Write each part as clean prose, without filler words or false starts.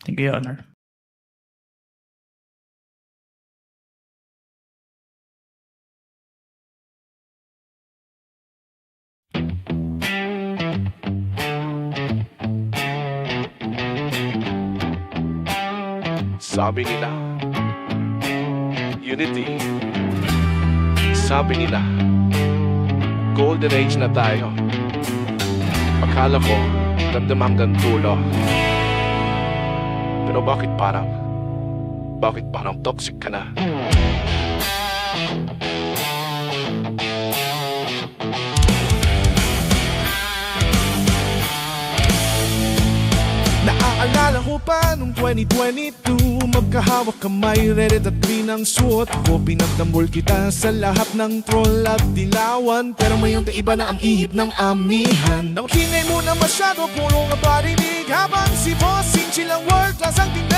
Thank you, Your Honor. Sabi nila, unity. Sabi nila, golden age na tayo. Akala ko, damdam hanggang dulo. Pero bakit parang toxic ka na? Naaalala ko pa nung 2022, magkahawak kamay, red at green ang suot ko. Pinagdambol kita sa lahat ng troll at dilawan, pero mayroong kaiba na ang ihip ng amihan. Nakingay mo na masyado, puro ka parinig, habang si Bossing silang world class ang tinig.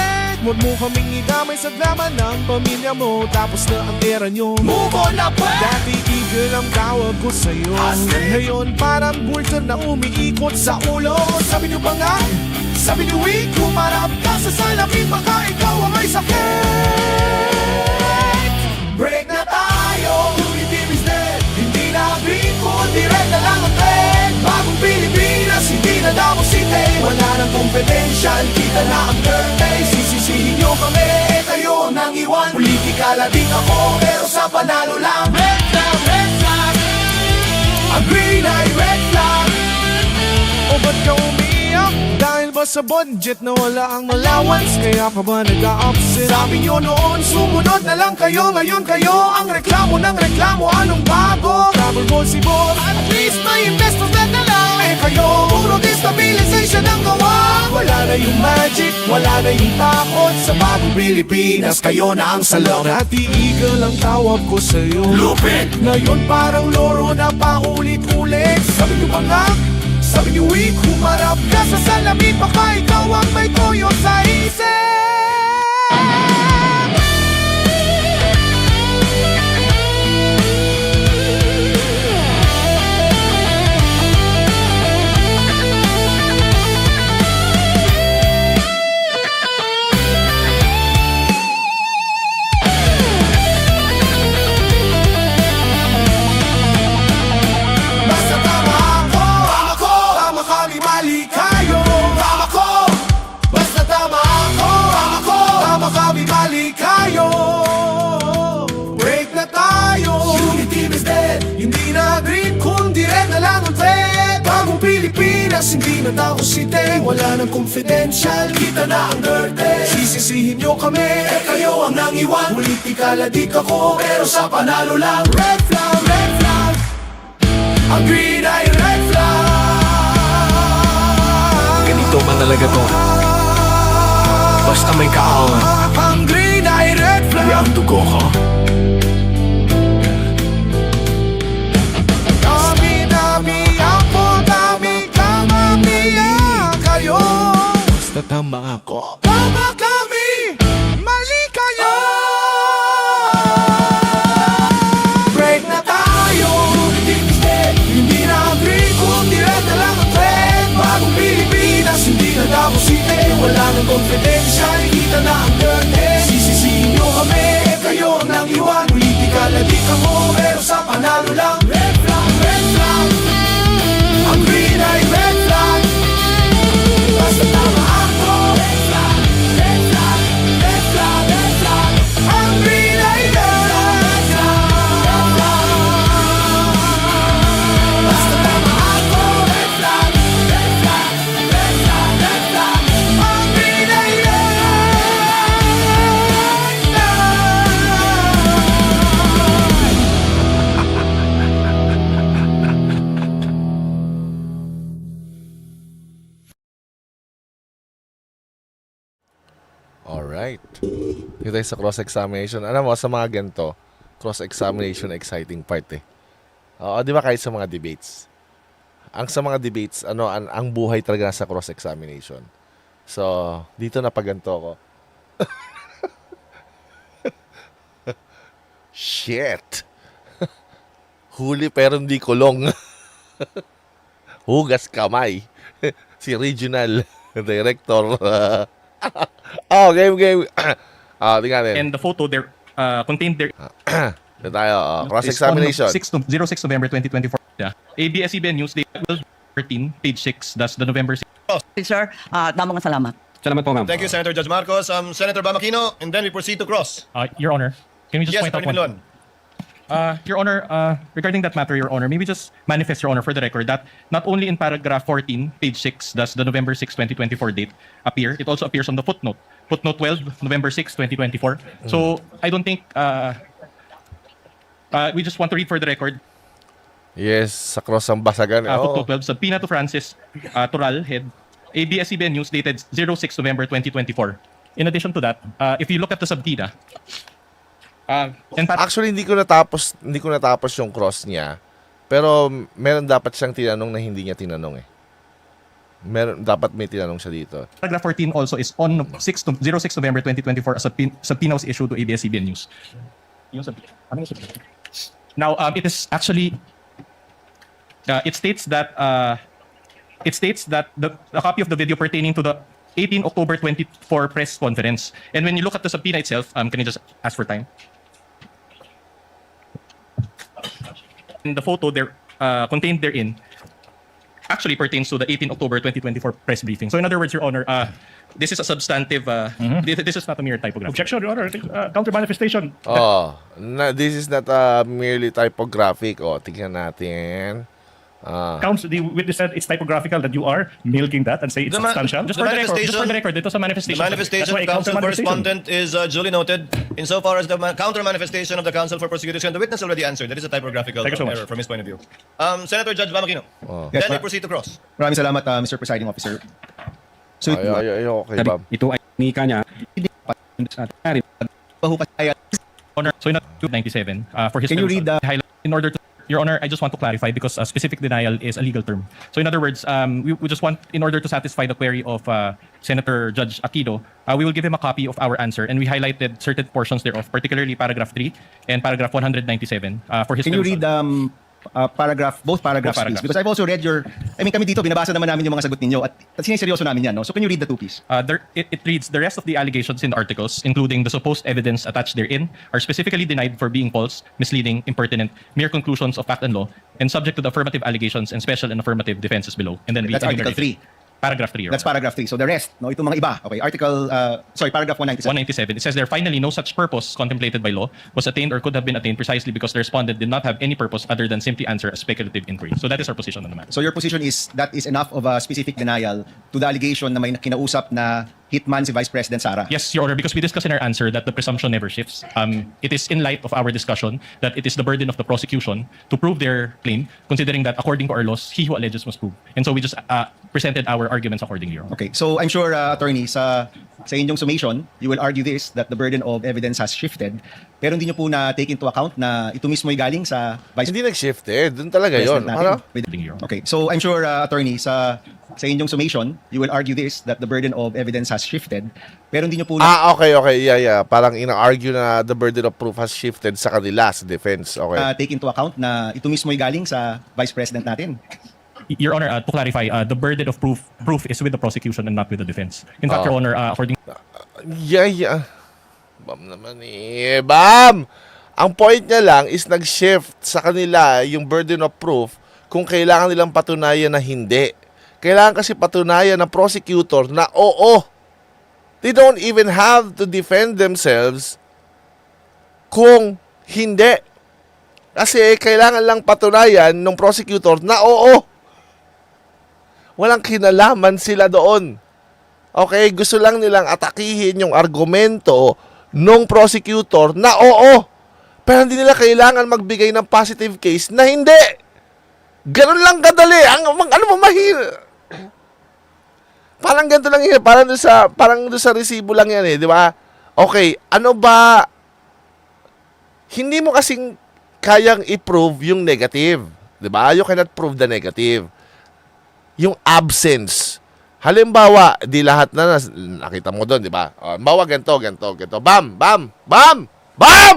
Huwag mo kaming idamay sa drama ng pamilya mo, tapos na ang era nyo. Move on na pa! Dati eagle ang tawag ko sa'yo, ngayon parang bulter na umiikot sa ulo. Sabi nyo ba nga? Sabi ni Wig, kumarap ka sa salamin, baka ikaw ang may sakit. Break na tayo, unity is dead. Hindi na green, kundi red na lang ang trend. Bagong Pilipinas, hindi na Davao City. Wala nang confidential, kita na ang dirty. Sisisihin nyo kami, kayo nang iwan. Politikal din ako, pero sa panalo lang. Red flag, red flag. Ang green ay red flag. O ba't ka umiyak? Dahil ba sa budget na wala ang allowance, kaya pa ba nag-a-upset? Sabi nyo noon, sumunod na lang kayo. Ngayon kayo ang reklamo ng reklamo. Anong bago? Travel goal si Bob, at least may investors na lang. Eh kayo, puro destabilization ang gawa. Wala na yung magic, wala na yung takot. Sa bagong Pilipinas, kayo na ang salot. Dati eagle ang tawag ko sa'yo, lupit. Ngayon parang loro na paulit-ulit. Sabi nyo ba nga? Sabi ni Wig, humarap ka sa salamin, baka ikaw ang may toyo sa isip. Break na tayo, unity is dead. Hindi na green, kundi red na lang ang trend. Bagong Pilipinas, hindi na Davao City. Wala nang confidential, kita na ang dirty. Sisisihin nyo kami, kayo ang nangiwan. Politikal adik ako, pero sa panalo lang. Red flag, red flag. Ang green ay red flag. Ganito man talaga to, basta may kaawan. Ang green ay red flag. Ang dugo ko. Dami-dami ako, dami kamamiya kayo. Basta tama ako. Tama kami, mali kayo. Break na tayo, hindi na green, kundi red na lang ang trend. Bagong Pilipinas, hindi na Davao City. Wala nang confidential, kita na ang dirty. Sisisihin nyo kami, kayo ang nangiwan. Politikal adik ako, pero sa panalo lang. Red flag, red flag. Ang green ay red flag. Basta tama ako. Red flag, red flag, red flag, red flag. Ang green ay red flag. Basta tama ako. Red flag, red flag, red flag, red flag. Ang green ay red Alright. Dito tayo sa cross-examination. Alam mo, sa mga ganito, cross-examination, exciting part eh. Di ba kahit sa mga debates? Sa mga debates, ang buhay talaga sa cross-examination. So, dito na paganto ko. Shit! Huli pero hindi kulong. Hugas kamay. Si regional director Oh, game. Tingnan natin. And the photo there contained there Ito tayo, cross-examination. is on 06 November 2024. Yeah. ABS-CBN News, day 13, page 6, that's the November 6. Sir, damang salamat. Salamat po, ma'am. Thank you, Senator Judge Marcos. Senator Bamakino, and then we proceed to cross. Your Honor, can we just Yes, point out Attorney one? Your Honor, regarding that matter, Your Honor, maybe just manifest, Your Honor, for the record, that not only in paragraph 14, page 6, that's the November 6, 2024 date, it also appears on the footnote. Footnote 12, November 6, 2024. So, I don't think, we just want to read for the record, Yes, sa cross ang basagan. footnote 12, subpoena to Francis Toral, head, ABS-CBN News, dated 06 November 2024. In addition to that, if you look at the subpoena, Actually, hindi ko natapos yung cross niya. Pero meron dapat siyang tinanong na hindi niya tinanong eh. Dapat may tinanong siya dito. paragraph 14 also is on 06 November 2024 as subpoena was issued to ABS-CBN News. Now, it is actually it states that the copy of the video pertaining to the 18 October 24 press conference. And when you look at the subpoena itself, can you just ask for time? And the photo there contained therein actually pertains to the 18 October 2024 press briefing. So in other words, Your Honor, this is a substantive, this is not a mere typography. Objection, Your Honor. Counter manifestation. This is not merely typographic. Tingnan natin. Counts, the witness said it's typographical, that you are milking that and say it's substantial. Just for the record, ito sa manifestation. The manifestation of counsel for respondent is duly noted. Insofar as the counter manifestation of the counsel for prosecution, the witness already answered. That is a typographical Thank you so much. error from his point of view. Senator Judge Bamakino, Yes, then we proceed to cross. Maraming salamat, Mr. Presiding Officer. So, Ay, okay, Bob. ito ay nika niya. Honor, so in 97, for his Can you read the- highlight in order to, Your Honor, I just want to clarify because specific denial is a legal term. So in other words, we just want, in order to satisfy the query of Senator Judge Aquino, we will give him a copy of our answer, and we highlighted certain portions thereof, particularly paragraph 3 and paragraph 197 for his. Can you read both paragraphs, please? paragraphs. Because I've also read kami dito, binabasa naman namin yung mga sagot ninyo at siniseryoso namin yan, no? So can you read the two, please? It reads, the rest of the allegations in the articles, including the supposed evidence attached therein, are specifically denied for being false, misleading, impertinent, mere conclusions of fact and law, and subject to the affirmative allegations and special and affirmative defenses below. And then we That's Article enumerated. 3. Paragraph 3. Your That's Honor. paragraph 3. So the rest, no, itong mga iba. Okay, paragraph 197. 197. It says there, finally, no such purpose contemplated by law was attained or could have been attained precisely because the respondent did not have any purpose other than simply answer a speculative inquiry. So that is our position on the matter. So your position is that is enough of a specific denial to the allegation na may kinausap na hitman si Vice President Sara? Yes, Your Honor, because we discussed in our answer that the presumption never shifts. It is in light of our discussion that it is the burden of the prosecution to prove their claim, considering that according to our laws, he who alleges must prove. And so we just presented our arguments accordingly, Your Honor. Okay, so I'm sure, attorney, sa inyong summation, you will argue this, that the burden of evidence has shifted. Pero hindi nyo po na take into account na ito mismo ay galing sa Vice Hindi nag-shift eh. Doon talaga yun. President natin. Ano? Okay, so I'm sure, attorney, sa inyong summation, you will argue this, that the burden of evidence has shifted. Pero hindi nyo po Okay. Yeah. Parang ina-argue na the burden of proof has shifted sa kanila, sa defense. Okay. take into account na ito mismo ay galing sa Vice President natin. Your Honor, to clarify, the burden of proof is with the prosecution and not with the defense. In fact, Your Honor, according Yeah. Bam naman eh. Bam! Ang point niya lang is nag-shift sa kanila yung burden of proof kung kailangan nilang patunayan na hindi. Kailangan kasi patunayan ng prosecutor na oo. They don't even have to defend themselves kung hindi. Kasi kailangan lang patunayan ng prosecutor na oo. Walang kinalaman sila doon. Okay, gusto lang nilang atakihin yung argumento ng prosecutor na oo. Pero hindi nila kailangan magbigay ng positive case na hindi. Ganun lang kadali. Ano mo mahirap? Parang ganito lang yan. Parang doon sa resibo lang yan eh, di ba? Okay, ano ba? Hindi mo kasing kayang i-prove yung negative. Di ba? You cannot prove the negative. Yung absence. Halimbawa, di lahat na nakita mo doon, di ba? Halimbawa, ganito. Bam! Bam! Bam! Bam!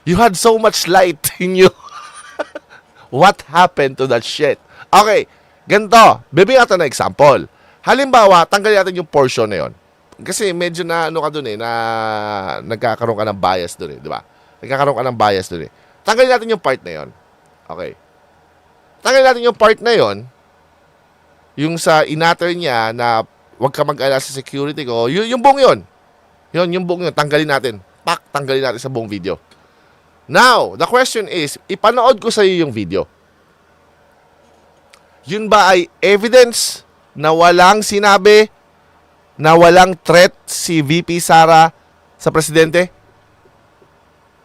You had so much light in you. What happened to that shit? Okay, Ganito, bibigyan natin ng example. Halimbawa, tanggalin natin yung portion na yun. Kasi medyo na ano ka dun na nagkakaroon ka ng bias dun di ba? Nagkakaroon ka ng bias dun Tanggalin natin yung part na yun. Okay. Tanggalin natin yung part na yun, yung sa inatter niya na huwag ka mag-alala sa security ko, yung buong yun. Yung buong yun, tanggalin natin. Tanggalin natin sa buong video. Now, the question is, ipanood ko sa iyo yung video. Yun ba ay evidence na walang sinabi, na walang threat si VP Sara sa presidente?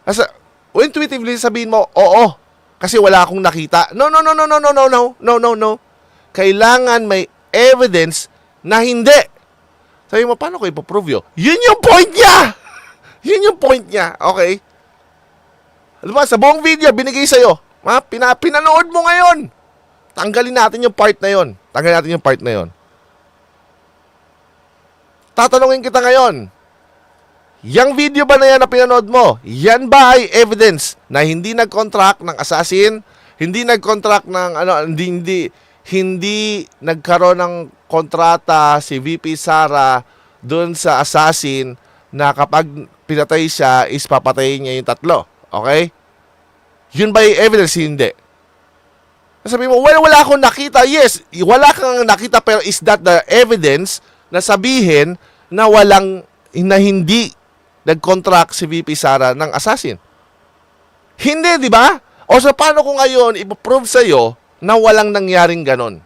Asa, intuitively sabihin mo, oo, kasi wala akong nakita. No. Kailangan may evidence na hindi. Sabi mo, paano ko ipoprove yun? Yun yung point niya! Yun yung point niya, okay? Alam mo, sa buong video, binigay sa'yo. Pinanood mo ngayon. Tanggalin natin yung part na yun. Tanggalin natin yung part na yun. Tatanungin kita ngayon, yang video ba na yan na pinanood mo, yan ba ay evidence na hindi nag-contract ng assassin, hindi nag-contract ng, hindi nagkaroon ng kontrata si VP Sara doon sa assassin na kapag pinatay siya, is papatayin niya yung tatlo. Okay? Yun ba yung evidence? Hindi. Sabi mo, well, wala akong nakita. Yes, wala kang nakita, pero is that the evidence na sabihin na na hindi nag-contract si VP Sara ng assassin? Hindi, di ba? O so, paano ko ngayon ipoprove sa'yo na walang nangyaring ganon?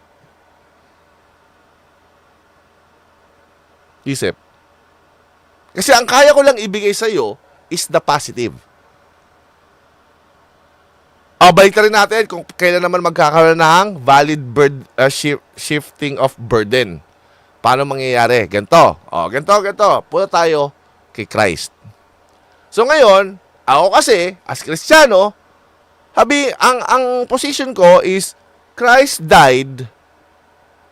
Isip. Kasi ang kaya ko lang ibigay sa'yo is the positive. Balik rin natin kung kailan naman magkakaroon ng valid shifting of burden. Paano mangyayari? Ganito. Ganito. Punta tayo kay Christ. So ngayon, ako kasi, as Kristiyano, ang position ko is Christ died,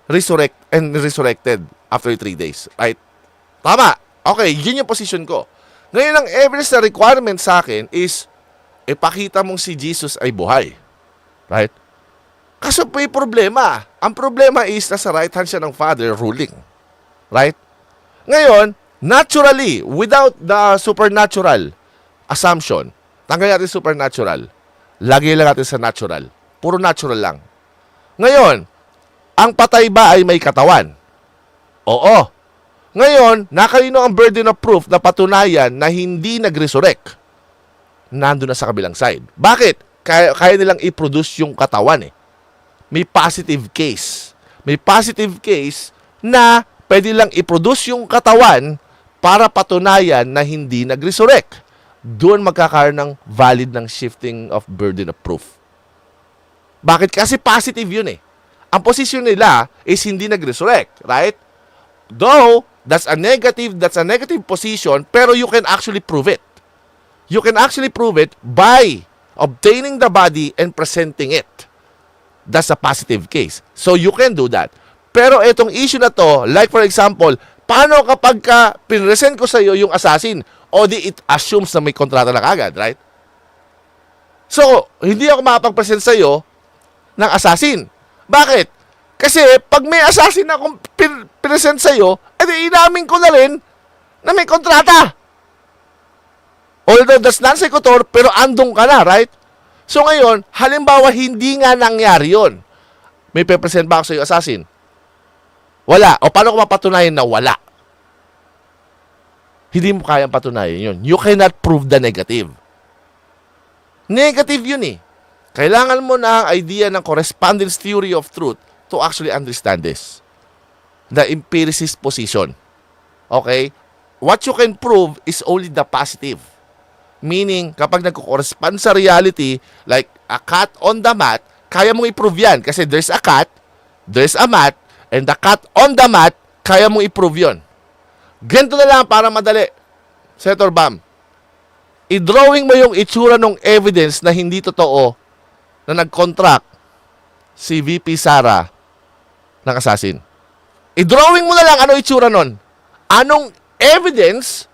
resurrected after 3 days. Right? Tama. Okay, yun yung position ko. Ngayon, ang evidence na requirement sa akin is ipakita mong si Jesus ay buhay. Right? Kaso may problema. Ang problema is nasa right hand siya ng Father ruling. Right? Ngayon, naturally, without the supernatural assumption, tanggalin natin supernatural. Lagay lang natin sa natural. Puro natural lang. Ngayon, ang patay ba ay may katawan? Oo. Ngayon, nakalino ang burden of proof na patunayan na hindi nag-resurrect. Nandun na sa kabilang side. Bakit? Kaya nilang i-produce yung katawan May positive case. May positive case na pwede lang i-produce yung katawan para patunayan na hindi nag-resurrect. Doon magkakaroon ng valid ng shifting of burden of proof. Bakit? Kasi positive yun Ang position nila is hindi nag-resurrect, right? Though, that's a negative position, pero you can actually prove it. You can actually prove it by obtaining the body and presenting it. That's a positive case. So, you can do that. Pero itong issue na to, like for example, paano kapag pinresent ko sa iyo yung assassin, o di it assumes na may kontrata na kagad, right? So, hindi ako makapag-present sa iyo ng assassin. Bakit? Kasi pag may assassin na akong present sa iyo, edi inamin ko na rin na may kontrata. Although that's non-sequitur, pero andong ka na, right? So ngayon, halimbawa, hindi nga nangyari yun. May pe-present ba ako sa iyo, assassin? Wala. O paano ko mapatunayan na wala? Hindi mo kayang patunayan yun. You cannot prove the negative. Negative yun Kailangan mo na ang idea ng correspondence theory of truth to actually understand this. The empiricist position. Okay? What you can prove is only the positive. Meaning, kapag nagko-correspond sa reality, like a cat on the mat, kaya mong i-prove yan. Kasi there's a cat, there's a mat, and the cat on the mat, kaya mong i-prove yun. Ganito na lang para madali. Senator Bam, i-drawing mo yung itsura ng evidence na hindi totoo na nag-contract si VP Sara ng assassin. I-drawing mo na lang ano itsura nun. Anong evidence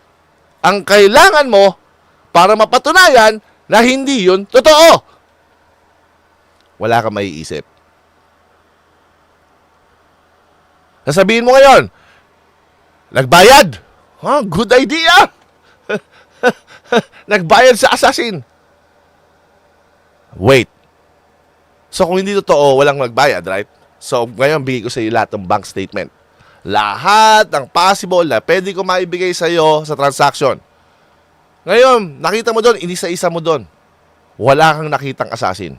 ang kailangan mo para mapatunayan na hindi yun totoo. Wala kang maiisip. Sasabihin mo ngayon, nagbayad. Good idea. Nagbayad sa assassin. Wait. So kung hindi totoo, walang magbayad, right? So ngayon, bigay ko sa iyo lahat ng bank statement. Lahat ng possible na pwede ko maibigay sa iyo sa transaction. Ngayon, nakita mo doon, inisa-isa mo doon. Wala kang nakitang assassin.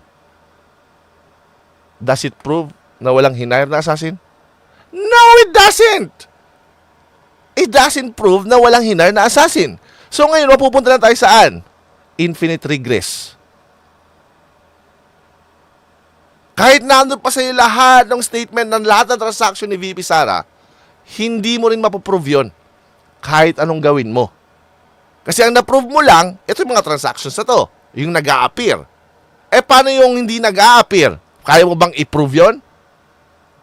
Does it prove na walang hinire na assassin? No, it doesn't! It doesn't prove na walang hinire na assassin. So ngayon, mapupunta na tayo saan? Infinite regress. Kahit nandun pa sa'yo lahat ng statement ng lahat ng transaction ni VP Sara, hindi mo rin mapoprove yun kahit anong gawin mo. Kasi ang na-prove mo lang, ito yung mga transactions na to, yung nag-a-appear. Paano yung hindi nag-a-appear? Kaya mo bang i-prove yun?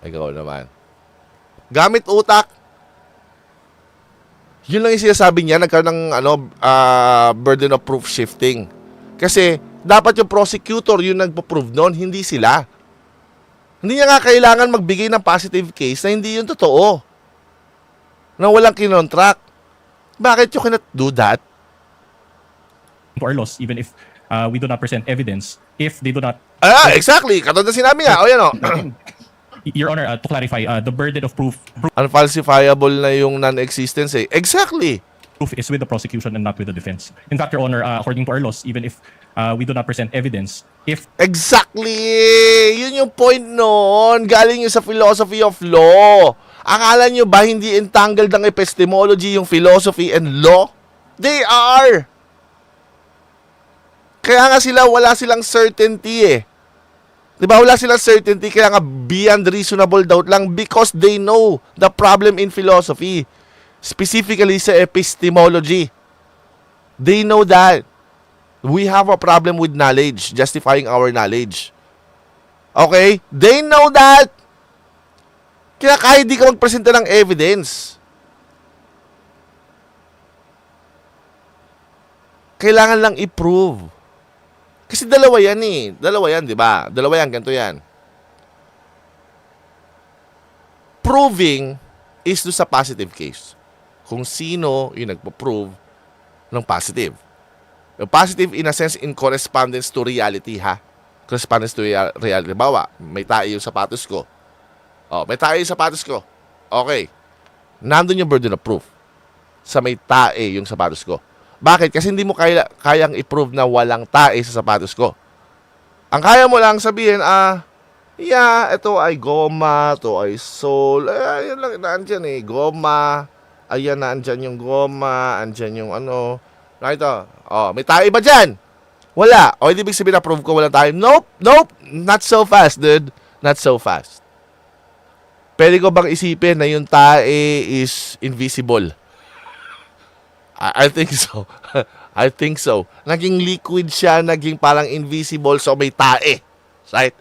Ikaw naman. Gamit utak. Yun lang yung sinasabi niya, nagkaroon ng burden of proof shifting. Kasi dapat yung prosecutor yung nagpo-prove noon, hindi sila. Hindi niya nga kailangan magbigay ng positive case na hindi yun totoo. Na walang kinontract. Bakit you cannot do that? To our loss, even if we do not present evidence, if they do not... Exactly. Katulad na sinabi nga. O yan o. Your Honor, to clarify, the burden of proof Unfalsifiable na yung non-existence eh. Exactly. is with the prosecution and not with the defense. In fact, Your Honor, according to our laws, even if we do not present evidence, if Exactly! Yun yung point noon. Galing yun sa philosophy of law. Akala nyo ba hindi entangled ang epistemology yung philosophy and law? They are! Kaya nga wala silang certainty eh. Diba, wala silang certainty, kaya nga beyond reasonable doubt lang because they know the problem in philosophy. Specifically sa epistemology. They know that we have a problem with knowledge, justifying our knowledge. Okay? They know that. Kaya kahit di ka magpresenta ng evidence, kailangan lang i-prove. Kasi dalawa yan eh. Dalawa yan, di ba? Dalawa yan, ganito yan. Proving is do sa positive case. Kung sino yung nagpo-prove ng positive. Yung positive in a sense in correspondence to reality, ha? Correspondence to reality. Bawa, may tayo yung sapatos ko. May tayo yung sapatos ko. Okay. Nandun yung burden of proof. Sa may tae yung sapatos ko. Bakit? Kasi hindi mo kayang i-prove na walang tae sa sapatos ko. Ang kaya mo lang sabihin, ito ay goma, ito ay sole. Yun lang, naandyan eh, goma. Ayan, naandyan yung goma, andyan yung ano. Ito, may tae ba dyan? Wala. Hindi ibig sabihin na prove ko walang tae. Nope. Not so fast, dude. Not so fast. Pwede ko bang isipin na yung tae is invisible? I think so. I think so. Naging liquid siya, naging parang invisible, so may tae. Right?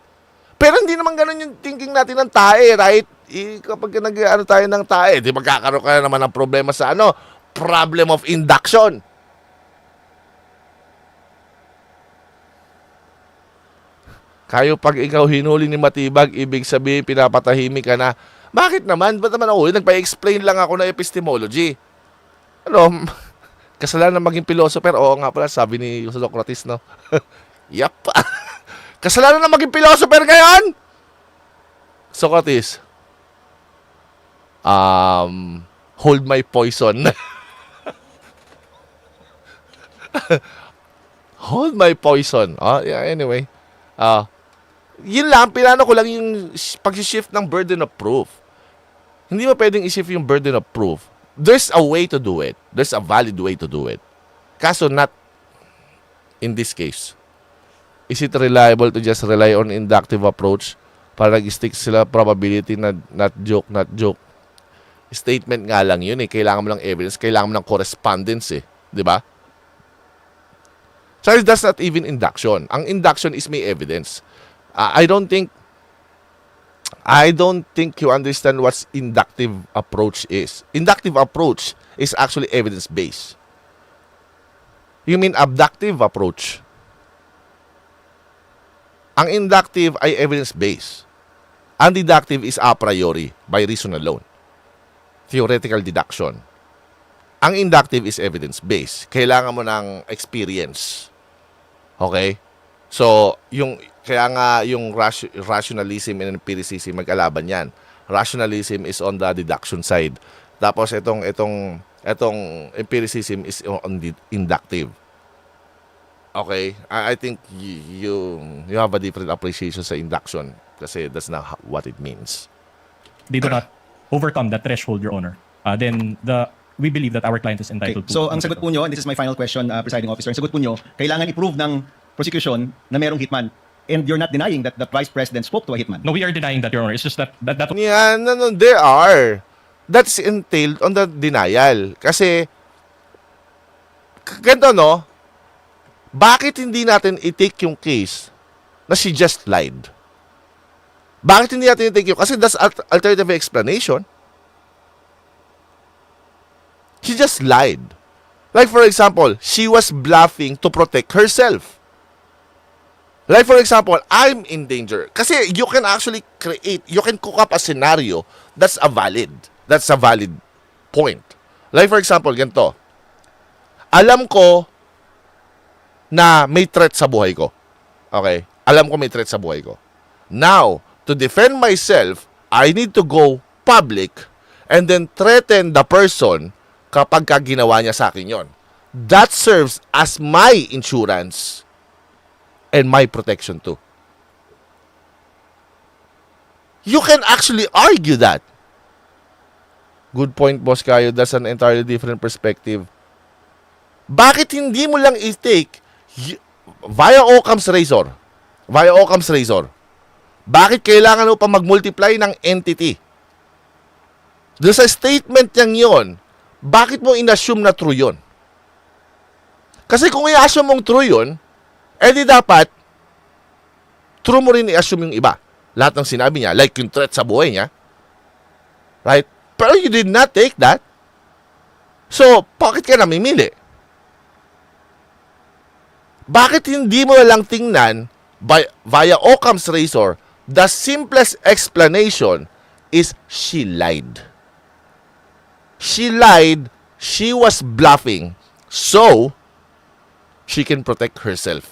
Pero hindi naman ganun yung thinking natin ng tae, right? Kapag nag-ano tayo ng tae, di magkakaroon ka naman ng problema sa problem of induction. Kayo pag ikaw hinuli ni Matibag, ibig sabihin pinapatahimik ka na. Bakit naman? Ba't naman ako? Nagpa-explain lang ako na epistemology. Kasalanan maging philosopher. Oo nga pala, sabi ni Socrates, no? Yap. Kasalanan na maging philosopher ngayon? Socrates. Hold my poison. Hold my poison. Yeah, anyway. Yun lang, pinano ko lang yung pag-shift ng burden of proof. Hindi mo pwedeng i-shift yung burden of proof. There's a way to do it. There's a valid way to do it. Kaso not in this case. Is it reliable to just rely on inductive approach para nag-stick sila probability na not joke? Statement nga lang yun eh. Kailangan mo ng evidence. Kailangan mo ng correspondence eh. Diba? So that's not even induction. Ang induction is may evidence. I don't think you understand what inductive approach is. Inductive approach is actually evidence-based. You mean abductive approach? Ang inductive ay evidence-based. Ang deductive is a priori, by reason alone. theoretical deduction. Ang inductive is evidence-based. Kailangan mo ng experience. Okay? So, kaya nga yung rationalism and empiricism magkalaban yan. Rationalism is on the deduction side. Tapos itong empiricism is on the inductive. Okay? I think you have a different appreciation sa induction kasi that's not what it means. They do not overcome that threshold, Your Honor. Then we believe that our client is Okay. entitled to. So ang sagot po nyo, and this is my final question, Presiding Officer, ang sagot po nyo, kailangan i-prove ng prosecution na merong hitman. And you're not denying that the Vice President spoke to a hitman. No, we are denying that, Your Honor. It's just that Yeah, no, there are. That's entailed on the denial. Kasi, ganito no, bakit hindi natin i-take yung case na she just lied? Bakit hindi natin i-take yung, kasi that's alternative explanation. She just lied. Like for example, she was bluffing to protect herself. Like for example, I'm in danger. Kasi you can actually you can cook up a scenario that's a valid point. Like for example, ganito. Alam ko na may threat sa buhay ko. Okay? Alam ko may threat sa buhay ko. Now, to defend myself, I need to go public and then threaten the person kapag ginawa niya sa akin yon. That serves as my insurance and my protection too. You can actually argue that. Good point, Boss Kayo. That's an entirely different perspective. Bakit hindi mo lang i-take via Occam's razor? Via Occam's razor. Bakit kailangan mo pa mag-multiply ng entity? Doon sa statement niyang yon, bakit mo in-assume na true yun? Kasi kung i-assume mong true yun, edi dapat true mo rin i-assume yung iba. Lahat ng sinabi niya, like yung threat sa buhay niya. Right? Pero you did not take that. So, bakit ka namimili? Bakit hindi mo lang tingnan via Occam's razor, the simplest explanation is she lied. She lied, she was bluffing, so she can protect herself.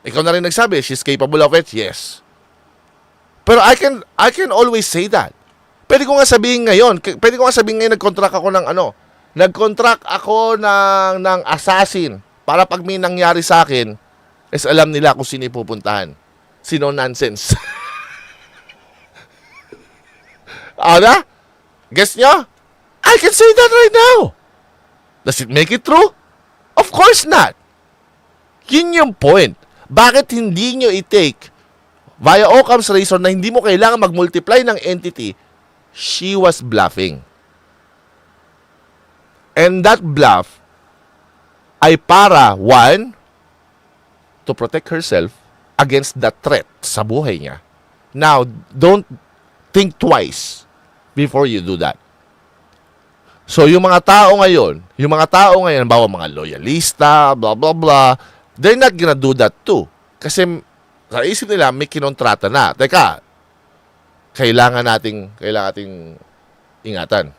Ikaw na rin nagsabi, she's capable of it? Yes. Pero I can always say that. Pwede ko nga sabihin ngayon, nag-contract ako ng nag-contract ako ng assassin para pag may nangyari sa akin, is alam nila kung sino pupuntahan. Sino nonsense. Ada? Guess nyo? I can say that right now. Does it make it true? Of course not. Yun yung point. Bakit hindi nyo i-take via Occam's razor na hindi mo kailangan mag-multiply ng entity? She was bluffing. And that bluff ay para, one, to protect herself against the threat sa buhay niya. Now, don't think twice before you do that. So, yung mga tao ngayon, bawa mga loyalista, blah, blah, blah, they're not gonna do that too. Kasi, sa isip nila, may kinontrata na. Teka, kailangan nating ingatan.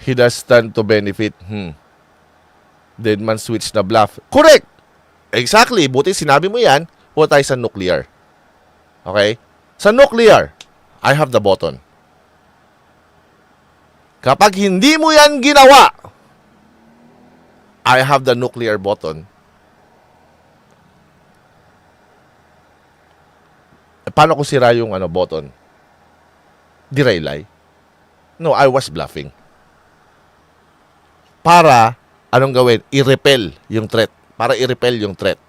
He does stand to benefit. Dead man switch na bluff. Correct! Exactly. Buti sinabi mo yan, huwag tayo sa nuclear. Okay? Sa nuclear, I have the button. Kapag hindi mo yan ginawa, I have the nuclear button. Paano ko sira yung button? Did I lie? No, I was bluffing. Para, anong gawin? I-repel yung threat. Para i-repel yung threat.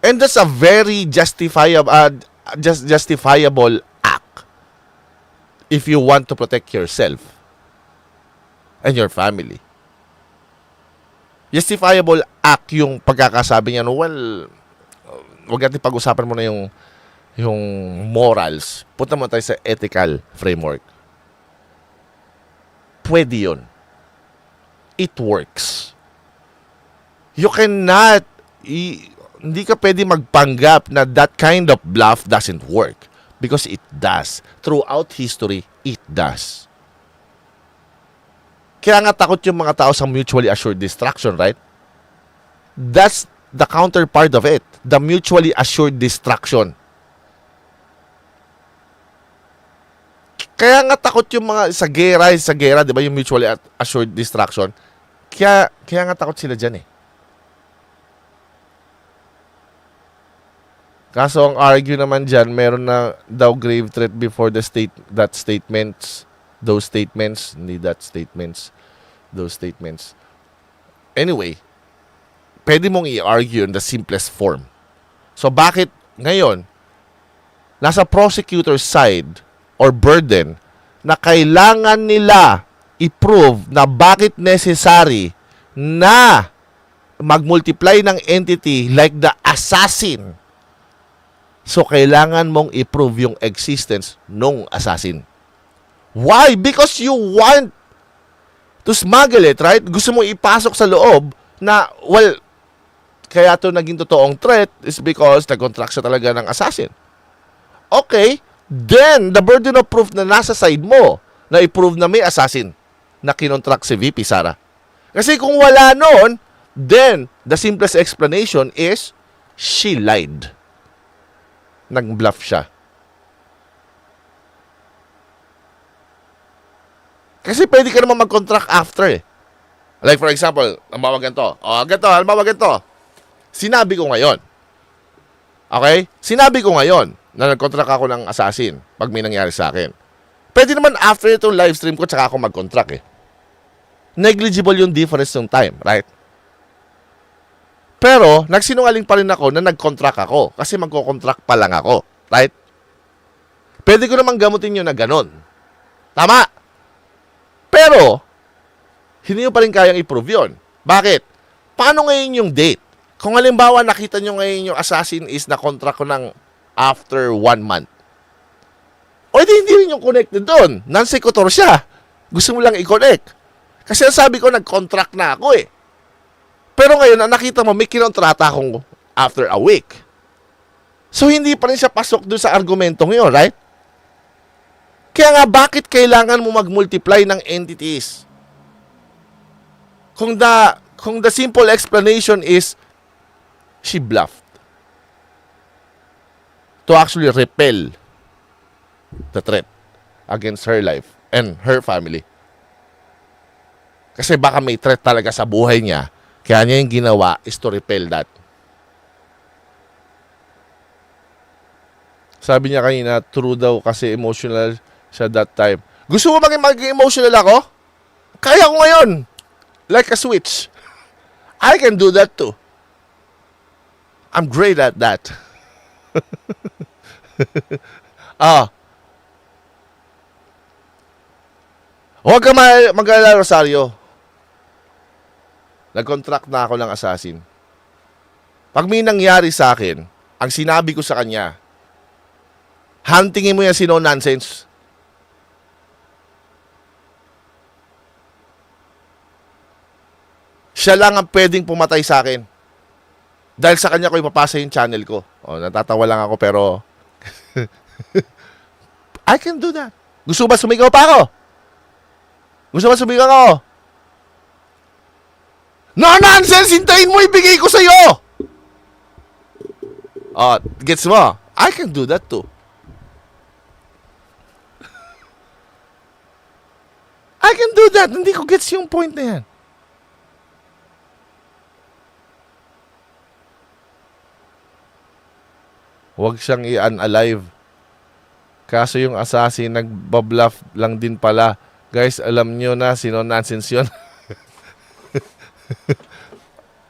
And that's a very justifiable act if you want to protect yourself and your family. Justifiable act yung pagkakasabi niya, well, wag natin pag-usapan mo na yung morals. Punta mo tayo sa ethical framework. Pwede yun. It works. You cannot hindi ka pwede magpanggap na that kind of bluff doesn't work. Because it does. Throughout history, it does. Kaya nga takot yung mga tao sa mutually assured destruction, right? That's the counterpart of it. The mutually assured destruction. Kaya nga takot yung mga sa gera, di ba, yung mutually assured destruction. Kaya nga takot sila dyan eh. Kaso ang argue naman dyan, meron na daw grave threat before those statements, Anyway, pwede mong i-argue in the simplest form. So bakit ngayon, nasa prosecutor's side or burden na kailangan nila i-prove na bakit necessary na mag-multiply ng entity like the assassin. So, kailangan mong i-prove yung existence nung assassin. Why? Because you want to smuggle it, right? Gusto mo ipasok sa loob na, well, kaya to naging totoong threat is because nag-contract siya talaga ng assassin. Okay, then, the burden of proof na nasa side mo na i-prove na may assassin na kinontract si VP Sara. Kasi kung wala noon, then, the simplest explanation is, she lied. Nag-bluff siya. Kasi pwede ka naman mag-contract after eh. Like for example, halimbawa ganito. Halimbawa ganito. Sinabi ko ngayon. Okay? Sinabi ko ngayon na nag-contract ako ng assassin pag may nangyari sa akin. Pwede naman after itong live stream ko tsaka ako mag-contract eh. Negligible yung difference ng time, right? Pero, nagsinungaling pa rin ako na nag-contract ako kasi magko-contract pa lang ako. Right? Pwede ko namang gamutin yun na ganon. Tama. Pero, hindi nyo pa rin kayang i-prove yun. Bakit? Paano ngayon yung date? Kung halimbawa nakita nyo ngayon yung assassin is na-contract ko ng after 1 month. O hindi rin yung connected doon. Non-sequitur siya. Gusto mo lang i-connect. Kasi sabi ko, nag-contract na ako eh. Pero ngayon, nakita mo, may kinontrata akong after a week. So, hindi pa rin siya pasok doon sa argumentong yun, right? Kaya nga, bakit kailangan mo mag-multiply ng entities? Kung the simple explanation is, she bluffed to actually repel the threat against her life and her family. Kasi baka may threat talaga sa buhay niya. Kaya niya yung ginawa is to repel that. Sabi niya kanina, true daw kasi emotional siya that time. Gusto mo maging emotional ako? Kaya ko ngayon. Like a switch. I can do that too. I'm great at that. Huwag ka mag-alala, Rosario. Nag-contract na ako ng assassin. Pag may nangyari sa akin, ang sinabi ko sa kanya, huntingin mo yan si no nonsense. Siya lang ang pwedeng pumatay sa akin. Dahil sa kanya ko ipapasa yung channel ko. O, natatawa lang ako pero I can do that. Gusto ba sumigaw pa ako? Gusto ba sumigaw ako? No nonsense! Hintayin mo, ibigay ko sa'yo! Oh, gets mo? I can do that too. I can do that. Hindi ko gets yung point na yan. Huwag siyang i-unalive. Kaso yung assassin, nagbabluff lang din pala. Guys, alam nyo na, sino nonsense yun?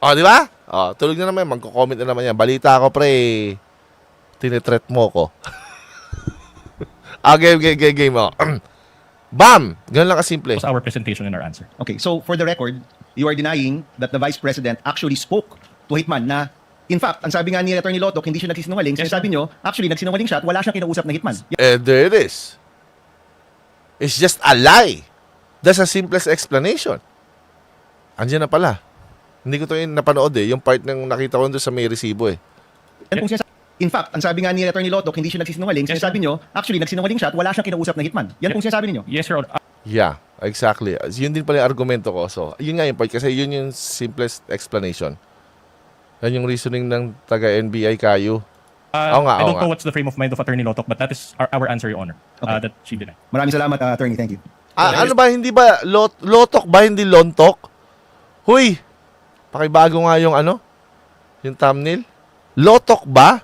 Oh, di ba? Oh, tulog na naman, magko-comment na naman yan. Balita ako, pre. Tinitreat mo ko. Game mo. Bam! Ganun lang kasimple. Was our presentation and our answer. Okay, so for the record, you are denying that the Vice President actually spoke to Hitman na, in fact, ang sabi nga ni Attorney LOTOC, hindi siya nagsisinungaling. Yes, Sinasabi nyo, actually, nagsinungaling siya at wala siyang kinausap na Hitman. And there it is. It's just a lie. That's the simplest explanation. Andiyan na pala. Hindi ko to yung napanood eh. Yung part ng nakita ko doon sa may resibo eh. Yan pong in fact, ang sabi nga ni Attorney Lotoc, hindi siya nagsisinungaling. Sinasabi nyo, actually, nagsinungaling siya at wala siyang kinausap na hitman. Yan pong sinasabi ninyo. Yes, Your Honor. Yeah, exactly. Yun din pala yung argumento ko. So, yun nga yung part kasi yun yung simplest explanation. Yan yung reasoning ng taga-NBI kayo. Oo nga, I oo don't nga. know what's the frame of mind of Attorney Lotoc, but that is our answer, Your Honor. That she denied. Maraming salamat, Attorney. Thank you. Ano ba, hindi ba, LOTOC ba, hindi LONTOC? Huy! Pakibago nga yung ano? Yung thumbnail? LOTOC ba?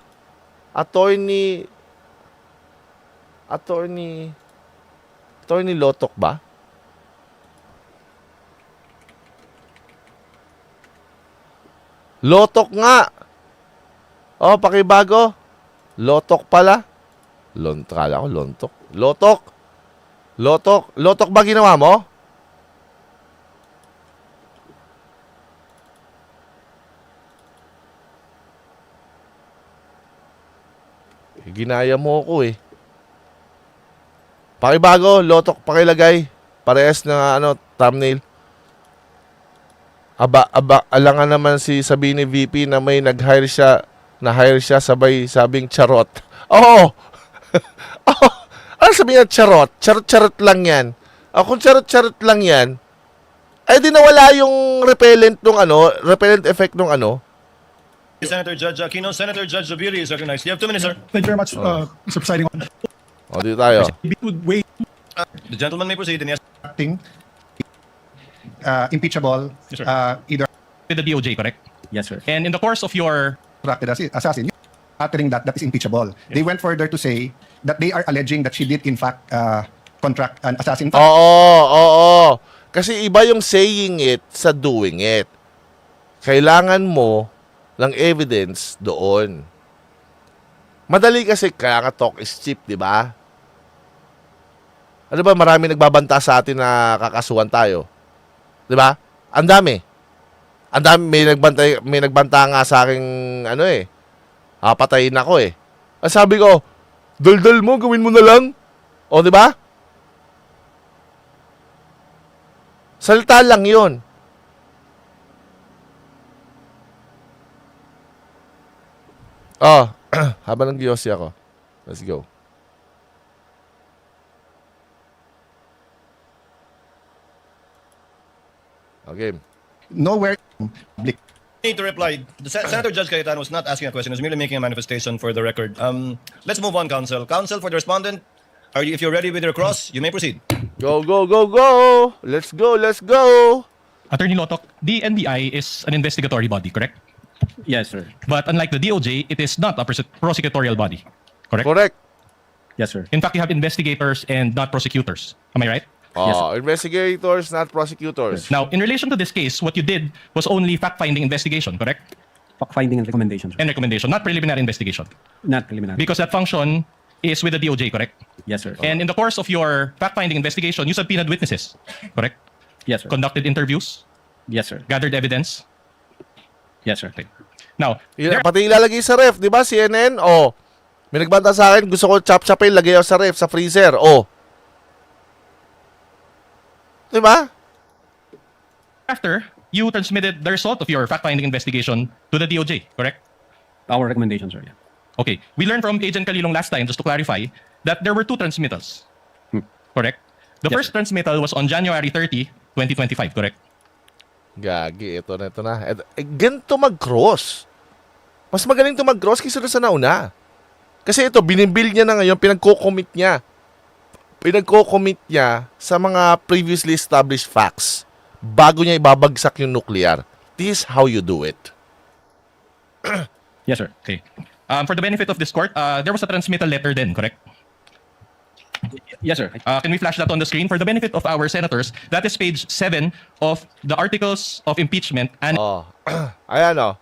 Attorney LOTOC ba? LOTOC nga! Oh, pakibago. LOTOC pala. Kala ko LONTOC. LOTOC! LOTOC ba ginawa mo? Ginaya mo ako eh. Pakibago, LOTOC pakilagay. Parehas na thumbnail. Alangan naman si sabihin ni VP na may na-hire siya sabay sabing charot. Oo! Oh! Ano sabihin niya charot? Charot lang yan. Kung charot lang yan, ay di nawala yung repellent effect nung Senator Judge Aquino, Senator Judge Zubiri is recognized. You have 2 minutes, sir. Thank you very much, Mr. Presiding Officer. dito tayo. We would wait The gentleman may proceed. And yes, acting impeachable, Yes, sir. either With the DOJ, correct? Yes, sir. And in the course of your contracted assassin, uttering that is impeachable. They went further to say that they are alleging that she did in fact contract an assassin. Oo. Kasi iba yung saying it sa doing it. Kailangan mo ng evidence doon. Madali kasi kaya nga talk is cheap, di ba? Ano ba, marami nagbabanta sa atin na kakasuhan tayo. Di ba? Ang dami, may nagbanta nga sa akin, patayin ako eh. Sabi ko, daldal mo, gawin mo na lang. O, di ba? Salita lang yun. Habang nag-yosi ako. Let's go. Okay. Nowhere public. need to reply. Senator Judge Cayetano was not asking a question. He was merely making a manifestation for the record. Let's move on, counsel. Counsel, for the respondent, if you're ready with your cross, you may proceed. Go, go, go, go! Let's go, let's go! Attorney Lotoc, the NBI is an investigatory body, correct? Yes, sir. But unlike the DOJ, it is not a prosecutorial body, correct? Correct. Yes, sir. In fact, you have investigators and not prosecutors. Am I right? Investigators, not prosecutors. Now, in relation to this case, what you did was only fact-finding investigation, correct? Fact-finding and recommendations, sir. And recommendation, not preliminary investigation. Not preliminary. Because that function is with the DOJ, correct? Yes, sir. And in the course of your fact-finding investigation, you subpoenaed witnesses, correct? Yes, sir. Conducted interviews, Yes, sir. gathered evidence. Yes, sir. Now, Pati ilalagay sa ref, di ba? CNN, may nagbanta sa akin, gusto ko chop-chopin, lagay ako sa ref, sa freezer, Di ba? after, you transmitted the result of your fact-finding investigation to the DOJ, correct? Our recommendation, sir. Yeah. Okay. We learned from Agent Calilong last time, just to clarify, that there were two transmittals. Correct? The Yes, first transmittal was on January 30, 2025, correct? Gagi, ito na. Ganito mag-cross. Mas magaling to mag-cross kaysa sa nauna. Kasi ito, binibil niya na ngayon, pinagko-commit niya sa mga previously established facts bago niya ibabagsak yung nuclear. This is how you do it. Yes, sir. Okay. For the benefit of this court, there was a transmittal letter then, correct? Yes, sir. Can we flash that on the screen? For the benefit of our senators, that is page 7 of the articles of impeachment and Ayan,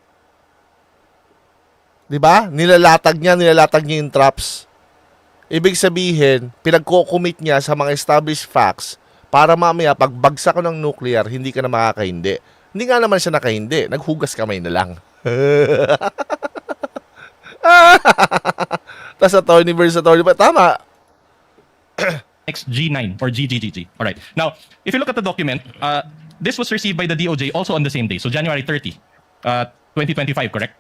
Diba? Nilalatag niya yung traps. Ibig sabihin, pinagko-commit niya sa mga established facts para mamaya pagbagsak ko ng nuclear, hindi ka na makakahindi. Hindi nga naman siya nakahindi. Naghugas kamay na lang. Tapos attorney versus attorney. Tama. XG9 or GGGG. All right. Now, if you look at the document, this was received by the DOJ also on the same day, so January 30, 2025, correct?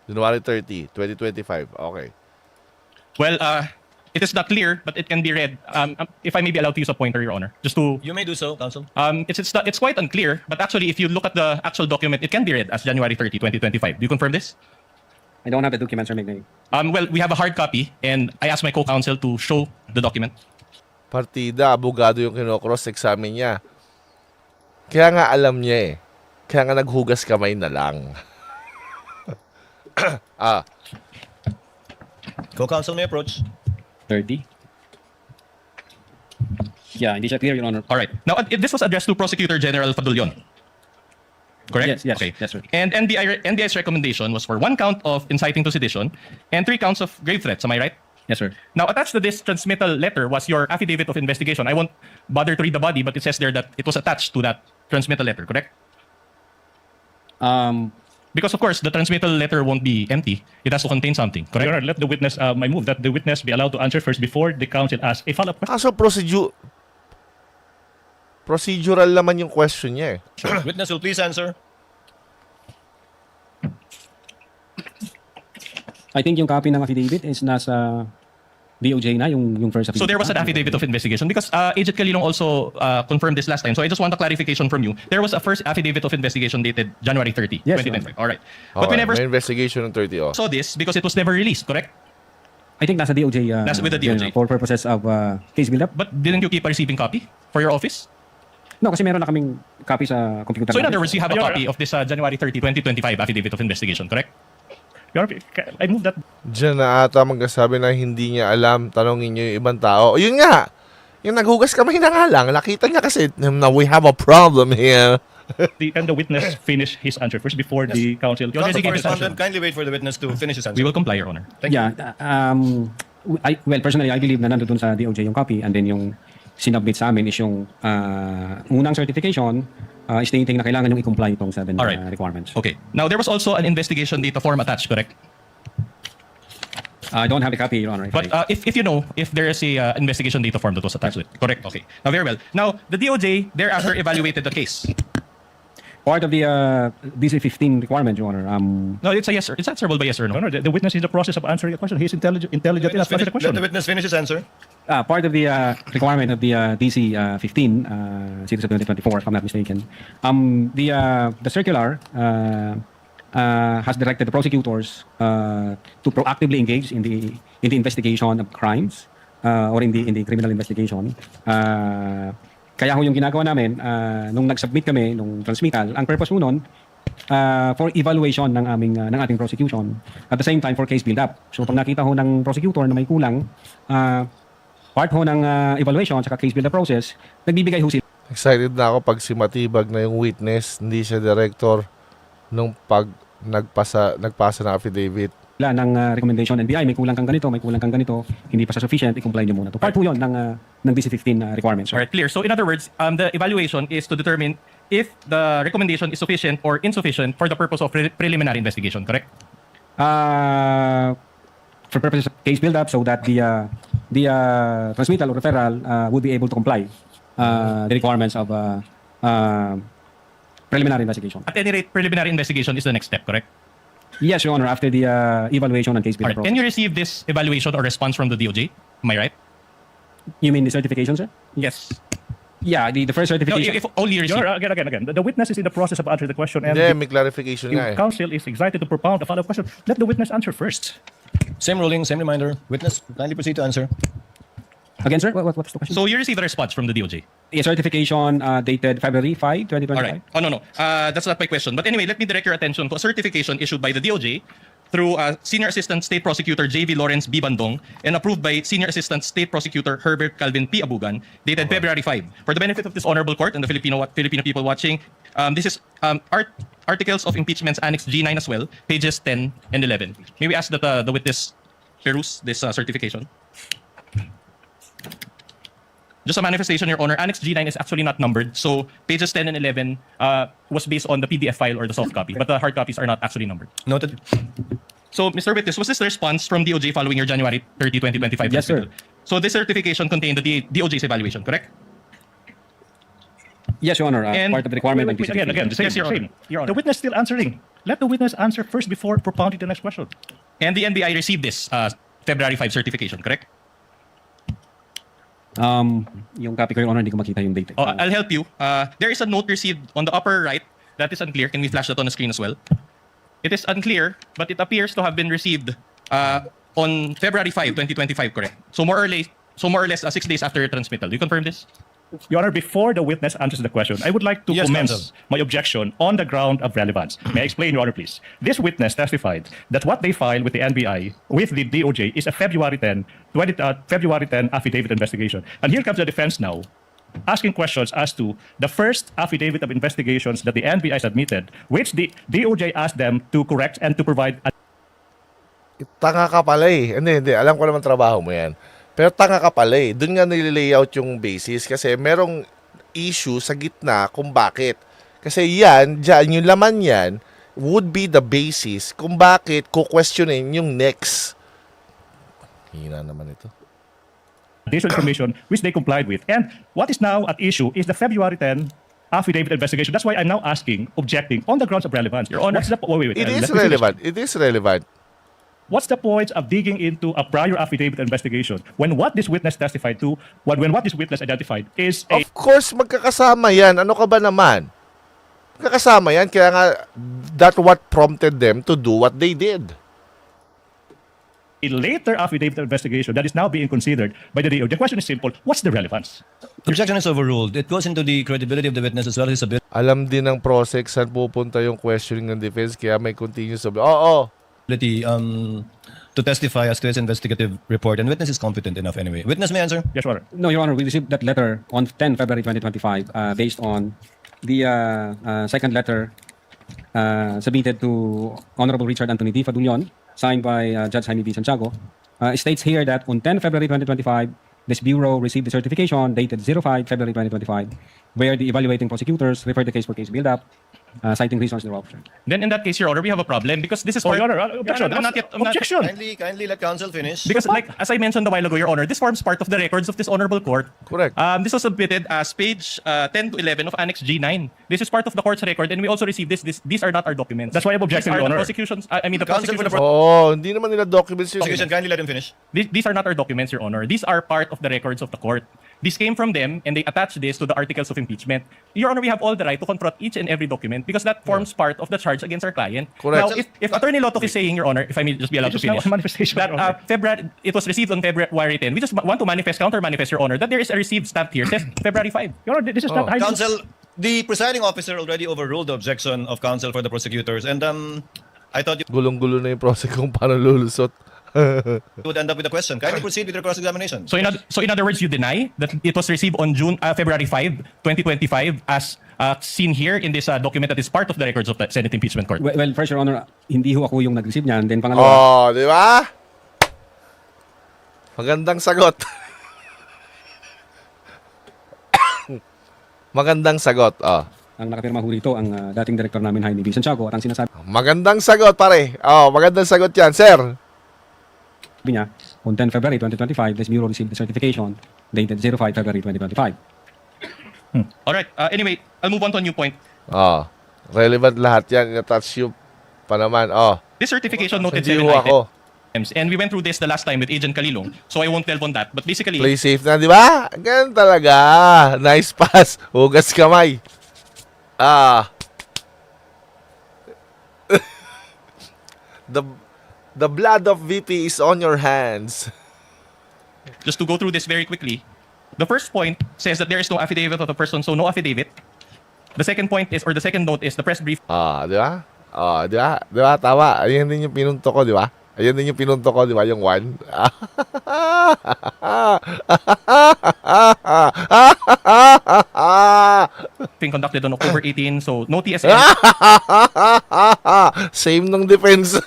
January 30, 2025. Okay. Well, it is not clear, but it can be read. If I may be allowed to use a pointer, Your Honor, just to. You may do so, counsel. It's quite unclear, but actually, if you look at the actual document, it can be read as January 30, 2025. Do you confirm this? I don't have the document, Sir McNally. Well, we have a hard copy, and I asked my co-counsel to show the document. Partida, abogado yung kino-cross-examine niya. Kaya nga alam niya eh. Kaya nga naghugas kamay na lang. Co-counsel may approach. 30. Yeah, hindi siya clear, Your Honor. All right. Now, this was addressed to Prosecutor General Fadulyon. Correct? Yes, Okay. yes, sir. And NBI's recommendation was for 1 count of inciting to sedition and 3 counts of grave threats. Am I right? Yes, sir. Now, attached to this transmittal letter was your affidavit of investigation. I won't bother to read the body, but it says there that it was attached to that transmittal letter, correct? Because, of course, the transmittal letter won't be empty. It has to contain something, correct? Your Honor, let the witness, I move that the witness be allowed to answer first before the counsel asks a follow-up question. Kaso procedural naman yung question niya eh. Witness will please answer. I think yung copy ng affidavit is nasa DOJ na, yung first affidavit. So there was an affidavit of investigation because Agent Calilong also confirmed this last time. So I just want a clarification from you. There was a first affidavit of investigation dated January 30, Yes, 2025. All right. But we Okay, never may investigation ng 30. saw this because it was never released, correct? I think nasa DOJ. Nasa with the DOJ. For purposes of case build-up. But didn't you keep a receiving copy for your office? No, kasi meron na kaming copy sa computer. So in namin. other words, you have a Your copy of this January 30, 2025 affidavit of investigation, correct? Your Honor, I move that Diyan na ata magkasabi na hindi niya alam. Tanongin niyo yung ibang tao. Yun nga. Yung naghugas kamay na nga lang. Nakita niya kasi, now we have a problem here. the witness finish his answer first before the counsel. Your Counsel for dedicated respondent, answer. kindly wait for the witness to finish his answer. We will comply, Your Honor. Thank you. Well, personally, I believe na nandun sa DOJ yung copy and then yung sinubmit sa amin is yung unang certification stating na kailangan yung i-comply itong 7 All right. requirements. Okay. Now, there was also an investigation data form attached, correct? I don't have the copy, Your Honor. But if you know, if there is a investigation data form that was attached to it, correct? Okay. Now, very well. Now, the DOJ thereafter evaluated the case. Part of the DC-15 requirement, Your Honor. No, it's a yes, sir. It's answerable by yes or Your no. Honor, the witness is in the process of answering a question. He is intelligent enough to answer the Let question. the witness finish his answer. Part of the requirement of the DC-15, series of 2024, if I'm not mistaken, the circular has directed the prosecutors to proactively engage in the investigation of crimes or in the criminal investigation. Kaya ho yung ginagawa namin nung nag-submit kami nung transmittal, ang purpose ho nun for evaluation ng ating prosecution, at the same time for case build-up. So pag nakita ho ng prosecutor na may kulang, part ho ng evaluation at case build-up process, nagbibigay ho sila Excited na ako pag si Matibag na yung witness, hindi siya director nung pag nagpasa ng affidavit. ng recommendation NBI, may kulang kang ganito, hindi pa sa sufficient, i-comply nyo muna to. Part po yun ng DC-15 requirements. All right, clear. So in other words, the evaluation is to determine if the recommendation is sufficient or insufficient for the purpose of preliminary investigation, correct? For purposes of case build-up, so that the transmittal or referral would be able to comply the requirements of preliminary investigation. At any rate, preliminary investigation is the next step, correct? Yes, Your Honor, after the evaluation and case All build-up right. Can process. you receive this evaluation or response from the DOJ? Am I right? You mean the certification, sir? Yes. Yeah, the first No, certification. if only you receive. Your Honor, again. The witness is in the process of answering the question, and Hindi, may clarification nga the eh. counsel is excited to propound a follow-up question. Let the witness answer first. Same ruling, same reminder. Witness, kindly proceed to answer. Again, sir, what's the question? So you receive a response from the DOJ. A certification dated February 5, 2025. All right. Oh, no. That's not my question. But anyway, let me direct your attention to a certification issued by the DOJ through Senior Assistant State Prosecutor J.V. Lawrence B. Bandong and approved by Senior Assistant State Prosecutor Herbert Calvin P. Abugan, dated February 5. For the benefit of this honorable court and the Filipino people watching, this is Articles of Impeachments Annex G9 as well, pages 10 and 11. May we ask that the witness peruse this certification? Just a manifestation, Your Honor, Annex G9 is actually not numbered. So pages 10 and 11 was based on the PDF file or the soft copy, but the hard copies are not actually numbered. Noted. So, Mr. Witness, was this the response from DOJ following your January 30, 2025? Yes, sir. So this certification contained the DOJ's evaluation, correct? Yes, Your Honor. And- Part of the requirement Wait, of wait, again, DC-15. same, Yes, Your Honor. same. Your Honor. The witness still answering. Let the witness answer first before propounding the next question. And the NBI received this February 5 certification, correct? Yung copy ko, Your Honor, hindi ko makita yung date. Oh, I'll help you. There is a note received on the upper right that is unclear. Can we flash that on the screen as well? It is unclear, but it appears to have been received on February 5, 2025, correct? So more or less 6 days after transmittal. Do you confirm this? Your Honor, before the witness answers the question, I would like to Yes, commence counsel. my objection on the ground of relevance. May I explain, Your Honor, please? This witness testified that what they filed with the NBI, with the DOJ, is a February 10 affidavit investigation. And here comes the defense now, asking questions as to the first affidavit of investigations that the NBI submitted, which the DOJ asked them to correct and to provide Tanga ka pala eh. Hindi. Alam ko naman trabaho mo yan. Pero tanga ka pala eh. Doon nga nililayout yung basis kasi merong issue sa gitna kung bakit. Kasi yan, dyan, yung laman yan would be the basis kung bakit ko-questionin yung next. Hina naman ito. additional information which they complied with. And what is now at issue is the February 10 affidavit investigation. That's why I'm now objecting on the grounds of relevance. Your Honor, What's the, wait, It let is me finish. relevant. It is relevant. What's the point of digging into a prior affidavit investigation when what this witness testified to, when what this witness identified is a Of course, magkakasama yan. Ano ka ba naman? Magkakasama yan. Kaya nga, that what prompted them to do what they did. later affidavit investigation that is now being considered by the DO. The question is simple. What's the relevance? Objection is overruled. It goes into the credibility of the witness as well as his ability Alam din ng prosec saan pupunta yung questioning ng defense. Kaya may continuous Oo. to testify as to his investigative report. And witness is competent enough anyway. Witness may answer. Yes, Your Honor. No, Your Honor, we received that letter on 10 February 2025 based on the second letter submitted to Honorable Richard Anthony D. Fadulyon, signed by Judge Jaime B. Santiago. It states here that on 10 February 2025, this Bureau received the certification dated 05 February 2025, where the evaluating prosecutors referred the case for case build-up, citing reasons thereof. Then in that case, Your Honor, we have a problem because this is Oh, part... Your Honor, objection. I'm not yet... I'm not- Objection. Kindly let counsel finish. Because like as I mentioned a while ago, Your Honor, this forms part of the records of this honorable court. Correct. This was submitted as page 10 to 11 of Annex G9. This is part of the court's record, and we also received this. These are not our documents. That's why I'm objecting, These are Your the Honor. prosecutions. I mean, the Counsel for the prosecution. Hindi naman nila documents yun. Prosecution, kindly let him finish. These are not our documents, Your Honor. These are part of the records of the court. This came from them, and they attached this to the articles of impeachment. Your Honor, we have all the right to confront each and every document because that forms part of the charge against our client. Correct. Now, if Attorney LOTOC is saying, Your Honor, if I may just be allowed It to is now finish, a manifestation, that Your Honor. February, it was received on February 10. We just want to counter-manifest, Your Honor, that there is a received stamp here, says February 5. Your Honor, this is not highly... Counsel, the presiding officer already overruled the objection of counsel for the prosecutors. And I thought you Gulong-gulo na yung prosec kung paano lulusot. would end up with a question. Kindly proceed with your cross-examination. So in other words, you deny that it was received on February 5, 2025, as seen here in this document that is part of the records of the Senate Impeachment Court. Well, first, Your Honor, hindi ho ako yung nag-receive niyan. Then pangalawa, Di ba? Magandang sagot. Magandang sagot. ang nakapirma ho rito ang dating director namin, Jaime B. Santiago, at ang sinasabi Magandang sagot, pare. Magandang sagot yan, sir. niya, on 10 February 2025, this Bureau received the certification dated 05 February 2025. All right. Anyway, I'll move on to a new point. Relevant lahat yan. In-attach you pa naman. This certification noted Hindi 7 ho ako. items, and we went through this the last time with Agent Calilong, so I won't delve on that. But basically, Play safe na, di ba? Ganun talaga. Nice pass. Hugas kamay. The blood of VP is on your hands. just to go through this very quickly, the first point says that there is no affidavit of the person, so no affidavit. The second point is, or the second note is the press brief. Di ba? Di ba? Di ba? Tama. Ayan din yung pinunto ko, di ba? Ayan din yung pinunto ko, di ba? Yung one. Being conducted on October 18, so no TSN. Same nung defense.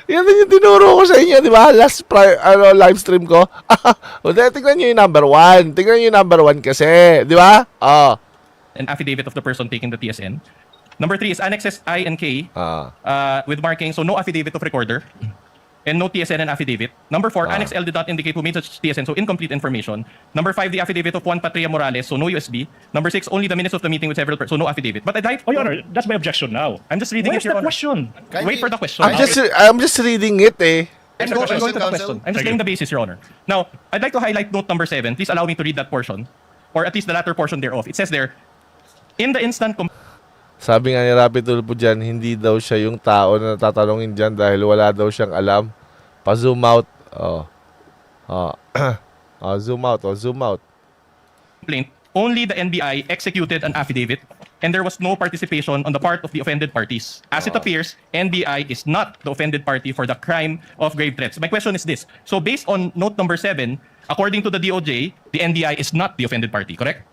yan din yung tinuro ko sa inyo, di ba? Last live stream ko. Tingnan nyo yung number 1. Tingnan nyo yung number 1 kasi, di ba? An affidavit of the person taking the TSN. Number 3 is annexes I and K with marking, so no affidavit of recorder. and no TSN and affidavit. Number 4, Annex L did not indicate who made such TSN, so incomplete information. Number 5, the affidavit of Juan Patria Morales, so no USB. Number 6, only the minutes of the meeting with several persons, so no affidavit. But I'd like... Oh, Your Honor, that's my objection now. I'm just reading Where's it, Your the Honor. question? Wait for the question. I'm just reading it eh. I'm Go going to the counsel. question. I'm just Thank laying you. the basis, Your Honor. Now, I'd like to highlight note number 7. Please allow me to read that portion, or at least the latter portion thereof. It says there, in the instant... Sabi nga ni Rapi Tulfo dyan, hindi daw siya yung tao na tatanungin dyan dahil wala daw siyang alam. Pa-zoom out. Zoom out. Zoom out. complaint, only the NBI executed an affidavit and there was no participation on the part of the offended parties. As it appears, NBI is not the offended party for the crime of grave threats. My question is this. So based on note number 7, according to the DOJ, the NBI is not the offended party, correct?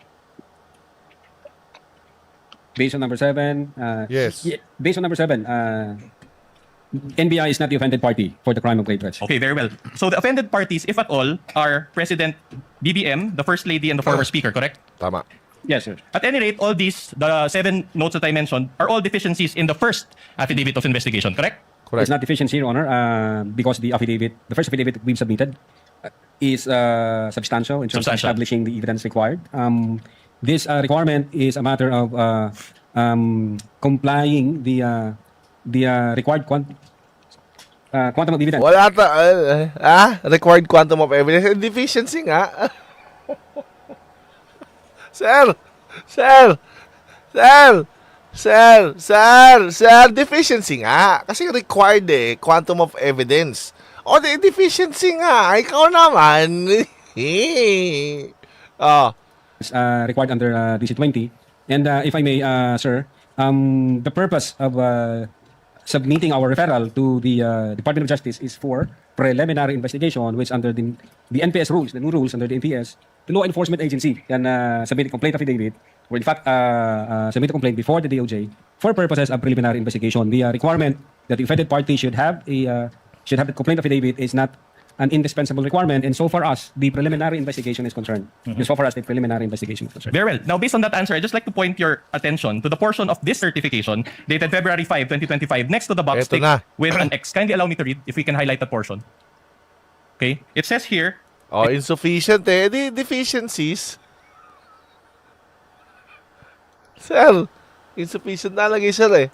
Based on number 7, Yes. based on number 7, NBI is not the offended party for the crime of grave threats. Okay, very well. So the offended parties, if at all, are President BBM, the First Lady, and the former Speaker, correct? Tama. Yes, sir. At any rate, all these, the 7 notes that I mentioned, are all deficiencies in the first affidavit of investigation, correct? Correct. It's not deficiency, Your Honor, because the affidavit, the first affidavit that we've submitted is substantial in terms of Substantial. establishing the evidence required. This requirement is a matter of complying the required quantum of evidence. Wala required quantum of evidence. Deficiency nga. Sir, deficiency nga. Kasi required quantum of evidence. O, deficiency nga. Ikaw naman. Required under DC 20. And if I may, sir, the purpose of submitting our referral to the Department of Justice is for preliminary investigation, which under the NPS rules, the new rules under the NPS, the law enforcement agency can submit a complaint affidavit, or in fact, submit a complaint before the DOJ for purposes of preliminary investigation. The requirement that the offended party should have the complaint affidavit is not an indispensable requirement, and so far as the preliminary investigation is concerned. So far as the preliminary investigation is concerned. Very well. Now, based on that answer, I'd just like to point your attention to the portion of this certification dated February 5, 2025, next to the box Eto ticked na. with an X. Kindly allow me to read if we can highlight that portion. Okay? It says here, Insufficient Di deficiencies. Sir, insufficient nalagay sir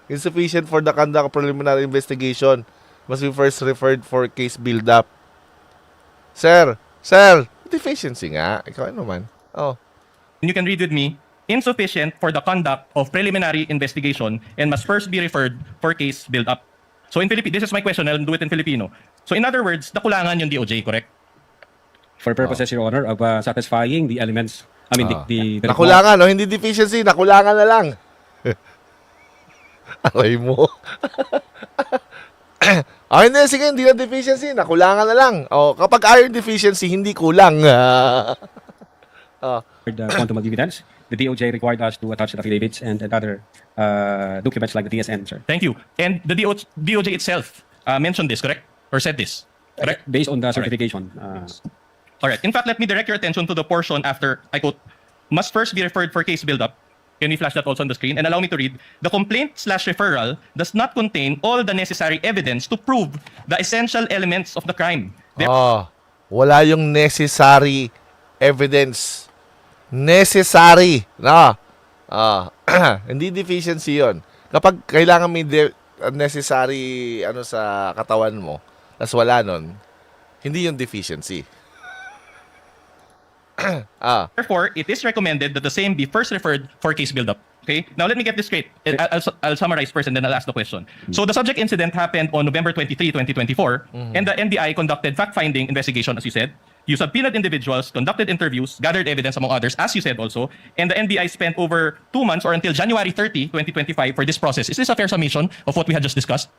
Insufficient for the conduct of preliminary investigation. Must be first referred for case build-up. Sir, deficiency nga. Ikaw ano man. and you can read with me, insufficient for the conduct of preliminary investigation and must first be referred for case build-up. So in Filipino, this is my question, I'll do it in Filipino. So in other words, nakulangan yung DOJ, correct? For purposes, Your Honor, of satisfying the elements, I mean, the Nakulangan, no? Hindi deficiency. Nakulangan na lang. Aray mo. Hindi. Sige, hindi na deficiency. Nakulangan na lang. Kapag iron deficiency, hindi kulang. quantum of evidence, the DOJ required us to attach the affidavits and other documents like the TSN, sir. Thank you. And the DOJ itself mentioned this, correct? Or said this, correct? Based on the certification. All right. In fact, let me direct your attention to the portion after, I quote, must first be referred for case build-up. Can we flash that also on the screen? And allow me to read, the complaint/referral does not contain all the necessary evidence to prove the essential elements of the crime. Wala yung necessary evidence. Necessary. No. Hindi deficiency yon. Kapag kailangan may necessary sa katawan mo, tas wala nun, hindi yung deficiency. Therefore, it is recommended that the same be first referred for case build-up. Okay? Now, let me get this straight. I'll summarize first and then I'll ask the question. So, the subject incident happened on November 23, 2024, and the NBI conducted fact-finding investigation, as you said. You subpoenaed individuals, conducted interviews, gathered evidence, among others, as you said also, and the NBI spent over 2 months or until January 30, 2025 for this process. Is this a fair summation of what we had just discussed?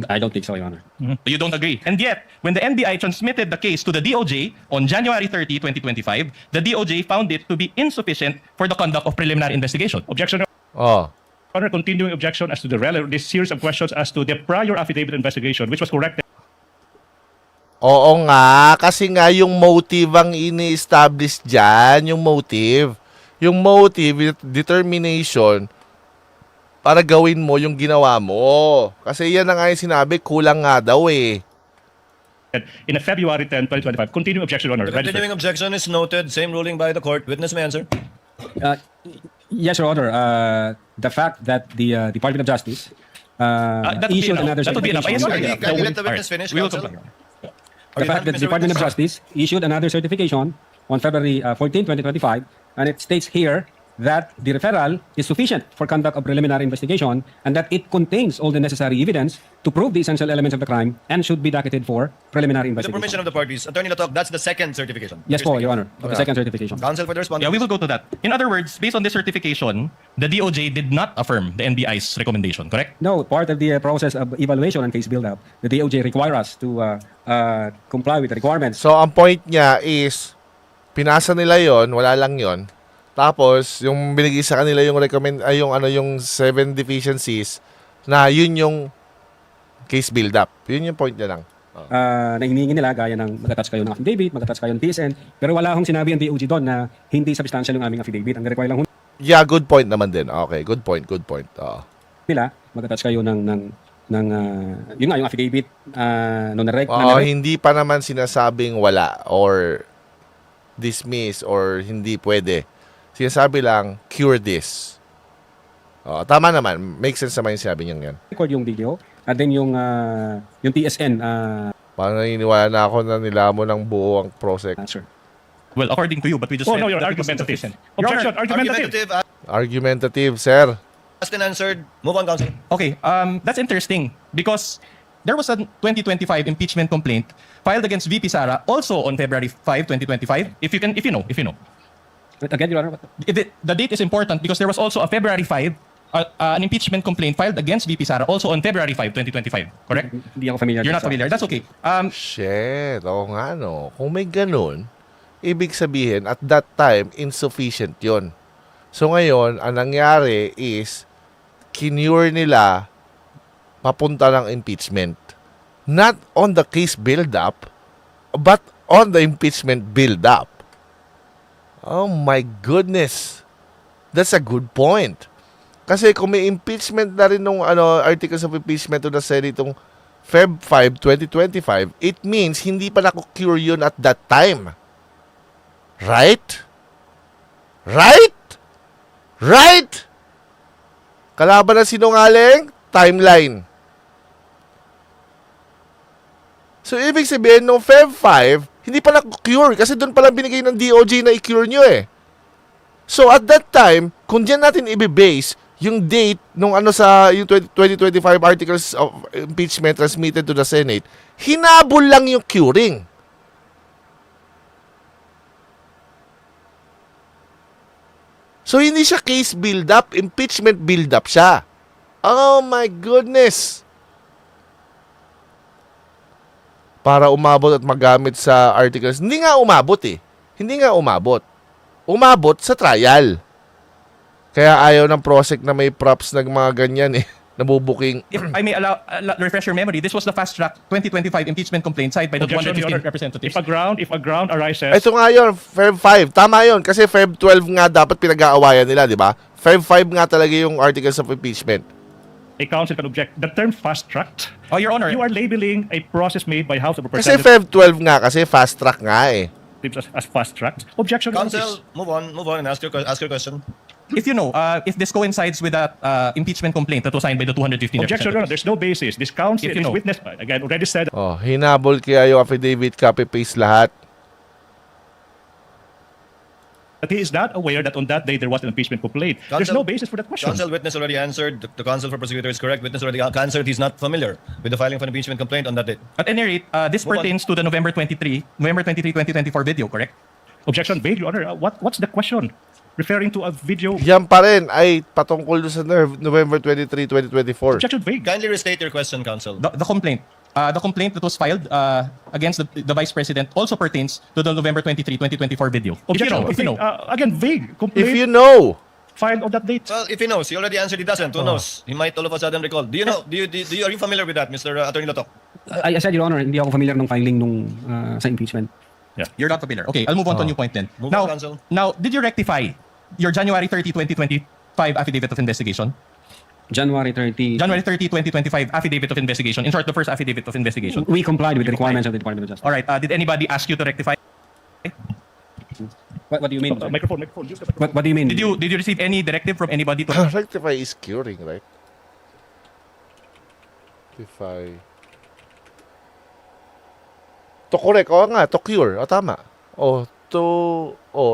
I don't think so, Your Honor. You don't agree. And yet, when the NBI transmitted the case to the DOJ on January 30, 2025, the DOJ found it to be insufficient for the conduct of preliminary investigation. Objection. Honor, continuing objection as to this series of questions as to the prior affidavit investigation, which was corrected. Oo nga, kasi nga yung motive ang ini-establish dyan, yung motive. Yung motive, determination, para gawin mo yung ginawa mo. Kasi yan na nga yung sinabi, kulang nga daw eh. In a February 10, 2025, continuing objection, Your Honor. The Registered. continuing objection is noted. Same ruling by the court. Witness may answer. Yes, Your Honor. The fact that the Department of Justice That would be issued enough. another That would be enough. Yes, sir. certification. Can you let the Alright. witness finish, We will counsel? comply. Are The you fact that done, the Mr. Department of Witness? Justice issued another certification on February 14, 2025, and it states here that the referral is sufficient for conduct of preliminary investigation and that it contains all the necessary evidence to prove the essential elements of the crime and should be docketed for preliminary With the permission investigation. of the parties. Attorney LOTOC, that's the second certification. Yes po, Your Honor. Yeah. The second certification. Counsel for the respondent. Yeah, we will go to that. In other words, based on this certification, the DOJ did not affirm the NBI's recommendation, correct? No, part of the process of evaluation and case build-up, the DOJ require us to comply with the requirements. So, ang point niya is, pinasa nila yon, wala lang yon. Tapos, yung binigay sa kanila yung yung 7 deficiencies, na yun yung case build-up. Yun yung point niya lang. Na hinihingi nila gaya ng mag-attach kayo ng affidavit, mag-attach kayo ng TSN, pero wala akong sinabi ang DOJ doon na hindi substantial yung aming affidavit. Ang require lang Yeah, good point naman din. Okay, good point. Oo. nila, mag-attach kayo ng yun nga, yung affidavit Oo, hindi pa naman sinasabing wala or dismiss or hindi pwede. Sinasabi lang, cure this. Tama naman. Makes sense naman yung sinabi niyang yan. record yung video, and then yung TSN, Parang naniniwala na ako na nilamon ng buo ang prosek. sir. Well, according to you, but we just Oh, said no, you're that it was argumentative. insufficient. Objection, argumentative. Argumentative. Argumentative, sir. Asked and answered. Move on, counsel. Okay, that's interesting because there was a 2025 impeachment complaint filed against VP Sara also on February 5, 2025. If you know. But again, Your Honor, The date is important because there was also a February 5, an impeachment complaint filed against VP Sara also on February 5, 2025. Correct? hindi ako familiar. You're not sa- familiar. That's okay. Shit, oo nga no. Kung may ganun, ibig sabihin at that time, insufficient yon. So ngayon, ang nangyari is, kinure nila papunta ng impeachment. Not on the case build-up, but on the impeachment build-up. Oh my goodness. That's a good point. Kasi kung may impeachment na rin nung articles of impeachment to the Senate itong Feb 5, 2025, it means hindi pa naku-cure yun at that time. Right? Right? Right? Kalaban ng sinungaling? Timeline. So, ibig sabihin, nung Feb 5, hindi pa na-cure kasi doon pala binigay ng DOJ na i-cure nyo eh. So, at that time, kung diyan natin i-base yung date nung yung 2025 articles of impeachment transmitted to the Senate, hinabol lang yung curing. So, hindi siya case build-up, impeachment build-up siya. Oh my goodness! Para umabot at magamit sa articles. Hindi nga umabot eh. Hindi nga umabot. Umabot sa trial. Kaya ayaw ng prosec na may props ng mga ganyan eh. Nabubuking. If I may refresh your memory, this was the fast track 2025 impeachment complaint signed by the Objection, Your 215 Honor. representatives. If a ground arises, Ito nga yun, Feb 5. Tama yun. Kasi Feb 12 nga dapat pinag-aawayan nila, di ba? Feb 5 nga talaga yung articles of impeachment. a counsel can object. The term fast-tracked, Oh, Your Honor. you are labeling a process made by House of Kasi Representatives Feb 12 nga, kasi fast track nga eh. as fast-tracked. Objection, Your Honor, Counsel, move on and ask your question. If you know, if this coincides with that impeachment complaint that was signed by the 215 Objection, Your Honor. representatives. There's no basis. This counsel, If you this know. witness, again, already said Oh, hinabol kaya yung affidavit, copy-paste lahat. that he is not aware that on that day there was an impeachment complaint. There's Counsel- no basis for that question. Counsel, witness already answered. The counsel for prosecutor is correct. Witness already answered. He's not familiar with the filing of an impeachment complaint on that date. At any rate, this Move on. pertains to the November 23, 2024 video, correct? Objection, vague, Your Honor. What's the question? Referring to a video. Yan pa rin ay patungkol doon sa November 23, 2024. Objection, vague. Kindly restate your question, counsel. The complaint. The complaint that was filed against the Vice President also pertains to the November 23, 2024 video. Objection, If you know. again, vague. Complaint If you know, filed on that date. Well, if he knows, he already answered. He doesn't. Who knows? He might all of a sudden recall. Do you know? Are you familiar with that, Mr. Attorney LOTOC? I said, Your Honor, hindi ako familiar ng filing nung sa impeachment. You're not familiar. Okay, I'll move on to a new point then. Move on, counsel. Now, did you rectify your January 30, 2025 affidavit of investigation? January 30. January 30, 2025 affidavit of investigation. In short, the first affidavit of investigation. We complied with the requirements of the Department of Justice. All right. Did anybody ask you to rectify? What do you mean? sir? Microphone. Use the microphone. What do you mean? Did you receive any directive from anybody to Rectify is curing, right? Rectify. To correct. Oo nga, to cure. O, tama.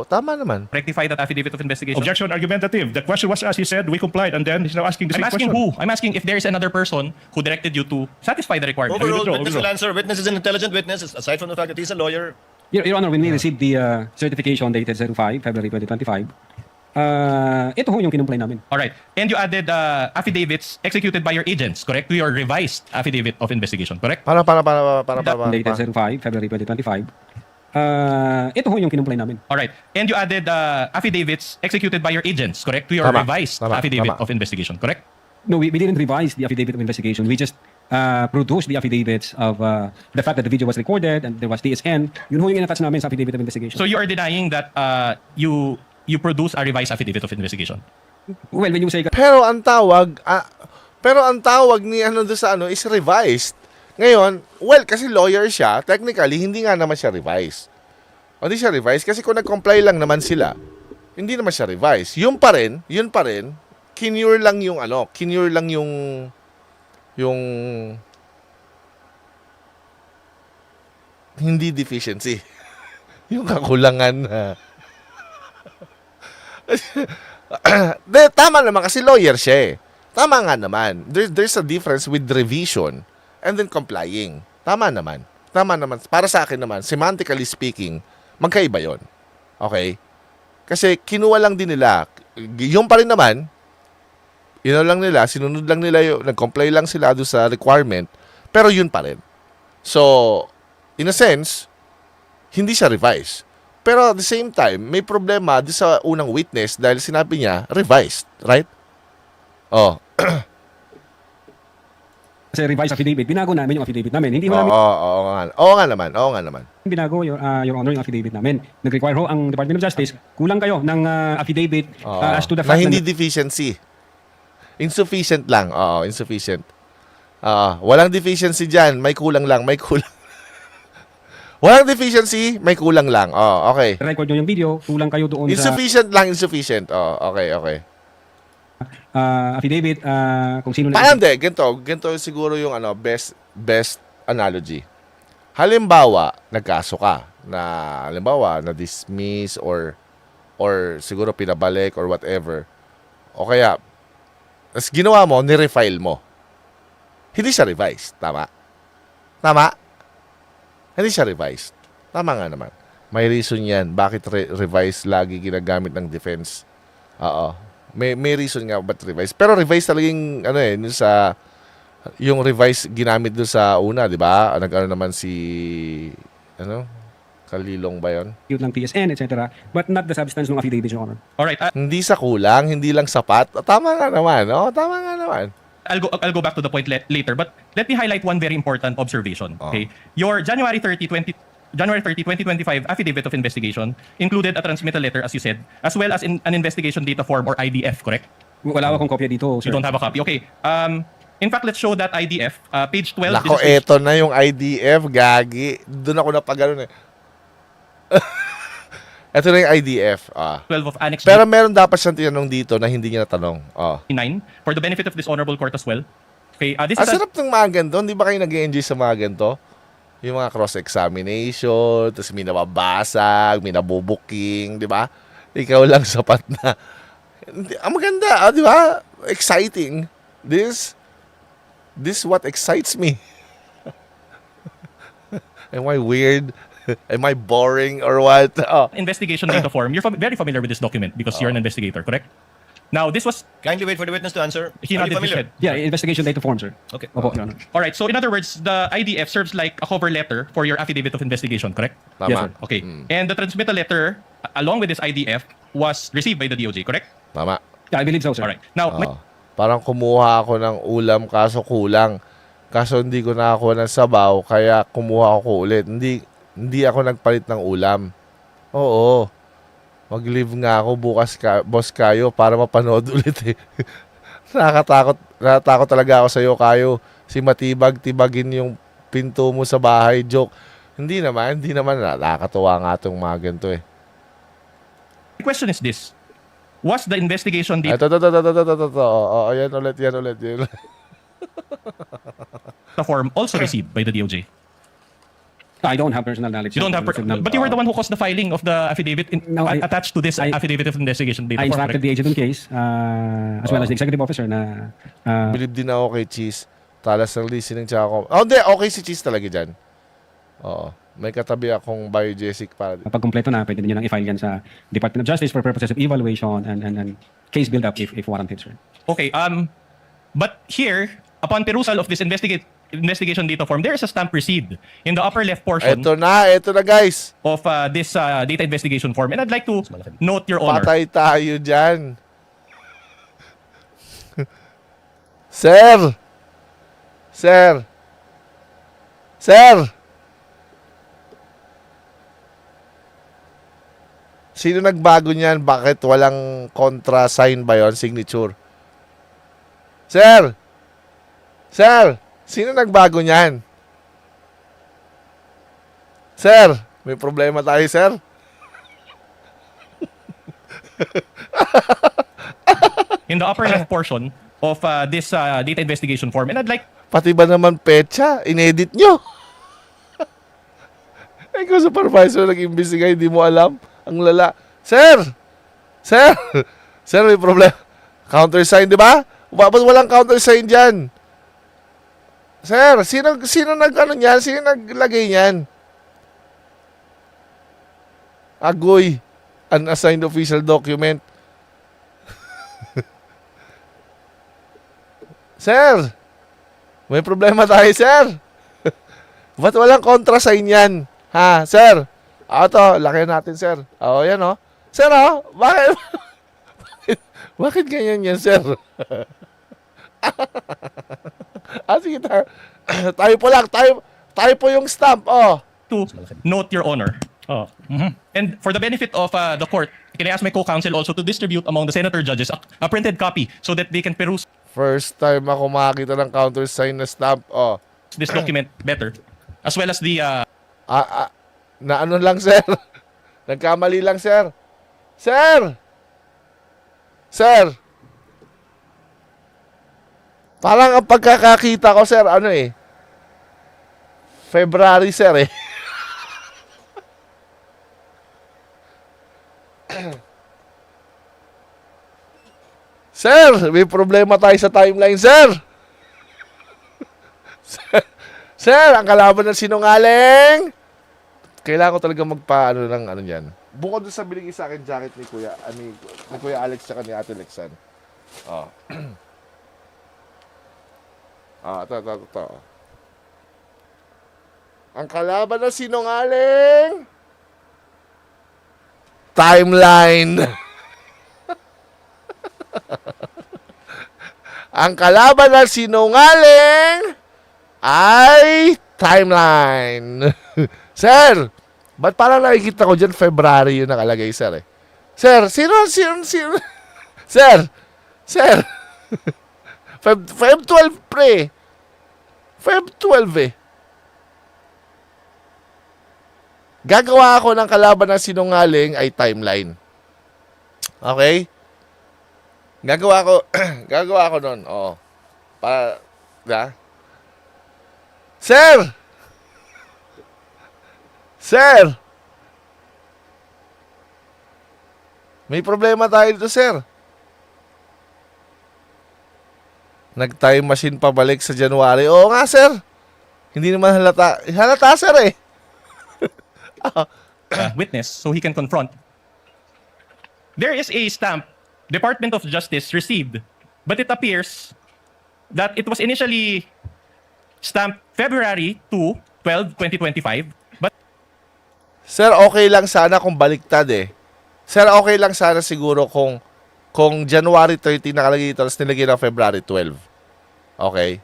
Tama naman. rectify that affidavit of investigation? Objection argumentative. The question was asked, he said, we complied, and then he's now asking the I'm same asking question. who? I'm asking if there is another person who directed you to satisfy the requirement. Overruled. withdraw, Witness withdraw. will answer. Witness is an intelligent witness. Aside from the fact that he's a lawyer, Your Honor, when we received the certification dated 05, February 2025, ito ho yung kinumply namin. All right. And you added affidavits executed by your agents, correct? To your revised affidavit of investigation, correct? Para. Dated 05, February 2025. Ito ho yung kinumply namin. All right. And you added affidavits executed by your agents, correct? To your Tama. revised Tama. affidavit Tama. of investigation, correct? No, we didn't revise the affidavit of investigation. We just produced the affidavits of the fact that the video was recorded and there was TSN. Yun ho yung in-attach namin sa affidavit of investigation. So you are denying that you produce a revised affidavit of investigation? Well, when you say Pero ang tawag ni doon sa is revised. Ngayon, well, kasi lawyer siya, technically, hindi nga naman siya revised. O hindi siya revised kasi kung nag-comply lang naman sila, hindi naman siya revised. Yun pa rin, kinure lang yung hindi deficiency. Yung kakulangan na. Tama naman kasi lawyer siya eh. Tama nga naman. There's a difference with revision and then complying. Tama naman. Para sa akin naman, semantically speaking, magkaiba yon. Okay? Kasi kinuha lang din nila. Yung pa rin naman, sinunod lang nila nag-comply lang sila doon sa requirement, pero yun pa rin. So, in a sense, hindi siya revised. Pero at the same time, may problema doon sa unang witness dahil sinabi niya, revised. Right? Oh. Kasi revised affidavit, binago namin yung affidavit namin. Hindi mo namin Oo nga naman. binago, Your Honor, yung affidavit namin. Nag-require ho ang Department of Justice, kulang kayo ng affidavit as to the Na fact hindi deficiency. Insufficient lang. Oo, insufficient. Walang deficiency dyan. May kulang lang. Walang deficiency, may kulang lang. Okay. record nyo yung video, kulang kayo doon Insufficient lang, insufficient. Okay. affidavit, kung sino Parang hindi, ganito siguro yung best analogy. Halimbawa, nagkaso ka na na-dismiss or siguro pinabalik or whatever. O kaya, as ginawa mo, nirefile mo. Hindi siya revised. Tama? Hindi siya revised. Tama nga naman. May reason yan. Bakit revise lagi ginagamit ng defense? Oo. May reason nga ba't revise. Pero revise talagang yung revise ginamit doon sa una, di ba? Naman si Kalilong ba yun? ng TSN, etc. But not the substance ng affidavit, Your Honor. All right. Hindi sa kulang, hindi lang sapat. Tama nga naman. I'll go back to the point later, but let me highlight one very important observation. Okay, your January 30, 2025 affidavit of investigation included a transmittal letter, as you said, as well as an investigation data form or IDF, correct? Wala akong kopya dito, sir. You don't have a copy. Okay. In fact, let's show that IDF, page 12. Lako, this is page- eto na yung IDF, gagi. Doon ako napagano eh. Ito na yung IDF. 12 of Annex Pero meron dapat siyang tinanong dito na hindi niya natanong. 9 for the benefit of this honorable court as well. Okay, this Ang is sarap ng mga ganito. Hindi ba kayo nag-enjoy sa mga ganito? Yung mga cross-examination, tapos may nababasag, may nabubuking, di ba? Ikaw lang sapat na. Ang maganda, di ba? Exciting. This what excites me. Am I weird? Am I boring or what? investigation data form. You're very familiar with this document because you're an investigator, correct? Now, this was kindly wait for the witness to answer. he Are nodded you his familiar? head. Yeah, investigation data form, sir. Okay. Opo, Your Honor. All right. So, in other words, the IDF serves like a cover letter for your affidavit of investigation, correct? Tama. Yes, sir. Okay. And the transmittal letter, along with this IDF, was received by the DOJ, correct? Tama. Yeah, I believe so, sir. All right. Now, Parang kumuha ako ng ulam kaso kulang. Kaso hindi ko nakakuha ng sabaw, kaya kumuha ako ulit. Hindi ako nagpalit ng ulam. Oo. Mag-leave nga ako bukas boss kayo para mapanood ulit eh. Nakatakot talaga ako sa iyo, Kayo. Si matibag-tibagin yung pinto mo sa bahay. Joke. Hindi naman. Nakakatuwa nga itong mga ganito eh. The question is this. Was the investigation data Ito. Yan ulit. form also received by the DOJ? I don't have personal knowledge. You don't have, but you were the one who caused the filing of the affidavit No, I- attached to this affidavit of investigation data I form. instructed the agent on case, as well as the executive officer na Bilib din ako kay Cheese. Talas ng listening siya ako. Oh, hindi. Okay si Cheese talaga dyan. Oo. May katabi akong biogesic para... pag kumpleto na, pwede nyo nang i-file yan sa Department of Justice for purposes of evaluation and case build-up if warranted, sir. Okay. But here, upon perusal of this investigation data form, there is a stamp received in the upper left portion Ito na guys. of this data investigation form. And I'd like to note, Your Honor. Patay tayo dyan. Sir! Sino nagbago niyan? Bakit walang kontra sign ba yun? Signature? Sir! Sino nagbago niyan? Sir! May problema tayo, sir? In the upper left portion of this data investigation form. And I'd like Pati ba naman petsa? Inedit nyo? Ikaw supervisor nag-imbestiga, hindi mo alam? Ang lala. Sir, may problema. Countersign, di ba? Bakit walang countersign dyan? Sir, sino nag-ano niyan? Sino naglagay niyan? Agoy. Unassigned official document. Sir, may problema tayo, sir. Ba't walang kontrasign yan? Ha, sir? Ito, laki natin, sir. Yan, Sir, bakit ganyan yan, sir? Sige, tayo po lang. Tayo po yung stamp, to note, Your Honor. And for the benefit of the court, can I ask my co-counsel also to distribute among the senator judges a printed copy so that they can peruse First time ako makakita ng countersign na stamp, this document better, as well as the na ano lang, sir. Nagkamali lang, sir. Sir! Parang ang pagkakakita ko, sir, February, sir, Sir, may problema tayo sa timeline, sir. Sir, ang kalaban ng sinungaling. Kailangan ko talaga magpaano ng yan. Bukod sa binigay sa akin jacket ni Kuya Alex at ni Ate Lexan. Ito. Ang kalaban ng sinungaling. Timeline. Ang kalaban ng sinungaling ay timeline. Sir, ba't parang nakikita ko dyan February yung nakalagay, sir, Sir, sino? Sir! Feb 12, pre. Feb 12, Gagawa ako ng kalaban ng sinungaling ay timeline. Okay? Gagawa ko nun. Sir! May problema tayo dito, sir. Nag-time machine pabalik sa January. Oo nga, sir. Hindi naman halata. Halata, sir, witness so he can confront. There is a stamp Department of Justice received, but it appears that it was initially stamped February 2, 12, 2025. But Sir, okay lang sana kung baliktad Sir, okay lang sana siguro kung January 30 nakalagay ito tapos nilagay ng February 12. Okay?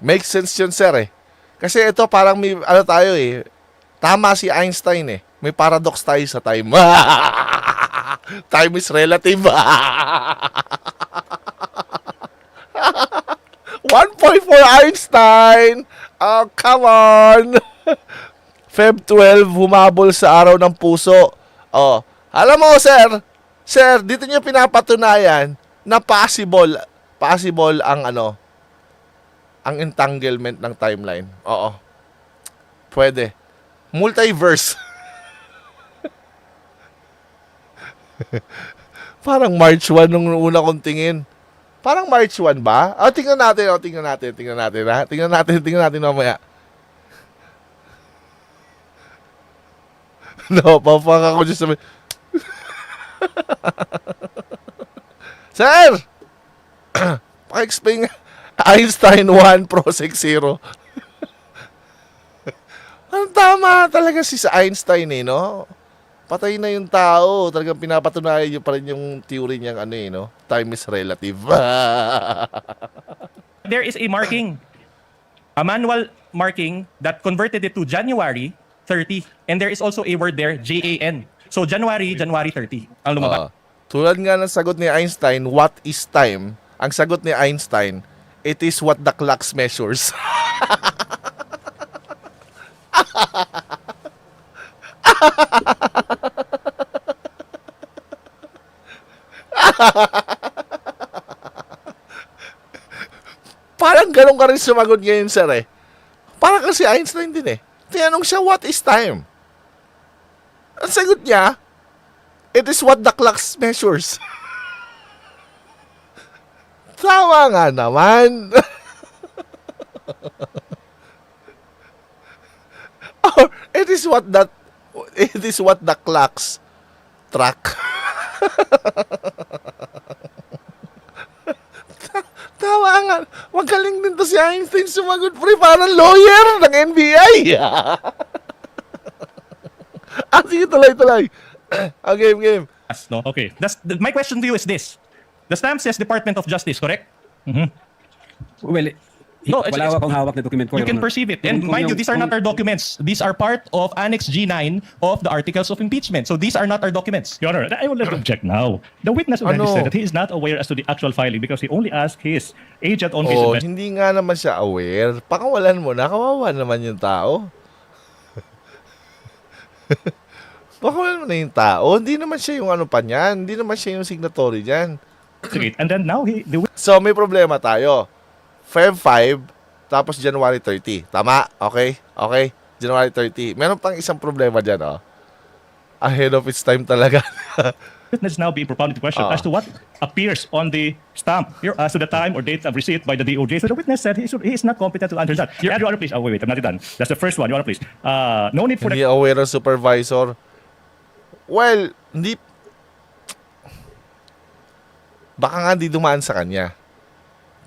Makes sense yun, sir Kasi ito parang may tayo Tama si Einstein May paradox tayo sa time. Time is relative. 1.4 Einstein! Oh, come on! Feb 12, humabol sa araw ng puso. Oh, alam mo, sir, dito niyo pinapatunayan na possible ang ang entanglement ng timeline. Oo. Pwede. Multiverse. Parang March 1 nung una kong tingin. Parang March 1 ba? Tingnan natin. Tingnan natin mamaya. No, papaka ko dyan sa... Sir! Paka-explain nga. Einstein 1, Prosec 0. Ang tama talaga si sa Einstein no? Patay na yung tao. Talagang pinapatunayan niyo pa rin yung theory niyang time is relative. There is a marking, a manual marking that converted it to January 30. And there is also a word there, JAN. So January 30 ang lumabas. Tulad nga ng sagot ni Einstein, what is time? Ang sagot ni Einstein, it is what the clock measures. Parang ganun ka rin sumagot ngayon, sir Parang kasi Einstein din Tinanong siya, what is time? Ang sagot niya, it is what the clock measures. Tama nga naman. Or, it is what the clocks track. Tama nga. Magaling din to si Einstein sumagot, pre. Parang lawyer ng NBI. Sige, tuloy. Game. No? Okay. My question to you is this. The stamp says Department of Justice, correct? Well, No, wala akong hawak na document ko. You Your can Honor. perceive it. And mind you, these are not our documents. These are part of Annex G9 of the Articles of Impeachment. So these are not our documents. Your Honor, I will let object now. The witness already said that he is not aware as to the actual filing because he only asked his agent on his investigation. Hindi nga naman siya aware. Pakawalan mo na, kawawa naman yung tao. Pakawalan mo na yung tao. Hindi naman siya yung pa niyan. Hindi naman siya yung signatory dyan. And then now So, may problema tayo. Feb 5, tapos January 30. Tama? Okay? January 30. Meron pang isang problema dyan, Ahead of its time talaga. witness now being propounded to question as to what appears on the stamp here as to the time or date of receipt by the DOJ. So the witness said he is not competent to answer that. Your Honor, please. Oh, wait, I'm not done. That's the first one. Your Honor, please. No need for Hindi aware ng supervisor. Well, hindi... Baka nga di dumaan sa kanya.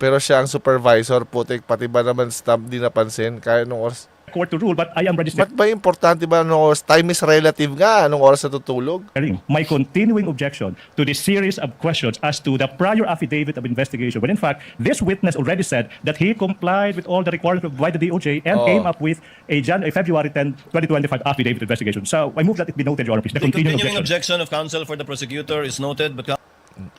Pero siya ang supervisor, putik, pati ba naman stamp di napansin? Kaya nung oras... court to rule, but I am registered. Ba't ba importante ba nung oras? Time is relative nga. Anong oras natutulog? My continuing objection to this series of questions as to the prior affidavit of investigation, when in fact, this witness already said that he complied with all the requirements by the DOJ and came up with a February 10, 2025 affidavit investigation. So I move that it be noted, Your Honor, please. The The continuing continuing objection. objection of counsel for the prosecutor is noted, but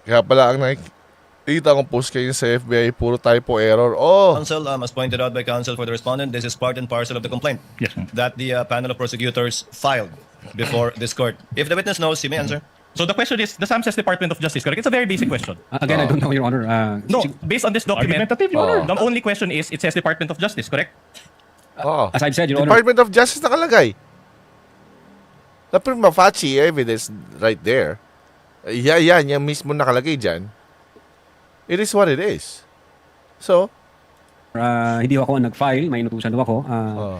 Kaya pala ang nakikita kong post kayo sa FBI, puro typo error. counsel, as pointed out by counsel for the respondent, this is part and parcel of the complaint Yes. that the panel of prosecutors filed before this court. If the witness knows, he may answer. So the question is, the SAM says Department of Justice, correct? It's a very basic question. Again, I don't know, Your Honor. No, based on this document, Argumentative, Your Honor. the only question is, it says Department of Justice, correct? As I've said, Your Honor. Department of Justice nakalagay. The prima facie evidence right there. Yan mismo nakalagay dyan. It is what it is. So, Hindi ako ang nag-file, may inutusan daw ako.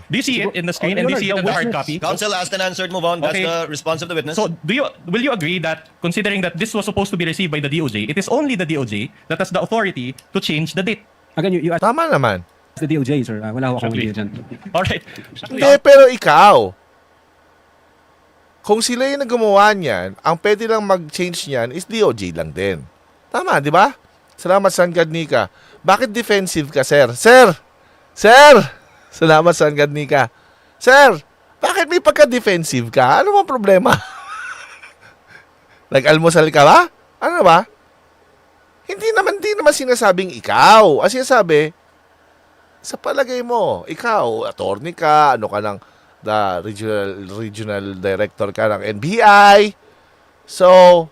Do you see it in the screen and do you see it in the hard copy? Counsel asked and answered. Move on. That's Okay. the response of the witness. So will you agree that considering that this was supposed to be received by the DOJ, it is only the DOJ that has the authority to change the date? Again, you asked tama naman. the DOJ, sir. Wala ako akong Exactly. idea dyan. Alright. Hindi, pero ikaw, kung sila yung gumawa niyan, ang pwede lang mag-change niyan is DOJ lang din. Tama, di ba? Salamat, Sangad Nika. Bakit defensive ka, sir? Sir! Salamat, Sangad Nika. Sir, bakit may pagka-defensive ka? Ano bang problema? Nag-almusal ka ba? Ano ba? Hindi naman sinasabing ikaw. Ang sinasabi, Sa palagay mo, ikaw, attorney ka, ano ka ng the regional director ka ng NBI. So,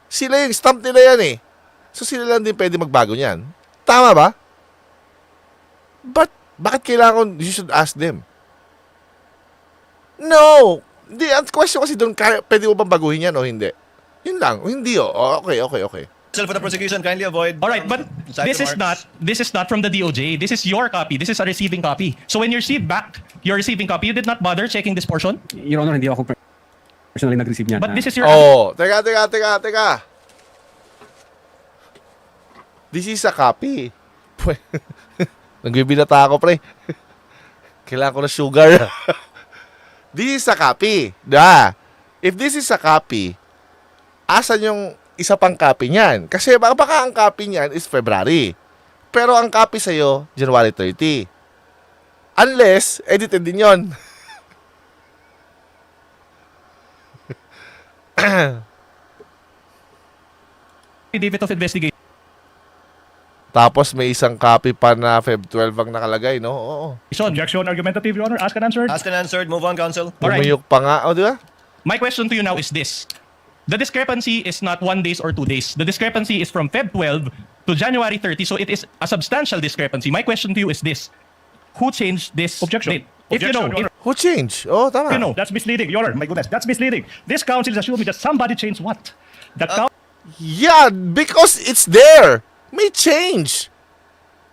sila yung stamp nila yan eh. So, sila lang din pwede magbago niyan. Tama ba? Bakit kailangan, you should ask them? No! Hindi, ang question kasi doon, pwede mo bang baguhin yan o hindi? Yun lang. O hindi o. Okay. Counsel for the prosecution, kindly avoid. All right, but side remarks. this is not from the DOJ. This is your copy. This is a receiving copy. So when you receive back your receiving copy, you did not bother checking this portion? Your Honor, hindi ako personally nag-receive niyan. But this is your Teka. This is a copy. Nagbibinata ako, pre. Kailangan ko na sugar. This is a copy. If this is a copy, asan yung isa pang copy niyan? Kasi baka ang copy niyan is February. Pero ang copy sa'yo, January 30. Unless, edited din yon. affidavit of investigation. Tapos may isang copy pa na Feb 12 ang nakalagay, no? Oo. Objection argumentative, Your Honor. Asked and answered. Asked and answered. Move on, counsel. Alright. Pumiyok pa nga. O, di ba? My question to you now is this. The discrepancy is not 1 day or 2 days. The discrepancy is from Feb 12 to January 30. So it is a substantial discrepancy. My question to you is this. Who changed this Objection. date? If you know, Objection, Your Honor. Who changed? Oh, tama. You know, that's misleading, Your Honor. My goodness, that's misleading. This counsel is assuming that somebody changed what? The Yeah, because it's there. May change.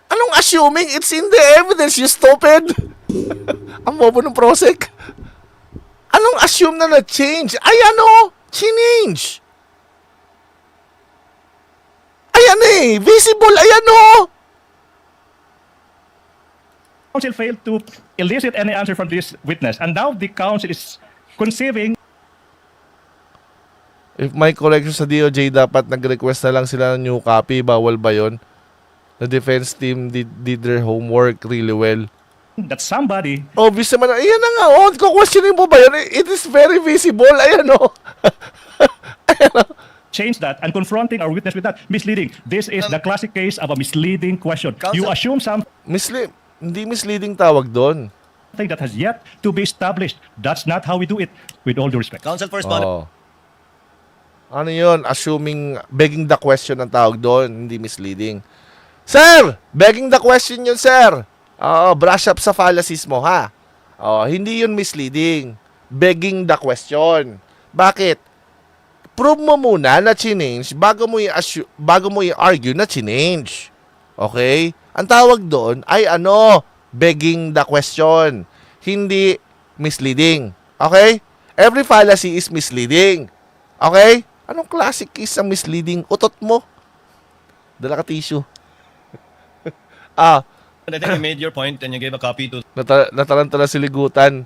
Anong assuming? It's in the evidence, you stupid. Ang bobo ng prosek. Anong assume na na-change? Ay, ano? Change. Ayan eh. Visible. Ayan o. counsel failed to elicit any answer from this witness, and now the counsel is conceiving. If may correction sa DOJ, dapat nag-request na lang sila ng new copy. Bawal ba yun? The defense team did their homework really well. That somebody Obvious naman. Ayan na nga. Oh, questioning mo ba yun? It is very visible. Ayan o. Ayan o. changed that and confronting our witness with that misleading. This is the classic case of a misleading question. You Counsel- assume something Hindi misleading tawag doon. that has yet to be established. That's not how we do it, with all due respect. Counsel for respondent. Oh. Ano yun? Assuming, begging the question ang tawag doon, hindi misleading. Sir! Begging the question yun, sir! Brush up sa fallacies mo, ha? Hindi yun misleading. Begging the question. Bakit? Prove mo muna na change bago mo i-argue na change. Okay? Ang tawag doon ay begging the question. Hindi misleading. Okay? Every fallacy is misleading. Okay? Anong classic case ang misleading? Utot mo. Dala ka tissue. And I think you made your point and you gave a copy to Natarantala si Ligutan.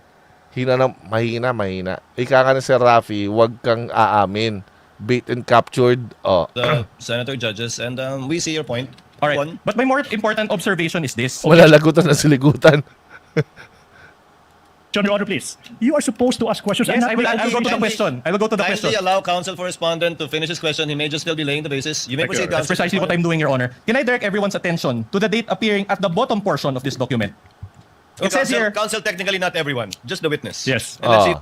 Mahina. Ika ka na si Rafi, wag kang aamin. Bait and captured. the senator judges, and we see your point. All right. One. But my more important observation is this. Wala lagutan na si Ligutan. Your Honor, please. You are supposed to ask questions. Yes, and not I'll go to the Kindly- question. I will go to the Kindly question. allow counsel for respondent to finish his question. He may just still be laying the basis. You may Thank you, proceed, Your Honor. That's counsel. precisely what I'm doing, Your Honor. Can I direct everyone's attention to the date appearing at the bottom portion of this document? It says here, Counsel, technically not everyone, just the witness. Yes. And let's see.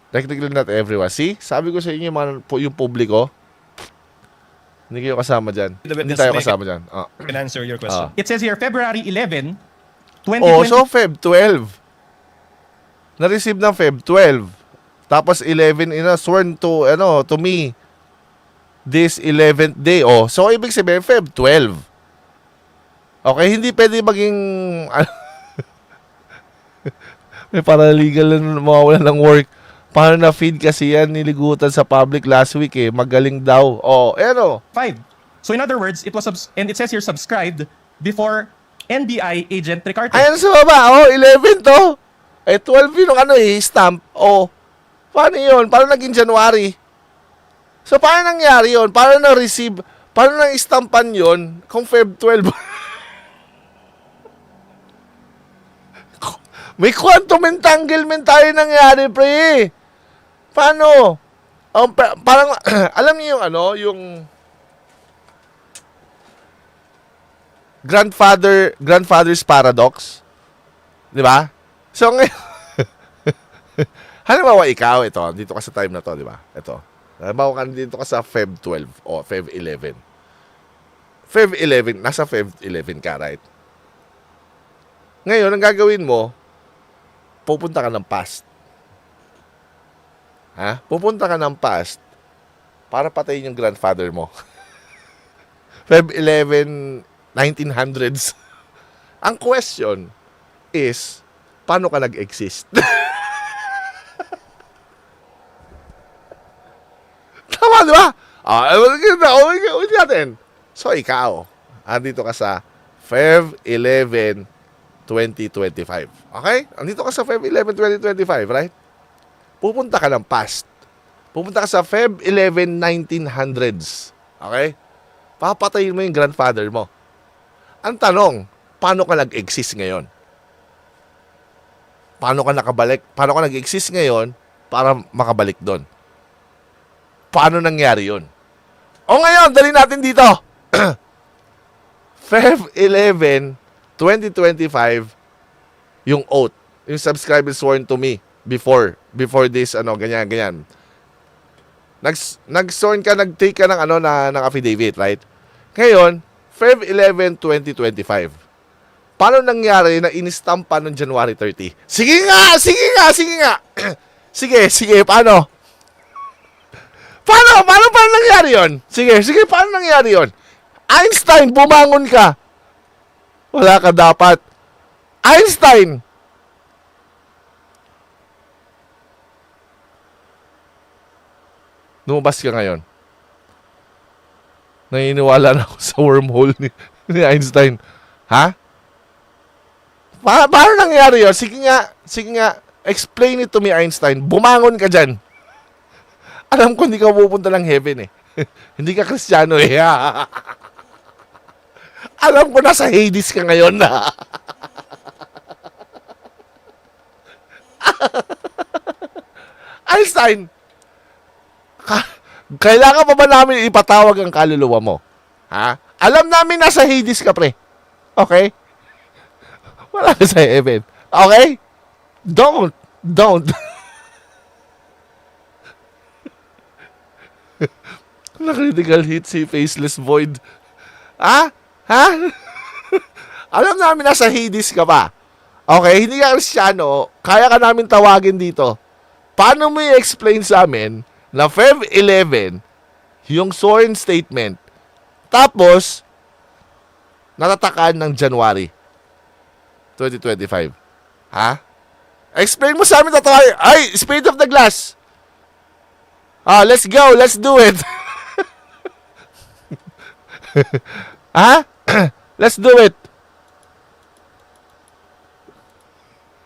Technically not everyone. See? Sabi ko sa inyo yung publiko. Hindi kayo kasama dyan. The Hindi witness tayo make kasama dyan. Can answer your question. it says here February 11, 2020. So Feb 12. Na-receive ng Feb 12. Tapos 11 sworn to me this 11th day. So ibig sabihin Feb 12. Okay, hindi pwede maging may paralegal na mawawalan ng work. Paano na feed kasi yan niligutan sa public last week eh. Magaling daw. 5. So in other words, it was and it says here subscribed before NBI agent Ricarte. Ayan sa baba. 11 to. 12 yung stamp. Paano yun? Paano naging January? So, paano nangyari yun? Paano na-receive? Paano nang-stampan yun kung Feb 12? May quantum entanglement tayo nangyari, pre. Paano? Parang, alam niyo yung grandfather's paradox. Di ba? So, ngayon, halimbawa ikaw, ito, dito ka sa time na to, di ba? Ito. Halimbawa ka dito ka sa Feb 12 o Feb 11. Feb 11, nasa Feb 11 ka, right? Ngayon, ang gagawin mo, pupunta ka ng past. Ha? Pupunta ka ng past para patayin yung grandfather mo. Feb 11, 1900s. Ang question is, paano ka nag-exist? Tama, di ba? Ulit natin. So, ikaw, andito ka sa Feb 11, 2025. Okay? Andito ka sa Feb 11, 2025, right? Pupunta ka ng past. Pupunta ka sa Feb 11, 1900s. Okay? Papatayin mo yung grandfather mo. Ang tanong, paano ka nag-exist ngayon? Paano ka nakabalik? Paano ka nag-exist ngayon para makabalik doon? Paano nangyari yun? O ngayon, dali natin dito. Feb 11, 2025, yung oath. Yung subscriber sworn to me before this, ganyan. Nag-sworn ka, nag-take ka ng, ng affidavit, right? Ngayon, Feb 11, 2025. Paano nangyari na in-stampa noong January 30? Sige nga! Sige, paano? Paano nangyari yon? Sige, paano nangyari yon? Einstein, bumangon ka. Wala ka dapat. Einstein! Lumabas ka ngayon. Naniniwala na ako sa wormhole ni Einstein. Ha? Paano nangyari yun? Sige nga. Explain it to me, Einstein. Bumangon ka dyan. Alam ko hindi ka pupunta ng heaven eh. Hindi ka Kristiyano eh. Alam ko nasa Hades ka ngayon na. Einstein! Kailangan pa ba namin ipatawag ang kaluluwa mo? Ha? Alam namin nasa Hades ka, pre. Okay? Wala ka sa heaven. Okay? Don't. Na-critical hit si Faceless Void. Ha? Alam namin nasa Hades ka pa. Okay? Hindi ka Kristiyano. Kaya ka namin tawagin dito. Paano mo i-explain sa amin na Feb 11, yung sworn statement, tapos, natatakan ng January 2025. Ha? Explain mo sa amin tatawagin. Ay, Spirit of the Glass. Let's go. Let's do it. Ha? Let's do it.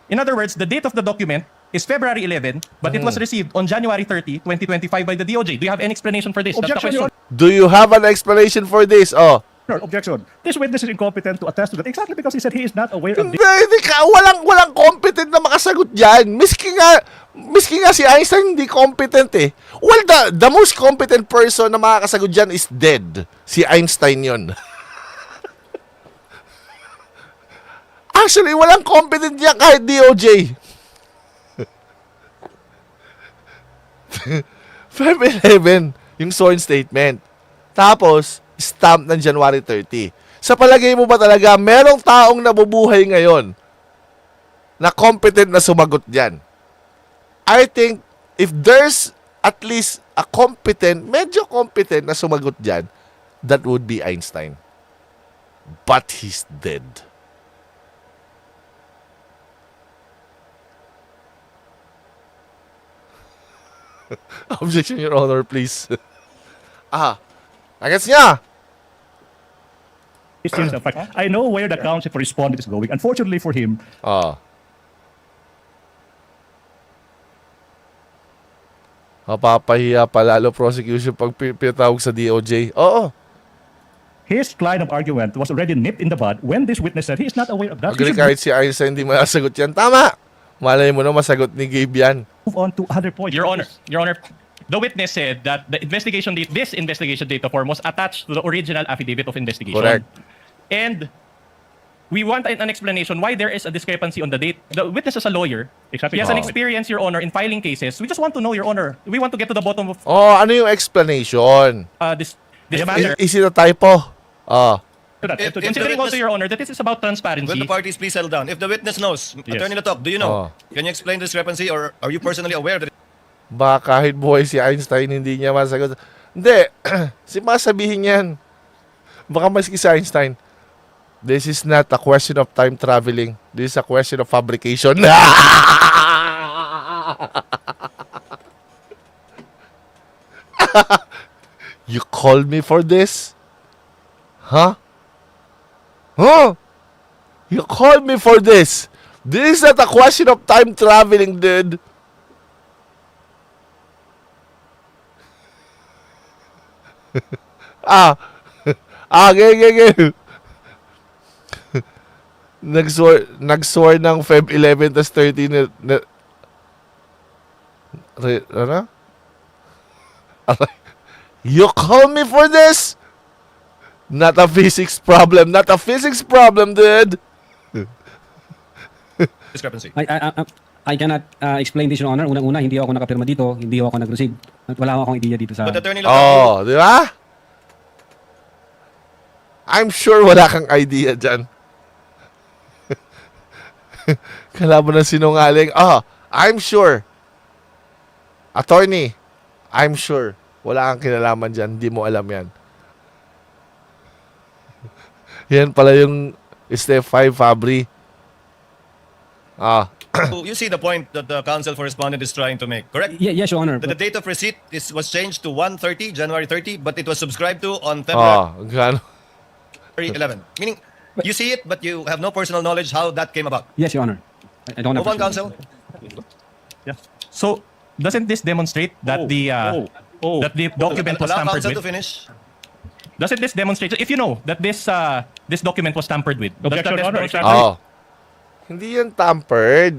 In other words, the date of the document is February 11, but it was received on January 30, 2025 by the DOJ. Do you have any explanation for this? That's the Objection, question. Your Do you have an explanation for this? Oh. Honor. Objection. This witness is incompetent to attest to that exactly because he said he is not aware of Hindi ka. Walang competent na makasagot dyan. Miski nga si Einstein hindi competent eh. Well, the most competent person na makakasagot dyan is dead. Si Einstein yon. Actually, walang competent niya kahit DOJ. Feb 11, yung sworn statement. Tapos, stamp ng January 30. Sa palagay mo ba talaga, merong taong nabubuhay ngayon na competent na sumagot dyan? I think, if there's at least a competent, medyo competent na sumagot dyan, that would be Einstein. But he's dead. Objection, Your Honor, please. Agad niya. these things. In fact, I know where the counsel for respondent is going. Unfortunately for him, Mapapahiya pa lalo prosecution pag pinatawag sa DOJ. Oo. his line of argument was already nipped in the bud when this witness said he is not aware of that. He Agree should kahit si Einstein hindi masagot yan. Tama! Malay mo na masagot ni Gabe yan. move on to other points. Your Honor, the witness said that the investigation date, this investigation data form was attached to the original affidavit of investigation. Correct. And we want an explanation why there is a discrepancy on the date. The witness is a lawyer. Exactly. He has an Oh. experience, Your Honor, in filing cases. We just want to know, Your Honor. We want to get to the bottom of Oh, ano yung explanation? this matter. Is it a typo? Ah. If the Considering also, witness- Your Honor, that this is about transparency. Will the parties please settle down? If the witness knows, Yes. Attorney LOTOC, do you know? Oh. Can you explain the discrepancy or are you personally aware that Baka kahit buhay si Einstein, hindi niya masagot. Hindi. Si masabihin yan. Baka maski si Einstein. This is not a question of time traveling. This is a question of fabrication. You called me for this? Huh? Huh? You called me for this? This is not a question of time traveling, dude. Okay. Nag-soar ng Feb 11 tas 13 ano? You call me for this? Not a physics problem, dude. discrepancy? I cannot explain this, Your Honor. Unang-una, hindi ako nakapirma dito, hindi ako nag-receive. At wala akong idea dito sa... But Attorney LOTOC, Oh, di ba? I'm sure wala kang idea dyan. Kalaban ng sinungaling. Oh, I'm sure. Attorney, I'm sure. Wala kang kinalaman dyan. Hindi mo alam yan. Yan pala yung step 5, Fabri. you see the point that the counsel for respondent is trying to make, correct? Yes, Your Honor. That the But, date of receipt was changed to 1/30, January 30, but it was subscribed to on February Gano? 11. Meaning, you see it, but you have no personal knowledge how that came about. yes, Your Honor. I don't have... Move on, counsel. So, doesn't this demonstrate that that the document was Allow tampered counsel to with? finish. Doesn't this demonstrate, if you know that this document was tampered with, does Objection, that Honor. demonstrate- Oh. Hindi yan tampered.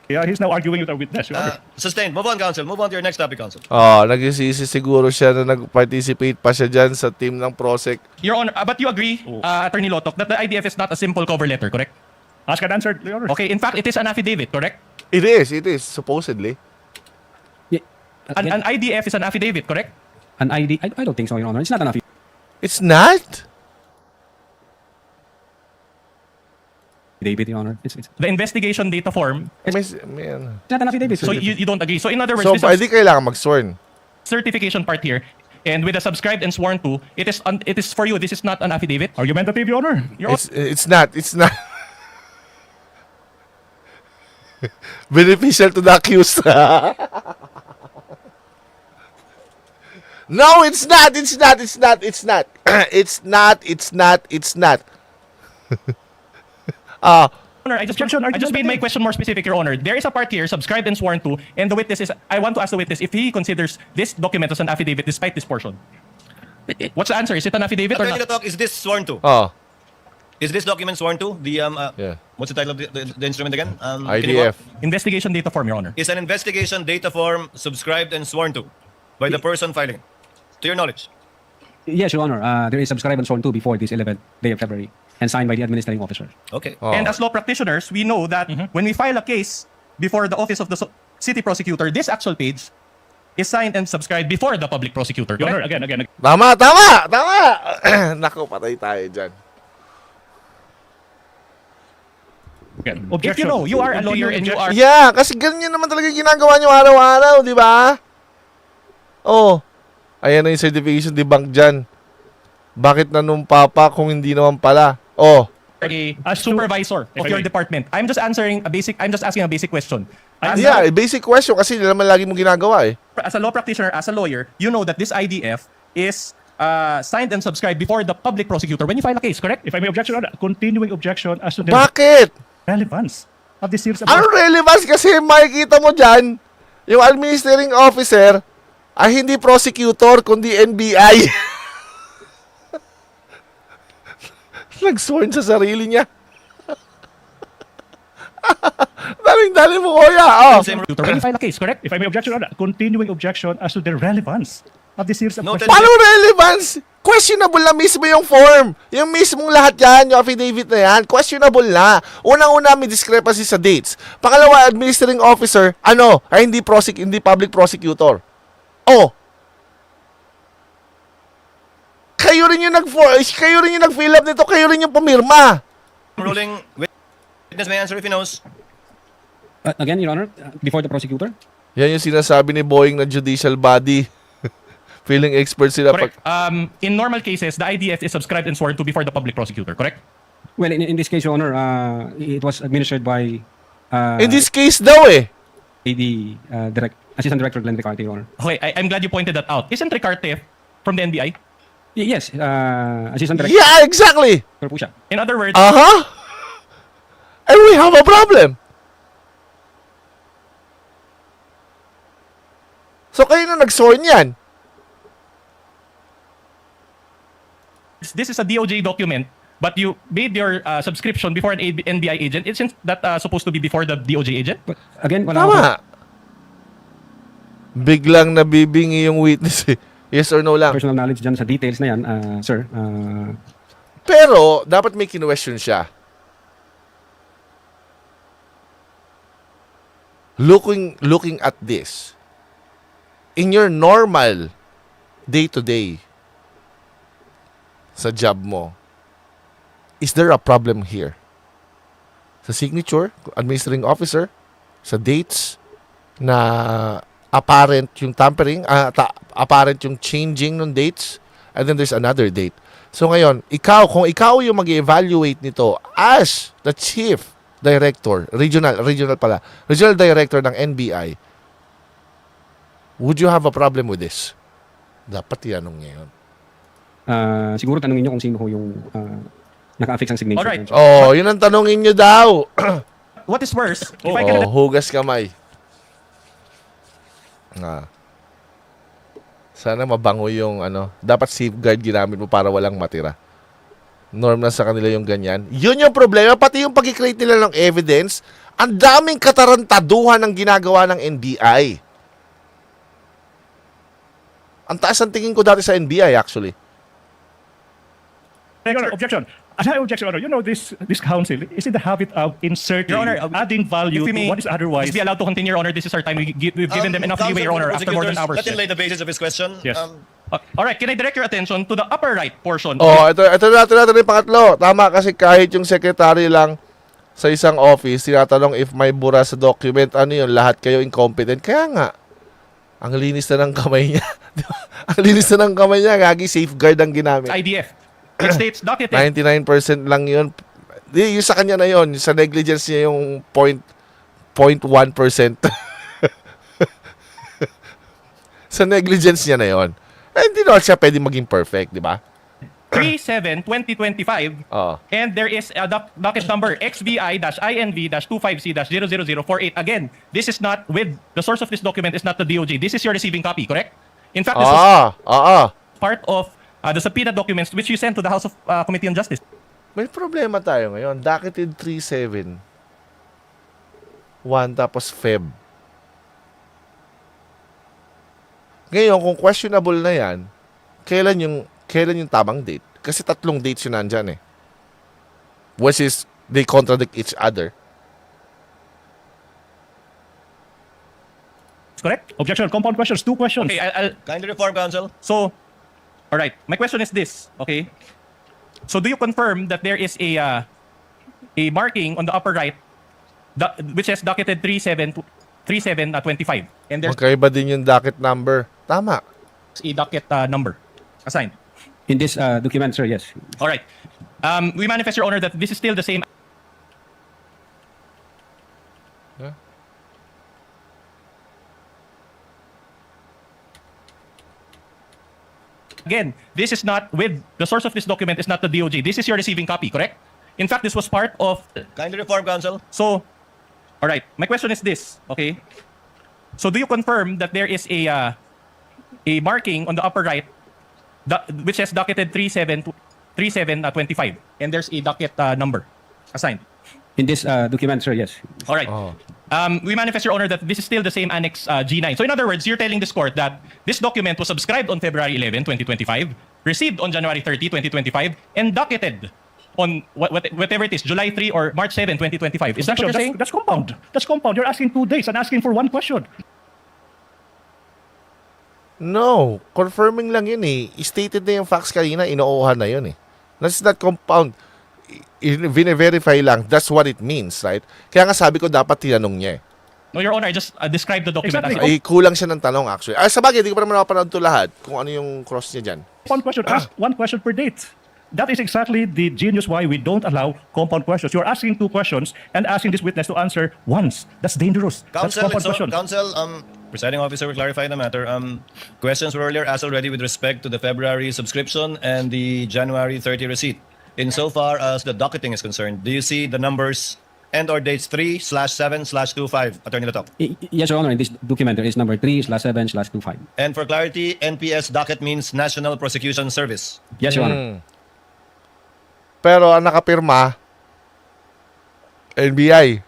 Yeah, he's now arguing with our witness, Your Honor. Sustained. Move on, counsel. Move on to your next topic, counsel. Oh, nagsisisi siguro siya na nag-participate pa siya dyan sa team ng Prosec. Your Honor, but you agree, Attorney LOTOC, that the IDF is not a simple cover letter, correct? Ask and answer, Your Honor. Okay, in fact, it is an affidavit, correct? It is, supposedly. Yeah, An IDF is an affidavit, correct? an ID... I don't think so, Your Honor. It's not an It's not? affidavit, Your Honor. It's The investigation data form, May ano. not an affidavit. so you don't agree. So in other words, So, this hindi kailangan mag-sworn. certification part here, and with a subscribed and sworn to, it is for you, this is not an affidavit. Argumentative, Your Honor. Your It's not. Beneficial to the accused. No, it's not. It's not. Honor, I just made my question more specific, Your Honor. There is a part here, subscribed and sworn to, and the witness is, I want to ask the witness if he considers this document as an affidavit despite this portion. What's the answer? Is it an affidavit or Attorney not? LOTOC, is this sworn to? Oh, Is this document sworn to? The yeah. what's the title of the instrument again? IDF. Investigation data form, Your Honor. Is an investigation data form subscribed and sworn to by the person filing, to your knowledge? Yes, Your Honor. There is subscribed and sworn to before this 11th day of February and signed by the administrating officer. Okay. Oh. And as law practitioners, we know that when we file a case before the office of the city prosecutor, this actual page is signed and subscribed before the public prosecutor. Your Honor, Correct? again. Tama! Naku, patay tayo dyan. Again. If you know, you are a lawyer and you are... Yeah, kasi ganyan naman talaga yung ginagawa nyo araw-araw, di ba? Oh, ayan na yung certification debunk dyan. Bakit nanumpa pa kung hindi naman pala? Oh, a supervisor of your department. I'm just asking a basic question. yeah, basic question kasi hindi naman lagi mo ginagawa eh. As a law practitioner, as a lawyer, you know that this IDF is signed and subscribed before the public prosecutor when you file a case, correct? If I may objection, Your Honor, continuing objection as to the Bakit? relevance of this series of... Ano relevance kasi makikita mo dyan, yung administrating officer ay hindi prosecutor kundi NBI. Nag-sworn sa sarili niya. Daling-dali mo, kuya. Oh. When you file a case, correct? If I may objection, Your Honor, continuing objection as to the relevance of this series of Noted. questions. Paano relevance? questionable na mismo yung form. Yung mismong lahat yan, yung affidavit na yan, questionable na. Unang-una, may discrepancy sa dates. Pangalawa, administering officer, ay hindi public prosecutor. Oh. Kayo rin yung nag-fill up nito, kayo rin yung pumirma. Ruling. Witness may answer if he knows. Again, Your Honor, before the prosecutor? Yan yung sinasabi ni Boeing na judicial body. Feeling expert sila. Correct. In normal cases, the IDF is subscribed and sworn to before the public prosecutor, correct? Well, in this case, Your Honor, it was administered by In this case daw the Assistant Director Glenn Ricarte, Your Honor. Okay, I'm glad you pointed that out. Isn't Ricarte from the NBI? Yes, Assistant Director Yeah, exactly. po siya. In other words, And we have a problem. So kayo na nag-sworn yan. this is a DOJ document, but you made your subscription before an NBI agent. Isn't that supposed to be before the DOJ agent? But again, wala Tama. ako Biglang nabibingi yung witness eh. Yes or no lang. personal knowledge dyan sa details na yan, sir. Pero, dapat may kinwestiyon siya. Looking at this, in your normal day-to-day sa job mo, is there a problem here? Sa signature, administering officer, sa dates, na apparent yung tampering, apparent yung changing ng dates, and then there's another date. So ngayon, kung ikaw yung mag-evaluate nito as the chief director, regional director ng NBI, would you have a problem with this? Dapat ianong niya yun. Siguro tanungin nyo kung sino ho yung naka-affix ang signature. Alright. Oh, yun ang tanongin nyo daw. What is worse? If I can Hugas kamay. Sana mabango yung dapat safeguard ginamit mo para walang matira. Norm na sa kanila yung ganyan. Yun yung problema, pati yung pag-create nila ng evidence, ang daming katarantaduhan ng ginagawa ng NBI. Ang taas ang tingin ko dati sa NBI actually. Objection. Another objection, Your Honor. You know, this council is in the habit of inserting, Your Honor, adding value if we to may, what is otherwise. Please be allowed to continue, Your Honor. This is our time. We've given them enough leeway, Your Honor, after more than hours. Let him lay the basis of his question. Yes. All right, can I direct your attention to the upper right portion? Oh, ito na yung pangatlo. Tama kasi kahit yung secretary lang sa isang office, tinatanong if may bura sa document, yun, lahat kayo incompetent. Kaya nga, ang linis na ng kamay niya. Ang linis na ng kamay niya, gagi safeguard ang ginamit. IDF. It states docket 99% lang yun. Yung sa kanya na yun, sa negligence niya yung 0.1%. Sa negligence niya na yun. Hindi naman siya pwede maging perfect, di ba? 37-2025, and there is a docket number XVI-INV-25C-00048. Again, this is not with the source of this document is not the DOJ. This is your receiving copy, correct? In fact, this is part of the subpoena documents which you sent to the House of Committee on Justice. May problema tayo ngayon. Docketed 371 tapos Feb. Ngayon, kung questionable na yan, kailan yung tamang date? Kasi 3 dates yun nandyan eh. Which is, they contradict each other. Correct? Objection. Compound questions. 2 questions. Okay, I'll Kindly reform, counsel. So, all right. My question is this, okay? So, do you confirm that there is a marking on the upper right which has docketed 37-25, and there's Magkaiba din yung docket number. Tama. a docket number assigned? In this document, sir, yes. All right. We manifest, Your Honor, that this is still the same. Again, this is not with the source of this document is not the DOJ. This is your receiving copy, correct? In fact, this was part of. Kindly reform, counsel. So, all right. My question is this, okay? So, do you confirm that there is a marking on the upper right which has docketed 37-25, and there's a docket number assigned? In this document, sir, yes. All right. We manifest, Your Honor, that this is still the same Annex G9. So in other words, you're telling this court that this document was subscribed on February 11, 2025, received on January 30, 2025, and docketed on whatever it is, July 3 or March 7, 2025. Is that what you're saying? That's compound. That's compound. You're asking 2 days and asking for one question. No, confirming lang yun eh. Stated na yung facts kanina, inuuhan na yun eh. That's not compound. Vine-verify lang. That's what it means, right? Kaya nga sabi ko dapat tinanong niya eh. No, Your Honor, I just described the document Exactly. as Ay, kulang siya ng tanong actually. Ay, sa bagay, di ko pa naman napanood to lahat kung ano yung cross niya dyan. One question. Ask one question per date. That is exactly the genius why we don't allow compound questions. You're asking 2 questions and asking this witness to answer once. That's dangerous. That's Counsel, compound question. Counsel, presiding officer will clarify the matter. Questions were earlier asked already with respect to the February subscription and the January 30 receipt. Insofar as the docketing is concerned, do you see the numbers and or dates 3/7/25, Attorney LOTOC? Yes, Your Honor. In this document, there is number 3/7/25. And for clarity, NPS docket means National Prosecution Service. Yes, Your Honor. Pero ang nakapirma, NBI.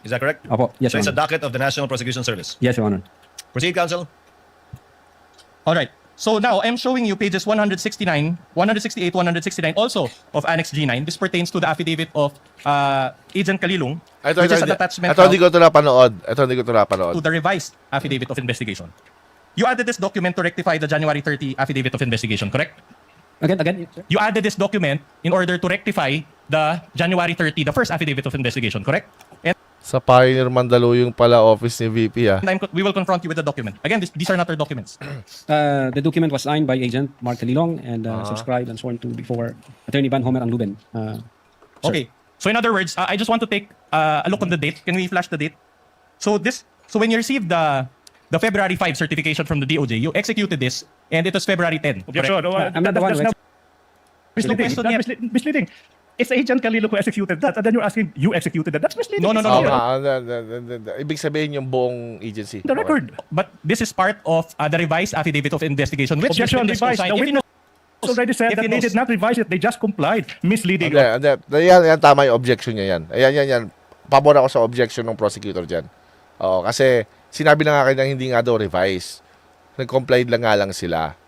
Is that correct? Opo. Yes, So Your it's a Honor. docket of the National Prosecution Service. Yes, Your Honor. Proceed, counsel. All right. So now I'm showing you pages 169, 168, 169 also of Annex G9. This pertains to the affidavit of Agent Kalilung, which is an attachment Ito hindi ko ito napanood. to the revised affidavit of investigation. You added this document to rectify the January 30 affidavit of investigation, correct? Again. You added this document in order to rectify the January 30, the first affidavit of investigation, correct? And Sa Pioneer Mandaluyong pala office ni VP ah. we will confront you with the document. Again, these are not our documents. The document was signed by Agent Mark Kalilong and subscribed and sworn to before Attorney Van Homer and Luben. Okay. So in other words, I just want to take a look on the date. Can we flash the date? So when you received the February 5 certification from the DOJ, you executed this and it was February 10. Objection. correct? I'm not the one who misleading. question That's yet. misleading. It's Agent Kalilong who executed that, and then you're asking, you executed that. That's misleading. No. Ibig sabihin yung buong agency. The record. But this is part of the revised affidavit of investigation, which Objection, this witness revised. co-signed. The If he witness already said if that he they knows- did not revise it. They just complied. Misleading. Yan, tama yung objection niya yan. Yan. Pabor ako sa objection ng prosecutor dyan. Oo, kasi sinabi na nga kayo na hindi nga daw revise. Nag-complied lang nga lang sila.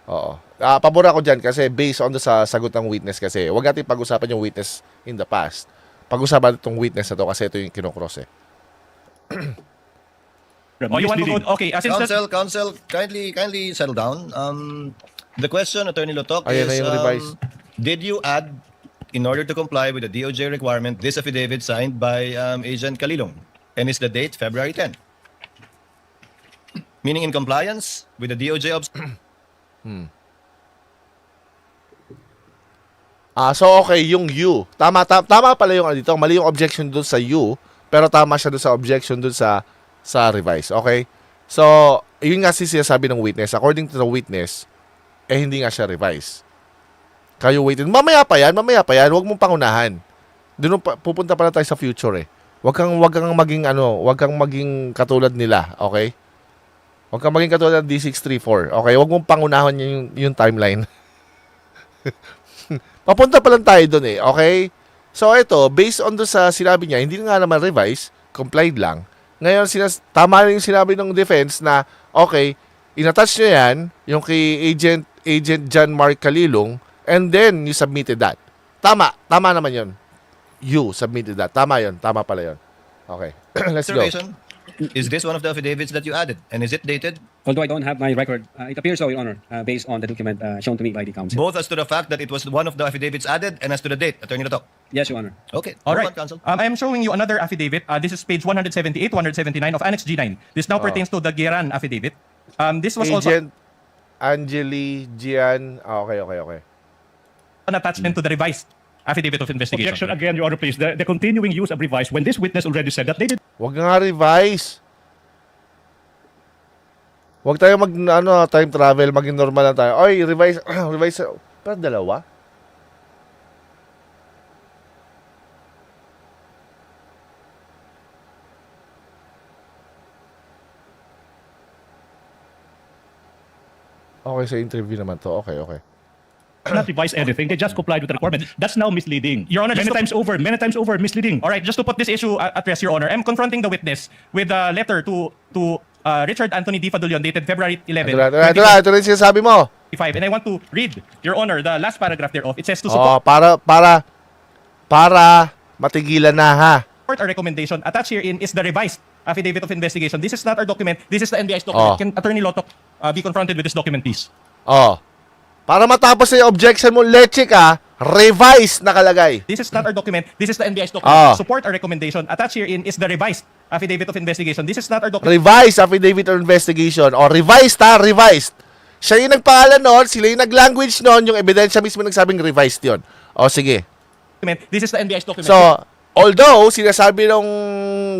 Oo. Pabor ako dyan kasi based on sa sagot ng witness kasi huwag natin pag-usapan yung witness in the past. Pag-usapan itong witness na to kasi ito yung kinocross eh. Oh, you want to go? Okay, since Counsel, kindly settle down. The question, Attorney LOTOC, Ayan is na yung revised. did you add, in order to comply with the DOJ requirement, this affidavit signed by Agent Kalilong? And is the date February 10? Meaning in compliance with the DOJ So okay, yung U. Tama pala yung dito. Mali yung objection dun sa U, pero tama siya dun sa objection dun sa revise. Okay? So, yun nga sinasabi ng witness. According to the witness, hindi nga siya revise. Kayo waitin. Mamaya pa yan. Huwag mong pangunahan. Doon pupunta pala tayo sa future eh. Huwag kang maging katulad nila, okay? Huwag kang maging katulad ng D634. Okay, huwag mong pangunahan yung timeline. Papunta pa lang tayo doon eh, okay? So ito, based on doon sa sinabi niya, hindi nga naman revise, complied lang. Ngayon, tama rin yung sinabi ng defense na, okay, inattach niya yan, yung kay Agent John Mark Kalilong, and then you submitted that. Tama naman yun. You submitted that. Tama pala yun. Okay, let's go. observation. Is this one of the affidavits that you added? And is it dated? Although I don't have my record, it appears so, Your Honor, based on the document shown to me by the counsel. Both as to the fact that it was one of the affidavits added and as to the date, Attorney LOTOC. Yes, Your Honor. Okay. All Move right. on, counsel. I am showing you another affidavit. This is page 178, 179 of Annex G9. This now pertains to the Giran affidavit. This was also Agent Angeli Gian. Okay. an attachment to the revised affidavit of investigation. Objection again, Your Honor, please. The continuing use of revise when this witness already said that they did Huwag nga revise. Huwag tayo time travel, maging normal lang tayo. Oy, revise. Pero dalawa? Okay, sa interview naman to. Okay. not revise anything. They just complied with the requirement. That's now misleading. Your Honor, many times over, misleading. All right, just to put this issue at rest, Your Honor, I'm confronting the witness with a letter to Richard Anthony D. Fadulion, dated February 11, Ito rin sinasabi mo. 2025. And I want to read, Your Honor, the last paragraph thereof. It says to Oh, support para matigilan na ha. our recommendation attached herein is the revised affidavit of investigation. This is not our document. This is the NBI's document. Oh. Can Attorney LOTOC be confronted with this document, please? Oh. Para matapos yung objection mo, leche ka, revise nakalagay. This is not our document. This is the NBI's document. Oh. Support our recommendation. Attached herein is the revised affidavit of investigation. This is not our document. Revise affidavit of investigation. O, revised ha, revised. Siya yung nagpangalan nun, sila yung nag-language nun, yung ebidensya mismo nagsabing revised yun. O, sige. This is the NBI's document. So, although sinasabi ng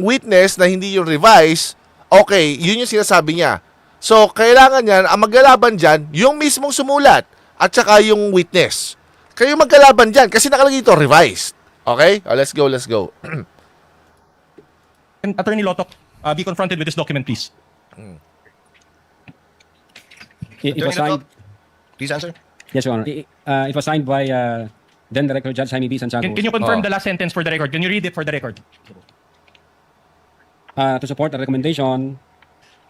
witness na hindi yung revise, okay, yun yung sinasabi niya. So, kailangan yan, ang maglalaban dyan, yung mismong sumulat at saka yung witness. Kayo maglalaban dyan kasi nakalagay ito, revised. Okay? Oh, let's go, let's go. Can Attorney LOTOC be confronted with this document, please? It was Attorney signed. LOTOC, please answer. Yes, Your Honor. It was signed by then Director Judge Jaime B. Santiago. Can you confirm Oh. the last sentence for the record? Can you read it for the record? To support the recommendation,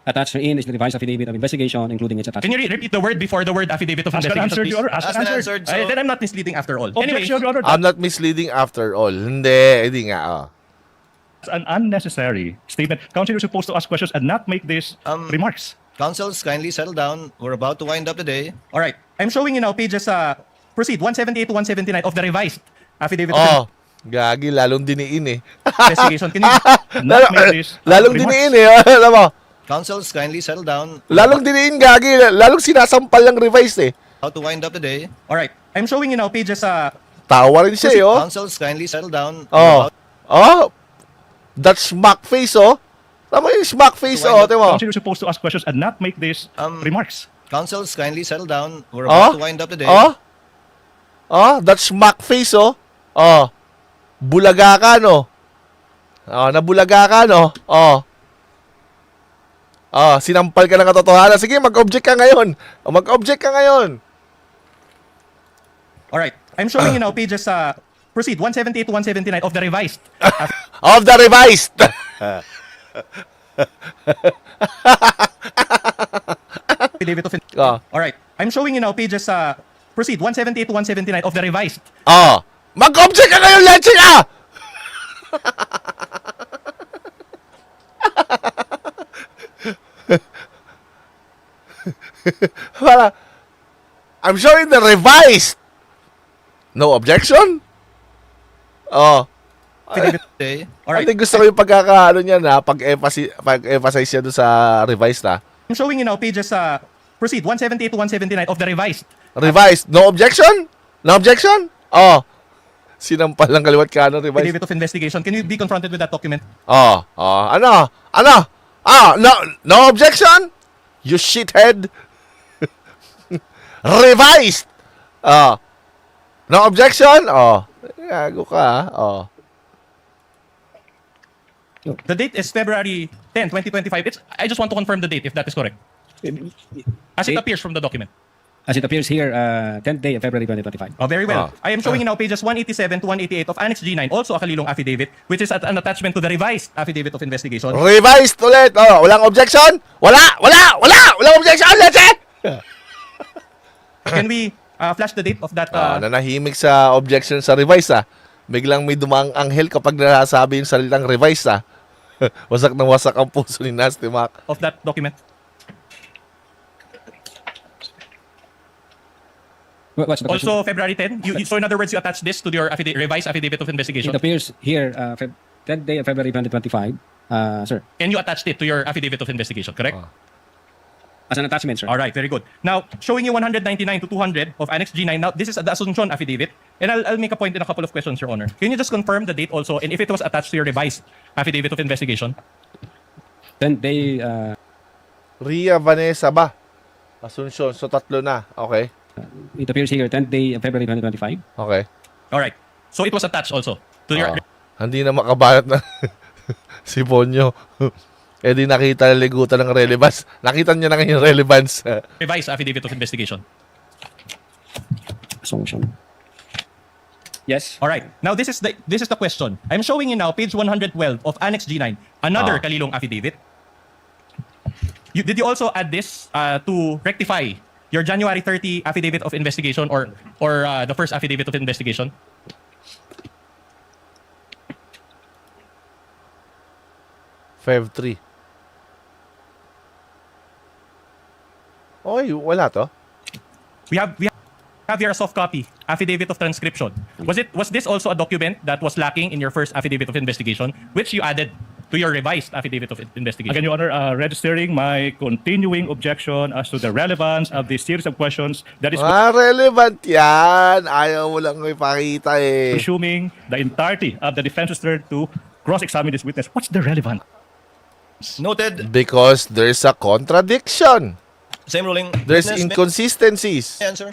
attached herein is the revised affidavit of investigation, including its Can attachment. you repeat the word before the word affidavit of Ask and investigation, answered, please? Your Honor. Ask and answered. answered. Then I'm not misleading after all. Anyway, Objection, Your Honor. I'm not misleading after all. Hindi nga. Oh. That's an unnecessary statement. Counsel, you're supposed to ask questions and not make these remarks. Counsels, kindly settle down. We're about to wind up the day. all right. I'm showing you now pages, proceed, 178 to 179 of the revised affidavit of Oh, gagi, lalong diniin eh. investigation. Can you Not make these Lalong remarks. diniin eh. Alam mo, Counsels, kindly settle down. lalong diniin, gagi. Lalong sinasampal ng revised eh. About to wind up the day. all right. I'm showing you now pages, Tawa rin siya eh, oh. Counsels, kindly settle down. Oh. Oh. That's smack face, oh. Tama yung smack face, oh. Tama. Counsel, you're supposed to ask questions and not make these remarks. Counsels, kindly settle down. We're Oh. about to wind up the day. Oh. Oh, that's smack face, oh. Oh. Bulaga ka, no? Oh, nabulaga ka, no? Oh. Oh, sinampal ka ng katotohanan. Sige, mag-object ka ngayon. Oh, mag-object ka ngayon. all right. I'm showing you now pages, proceed, 178 to 179 of the revised Of the revised. affidavit of Oh. all right. I'm showing you now pages, proceed, 178 to 179 of the revised Oh. Mag-object ka ngayon, leche ka! Para, I'm showing the revised. No objection? Oh. affidavit. Day. All right. I think gusto ko yung pagkakaano niya na pag-emphasize siya doon sa revised na. I'm showing you now pages, proceed, 178 to 179 of the revised Revised. No objection? No objection? Oh. Sinampal lang kaliwat ka ng revised. affidavit of investigation. Can you be confronted with that document? Oh. Oh. Ano? Ano? Ah, no objection? You shithead. Revised. Oh. No objection? Oh. Gago ka. Oh. The date is February 10, 2025. I just want to confirm the date if that is correct. As it appears from the document. As it appears here, 10th day of February 2025. Oh, very well. Ah. I am showing you now pages 187 to 188 of Annex G9, also a kalilong affidavit, which is an attachment to the revised affidavit of investigation. Revised ulit. Oh, walang objection? Walang objection, leche! Can we flash the date of that? Nanahimik sa objection sa revised, ah. Biglang may dumaang anghel kapag nasasabi yung salitang revised, ah. Wasak na wasak ang puso ni Nasty Mac. Of that document? What's the question? Also February 10? So in other words, you attach this to your revised affidavit of investigation? It appears here, 10th day of February 2025, sir. And you attached it to your affidavit of investigation, correct? As an attachment, sir. All right, very good. Now, showing you 199 to 200 of Annex G9. Now, this is the Asuncion affidavit. And I'll make a point in a couple of questions, Your Honor. Can you just confirm the date also and if it was attached to your revised affidavit of investigation? 10th day, Ria Vanessa ba? Asuncion. So, tatlo na. Okay. it appears here, 10th day of February 2025. Okay. All right. So it was attached also to your Hindi na makabalat na si Ponyo. Eh di nakita na ligutan ng relevance. Nakita niya na ngayon yung relevance. revised affidavit of investigation. Assumption. Yes. All right. Now this is the question. I'm showing you now page 112 of Annex G9, another kalilong affidavit. Did you also add this to rectify your January 30 affidavit of investigation or the first affidavit of investigation? Feb 3. Okay, wala to. We have here a soft copy affidavit of transcription. Was this also a document that was lacking in your first affidavit of investigation, which you added to your revised affidavit of investigation? Again, Your Honor, registering my continuing objection as to the relevance of this series of questions that is Relevant yan. Ayaw mo lang ipakita eh. presuming the entirety of the defense's turn to cross-examine this witness. What's the relevance? Noted. Because there's a contradiction. Same ruling. There's Witness, inconsistencies. may answer.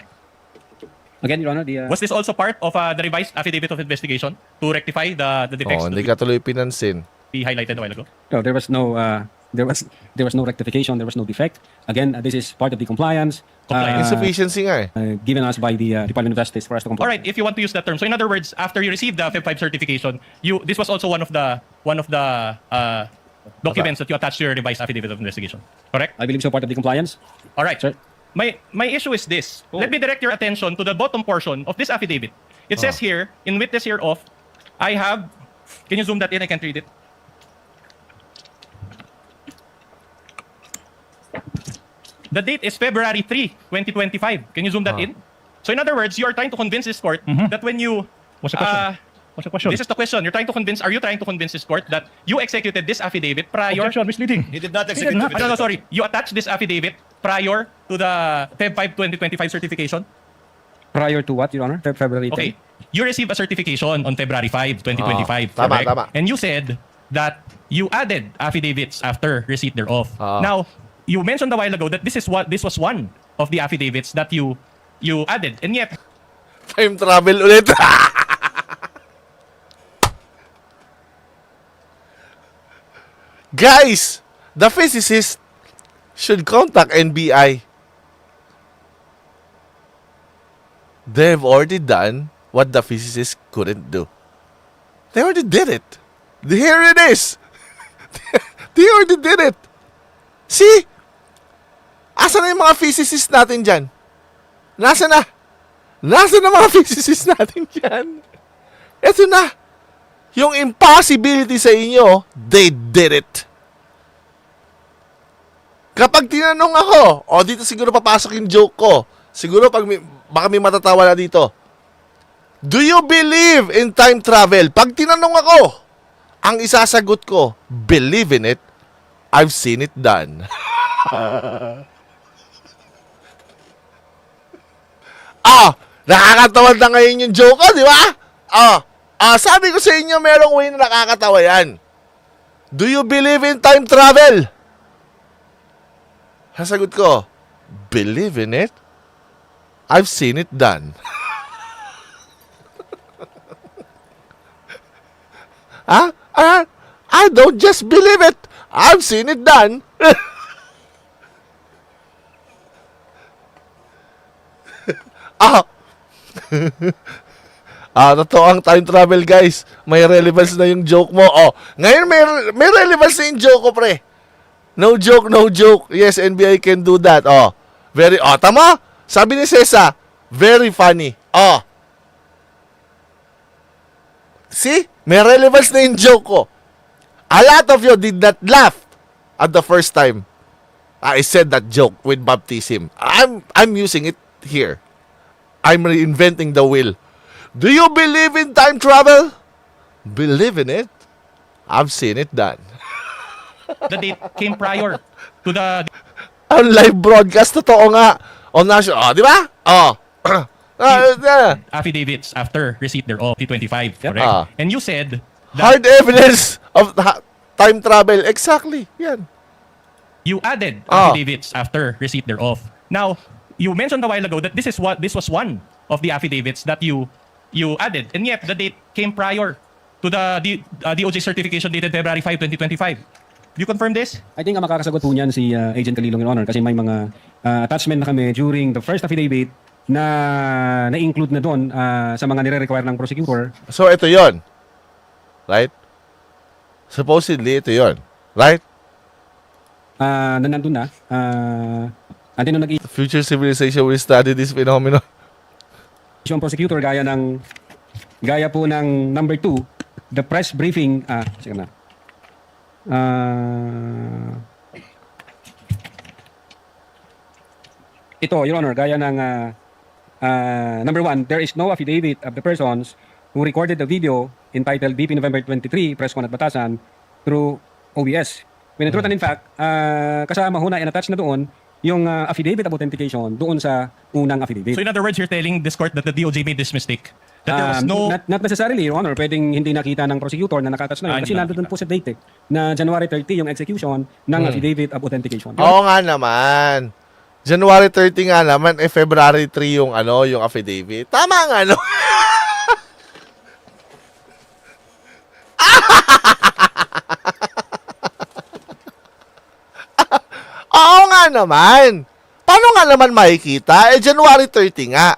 Again, Your Honor, Was this also part of the revised affidavit of investigation to rectify the defects Oh, that hindi ka tuloy pinansin. we highlighted a while ago? no, there was no rectification, there was no defect. Again, this is part of the compliance. Insufficiency nga eh. Given us by the Department of Justice for us to comply. All right, if you want to use that term. So in other words, after you received the Feb 5 certification, this was also one of the documents that you attached to your revised affidavit of investigation. Correct? I believe so, part of the compliance. All right. Sir. My issue is this. Let me direct your attention to the bottom portion of this affidavit. It says here, in witness hereof, I have... Can you zoom that in? I can't read it. The date is February 3, 2025. Can you zoom that in? So in other words, you are trying to convince this court that when you... What's the question? What's the question? This is the question. Are you trying to convince this court that you executed this affidavit prior... Objection, misleading. He did not execute not. the No, sorry. You attached this affidavit prior to the Feb 5, 2025 certification? Prior to what, Your Honor? February 10? Okay. You received a certification on February 5, 2025. Tama, correct? tama. And you said that you added affidavits after receipt thereof. Ah. Now, you mentioned a while ago that this was one of the affidavits that you added. And yet, Time travel ulit. Guys, the physicist should contact NBI. They've already done what the physicist couldn't do. They already did it. Here it is. They already did it. See? Asa na yung mga physicists natin dyan? Nasa na? Nasa na mga physicists natin dyan? Ito na. Yung impossibility sa inyo, they did it. Kapag tinanong ako, dito siguro papasok yung joke ko. Siguro baka may matatawa na dito. Do you believe in time travel? Pag tinanong ako, ang isasagot ko, believe in it. I've seen it done. Nakakatawa na ngayon yung joke ko, di ba? Sabi ko sa inyo, merong way na nakakatawa yan. Do you believe in time travel? Sasagot ko, believe in it? I've seen it done. I don't just believe it. I've seen it done. Totoo ang time travel, guys. May relevance na yung joke mo. Ngayon may relevance na yung joke ko, pre. No joke, no joke. Yes, NBI can do that. Tama? Sabi ni Cesa, very funny. See? May relevance na yung joke ko. A lot of you did not laugh at the first time I said that joke with baptism. I'm using it here. I'm reinventing the wheel. Do you believe in time travel? Believe in it? I've seen it done. the date came prior to the Ang live broadcast, totoo nga. On national, di ba? affidavits after receipt thereof, T25, correct? And you said that Hard evidence of time travel. Exactly. Yan. you added affidavits after receipt thereof. Now, you mentioned a while ago that this was one of the affidavits that you added, and yet the date came prior to the DOJ certification dated February 5, 2025. Do you confirm this? I think ang makakasagot po niyan si Agent Calilong, Your Honor, kasi may mga attachment na kami during the first affidavit na na-include na doon sa mga nire-require ng prosecutor. So, ito yon, right? Supposedly, ito yon, right? na nandun na. At nung The future civilization will study this phenomenon. yung prosecutor gaya po ng number 2, the press briefing, sige na. Ito, Your Honor, gaya ng number 1, there is no affidavit of the persons who recorded the video entitled BP November 23, Press Con at Batasan through OBS. When in truth and in fact, kasama ho na in-attach na doon yung affidavit of authentication doon sa unang affidavit. So in other words, you're telling this court that the DOJ made this mistake? That there was no... Not necessarily, Your Honor. Pwedeng hindi nakita ng prosecutor na nakatouch na yun. Kasi nandun po sa date na January 30 yung execution ng affidavit of authentication. Oo nga naman. January 30 nga naman, February 3 yung yung affidavit. Tama nga, no? Oo nga naman. Paano nga naman makikita? January 30 nga.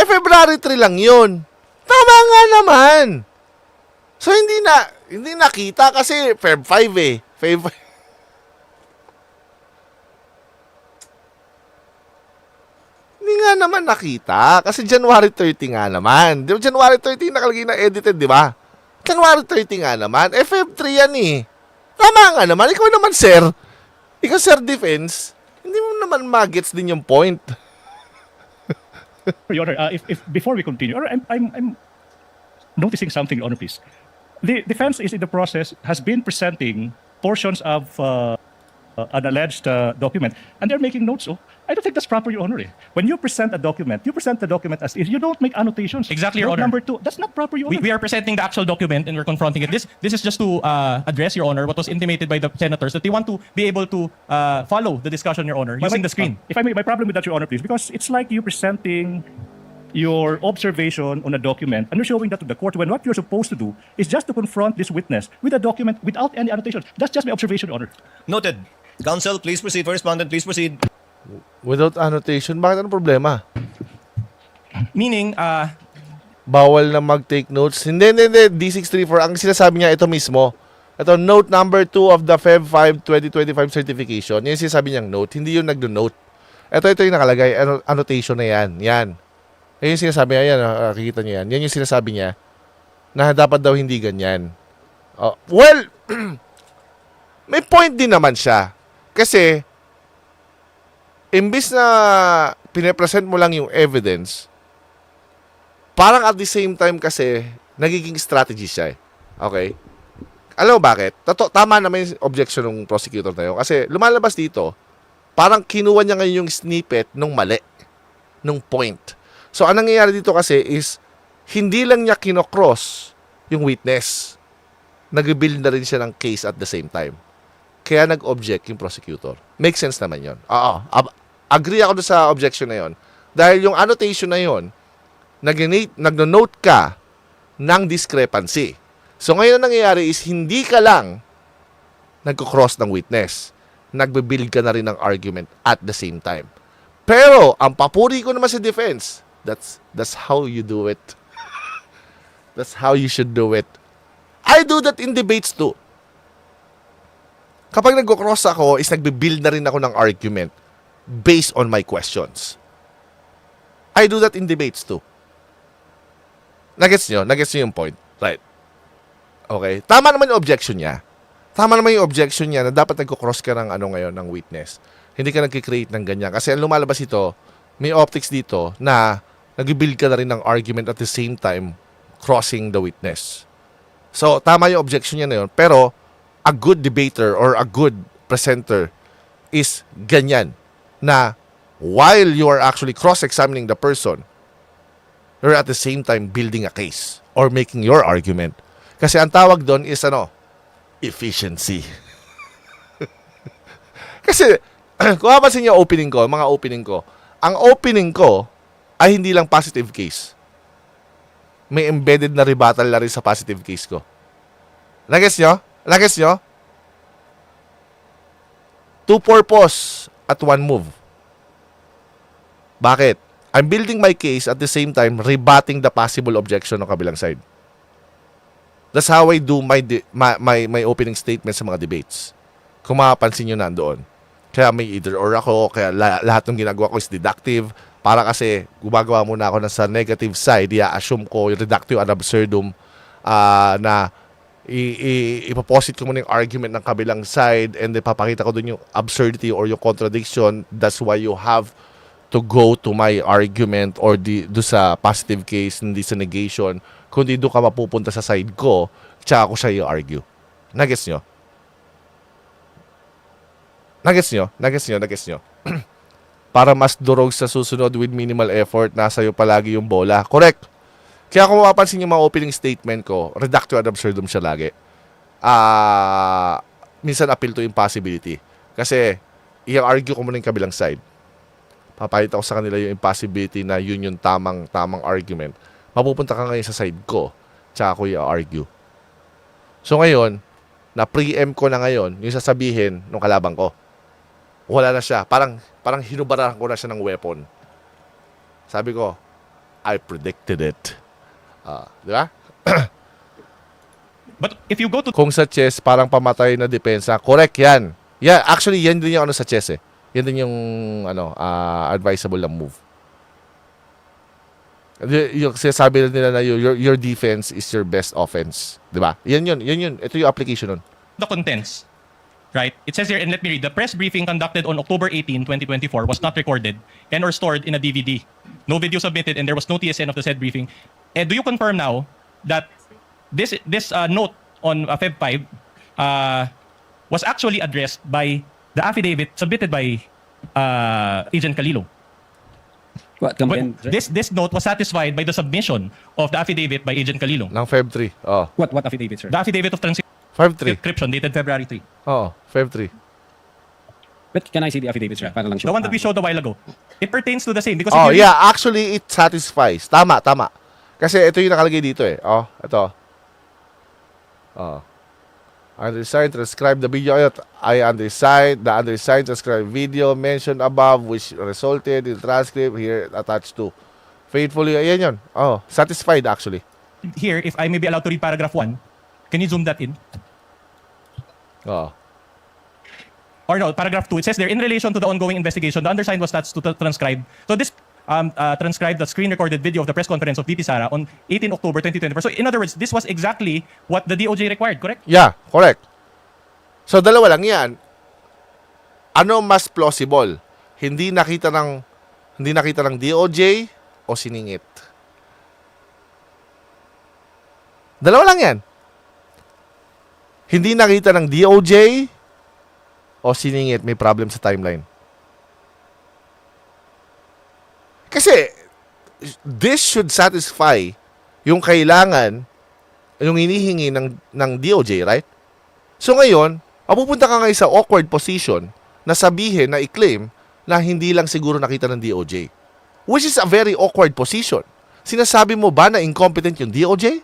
February 3 lang yun. Tama nga naman. So, hindi nakita kasi Feb 5 eh. Feb 5. Hindi nga naman nakita. Kasi January 30 nga naman. Di ba January 30 nakalagay na edited, di ba? January 30 nga naman. Feb 3 yan eh. Tama nga naman. Ikaw naman, sir. Ikaw, sir, defense. Hindi mo naman magets din yung point. Your Honor, if before we continue, Your Honor, I'm noticing something, Your Honor, please. The defense is in the process, has been presenting portions of an alleged document, and they're making notes. Oh, I don't think that's proper, Your Honor. When you present a document, you present the document as is. You don't make annotations. Exactly, Your Note Honor. number 2, that's not proper, Your Honor. We are presenting the actual document and we're confronting it. This is just to address, Your Honor, what was intimated by the senators, that they want to be able to follow the discussion, Your Honor, using the screen. If I may, my problem with that, Your Honor, please, because it's like you presenting your observation on a document and you're showing that to the court when what you're supposed to do is just to confront this witness with a document without any annotation. That's just my observation, Your Honor. Noted. Counsel, please proceed. For respondent, please proceed. Without annotation, bakit anong problema? Meaning, Bawal na mag-take notes. Hindi. D634, ang sinasabi niya, ito mismo. Ito, note number 2 of the Feb 5, 2025 certification. Yan yung sinasabi niyang note. Hindi yung nagdo-note. Ito yung nakalagay. Annotation na yan. Yan. Yan yung sinasabi niya. Yan, nakikita niya yan. Yan yung sinasabi niya na dapat daw hindi ganyan. Well, may point din naman siya. Kasi, imbis na pinapresent mo lang yung evidence, parang at the same time kasi, nagiging strategy siya eh. Okay? Alam mo bakit? Tama naman yung objection ng prosecutor na yun. Kasi lumalabas dito, parang kinuha niya ngayon yung snippet nung mali. Nung point. So, anong nangyayari dito kasi is, hindi lang niya kinocross yung witness. Nag-build na rin siya ng case at the same time. Kaya nag-object yung prosecutor. Make sense naman yun. Agree ako doon sa objection na yun. Dahil yung annotation na yun, nag-note ka ng discrepancy. So ngayon ang nangyayari is hindi ka lang nagko-cross ng witness. Nagbe-build ka na rin ng argument at the same time. Pero, ang papuri ko naman sa defense, that's how you do it. That's how you should do it. I do that in debates too. Kapag nagko-cross ako, is nagbe-build na rin ako ng argument based on my questions. I do that in debates too. Nagets nyo yung point. Right. Okay. Tama naman yung objection niya. Tama naman yung objection niya na dapat nagko-cross ka ng ng witness. Hindi ka nagki-create ng ganyan. Kasi ang lumalabas ito, may optics dito na nag-build ka na rin ng argument at the same time crossing the witness. So, tama yung objection niya na yun. Pero, a good debater or a good presenter is ganyan. Na while you are actually cross-examining the person, you're at the same time building a case or making your argument. Kasi ang tawag doon is efficiency. Kasi, kung mapapansin niyo mga opening ko, ang opening ko ay hindi lang positive case. May embedded na rebuttal na rin sa positive case ko. Nagets nyo? Two purpose at one move. Bakit? I'm building my case at the same time rebutting the possible objection ng kabilang side. That's how I do my opening statement sa mga debates. Kung mapapansin nyo nandoon. Kaya may either or ako, kaya lahat ng ginagawa ko is deductive. Para kasi gumagawa muna ako sa negative side, i-assume ko yung reductio ad absurdum na ipoposit ko muna yung argument ng kabilang side and then papakita ko dun yung absurdity or yung contradiction. That's why you have to go to my argument or do sa positive case, hindi sa negation. Kundi doon ka mapupunta sa side ko, tsaka ako siya i-argue. Nagets nyo? Nagets nyo? Para mas durog sa susunod with minimal effort, nasa iyo palagi yung bola. Correct. Kaya kung mapapansin yung mga opening statement ko, reductio ad absurdum siya lagi. Minsan appeal to impossibility. Kasi, i-argue ko muna yung kabilang side. Papakita ko sa kanila yung impossibility na yun yung tamang argument. Mapupunta ka ngayon sa side ko, tsaka ako i-argue. So ngayon, na-preempt ko na ngayon yung sasabihin ng kalabang ko. Wala na siya. Parang hinubaran ko na siya ng weapon. Sabi ko, I predicted it. Di ba? But if you go to Kung sa chess, parang pamatay na depensa. Correct yan. Yeah, actually, yan din yung sa chess eh. Yan din yung advisable na move. Yung sinasabi nila na your defense is your best offense. Di ba? Yan yun. Ito yung application nun. the contents, right? It says here, and let me read, the press briefing conducted on October 18, 2024 was not recorded and or stored in a DVD. No video submitted and there was no TSN of the said briefing. Do you confirm now that this note on Feb 5 was actually addressed by the affidavit submitted by Agent Calilo? What, come But again, sir? this note was satisfied by the submission of the affidavit by Agent Calilo. Ng Feb 3. Oh. What affidavit, sir? The affidavit of Feb 3. transcription dated February 3. Oh, Feb 3. But can I see the affidavit, sir? Para lang The one that we showed a while ago. It pertains to the same because Oh, if you yeah. Actually, it satisfies. Tama. Kasi ito yung nakalagay dito eh. Oh, ito. Oh. Undersigned transcribe the video. The undersigned transcribed video mentioned above which resulted in transcript here attached to. Faithfully, ayan yun. Oh, satisfied actually. here, if I may be allowed to read paragraph 1, can you zoom that in? Oh. Or no, paragraph 2, it says there, in relation to the ongoing investigation, the undersigned was tasked to transcribe. So this transcribed the screen-recorded video of the press conference of VP Sara on 18 October 2024. So in other words, this was exactly what the DOJ required, correct? Yeah, correct. So, dalawa lang yan. Ano mas plausible? Hindi nakita ng DOJ o siningit? Dalawa lang yan. Hindi nakita ng DOJ o siningit, may problem sa timeline. Kasi, this should satisfy yung kailangan, yung hinihingi ng DOJ, right? So ngayon, mapupunta ka ngayon sa awkward position na sabihin, na i-claim na hindi lang siguro nakita ng DOJ. Which is a very awkward position. Sinasabi mo ba na incompetent yung DOJ?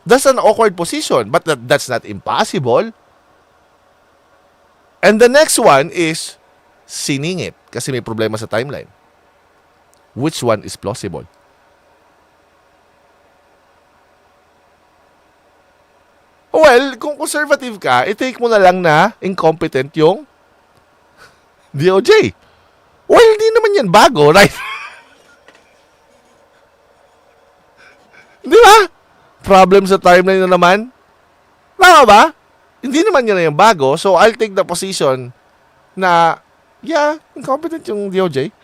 That's an awkward position, but that's not impossible. And the next one is siningit kasi may problema sa timeline. Which one is plausible? Well, kung conservative ka, i-take mo na lang na incompetent yung DOJ. Well, hindi naman yan bago, right? Di ba? Problem sa timeline na naman. Tama ba? Hindi naman yan yung bago. So, I'll take the position na, yeah, incompetent yung DOJ.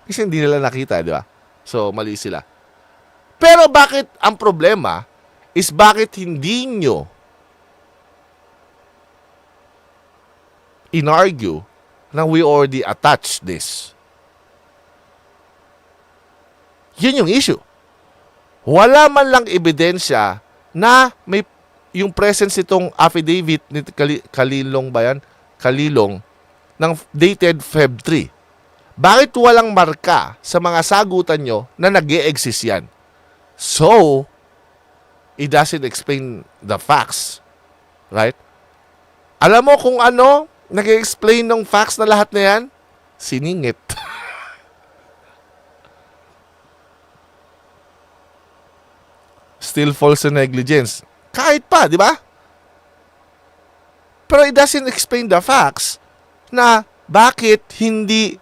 Kasi hindi nila nakita, di ba? So, mali sila. Pero bakit ang problema is bakit hindi nyo in-argue na we already attached this? Yun yung issue. Wala man lang ebidensya na may yung presence itong affidavit ni Kalilong ba yan? Kalilong ng dated Feb 3. Bakit walang marka sa mga sagutan nyo na nag-e-exist yan? So, it doesn't explain the facts. Right? Alam mo kung ano nag-explain ng facts na lahat na yan? Siningit. Still false and negligence. Kahit pa, di ba? Pero it doesn't explain the facts na bakit hindi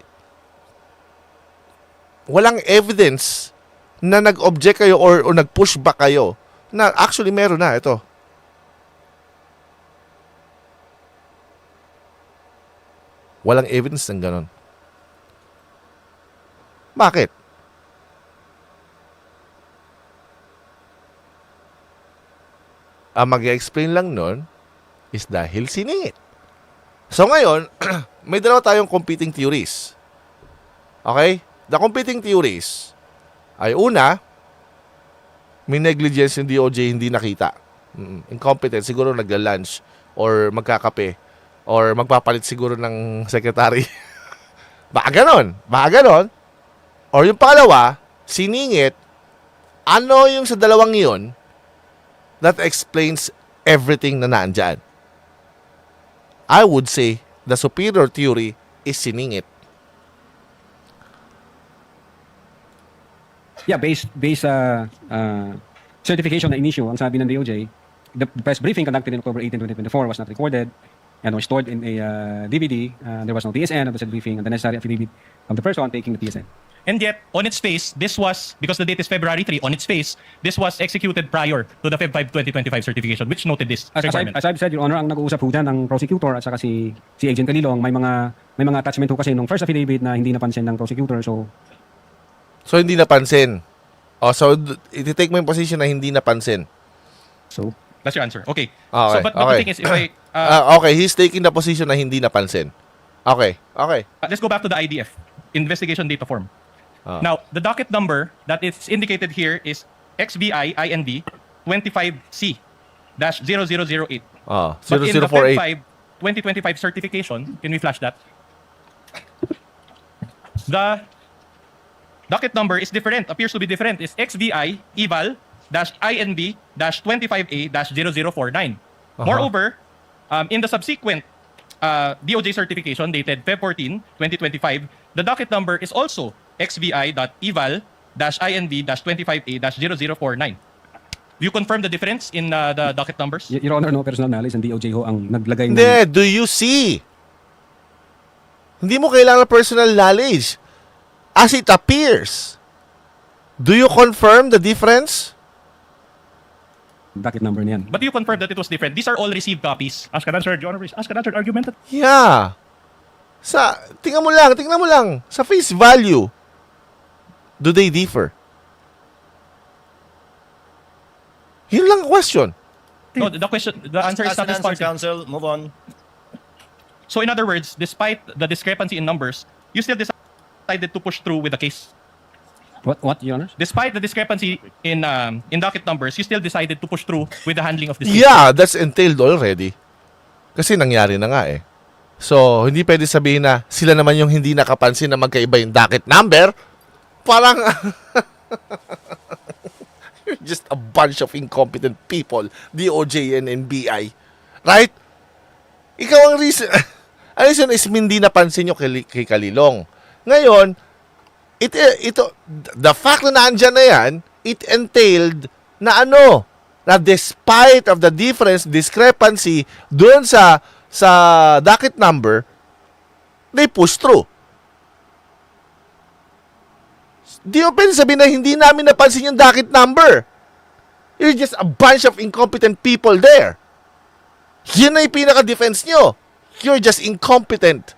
walang evidence na nag-object kayo or nag-push back kayo na actually meron na ito. Walang evidence ng ganon. Bakit? Ang mag-explain lang nun is dahil siningit. So ngayon, may dalawa tayong competing theories. Okay? The competing theories ay una, may negligence yung DOJ hindi nakita. Incompetent, siguro nagla-lunch or magkakape or magpapalit siguro ng secretary. Baka ganon. Or yung pangalawa, siningit, ano yung sa dalawang yun that explains everything na naandyan? I would say the superior theory is siningit. Yeah, based certification na in-issue, ang sabi ng DOJ, the press briefing conducted in October 18, 2024 was not recorded and was stored in a DVD. There was no TSN of the said briefing and the necessary affidavit of the person taking the TSN. And yet, on its face, this was, because the date is February 3, on its face, this was executed prior to the Feb 5, 2025 certification, which noted this requirement. As I've said, Your Honor, ang nag-uusap po dyan ng prosecutor at saka si Agent Calilong, may mga attachment po kasi nung first affidavit na hindi napansin ng prosecutor. So, hindi napansin. So, iti-take mo yung position na hindi napansin. So, that's your answer. Okay. Okay, So, but okay. the thing is, if I... Okay, he's taking the position na hindi napansin. Okay. let's go back to the IDF, investigation data form. Now, the docket number that is indicated here is XVI IND 25C-0008. But in the Feb 5 2025 certification, can we flash that? The docket number is different, appears to be different. It's XVI EVAL-INB-25A-0049. Moreover, in the subsequent DOJ certification dated Feb 14, 2025, the docket number is also XVI.eval-INB-25A-0049. Do you confirm the difference in the docket numbers? Your Honor, no personal knowledge and DOJ ho ang naglagay Hindi, do you see? Hindi mo kailangan personal knowledge. As it appears. Do you confirm the difference? docket number niyan. But do you confirm that it was different? These are all received copies. Ask and answer, Your Honor, please. Ask and answer argument. Yeah. Tingnan mo lang. Sa face value, do they differ? Yun lang ang question. No, the answer is Ask and answer, satisfactory. counsel. Move on. So in other words, despite the discrepancy in numbers, you still decided to push through with the case. What, Your Honor? Despite the discrepancy in docket numbers, you still decided to push through with the handling of this case. Yeah, that's entailed already. Kasi nangyari na nga eh. So, hindi pwede sabihin na sila naman yung hindi nakapansin na magkaiba yung docket number. Parang you're just a bunch of incompetent people, DOJ and NBI. Right? Ikaw ang reason. Ang reason is hindi napansin nyo kay Kalilong. Ngayon, the fact na naandyan na yan, it entailed na na despite of the discrepancy doon sa docket number, they push through. Di mo pwede sabihin na hindi namin napansin yung docket number. You're just a bunch of incompetent people there. Yun na yung pinaka-defense nyo. You're just incompetent.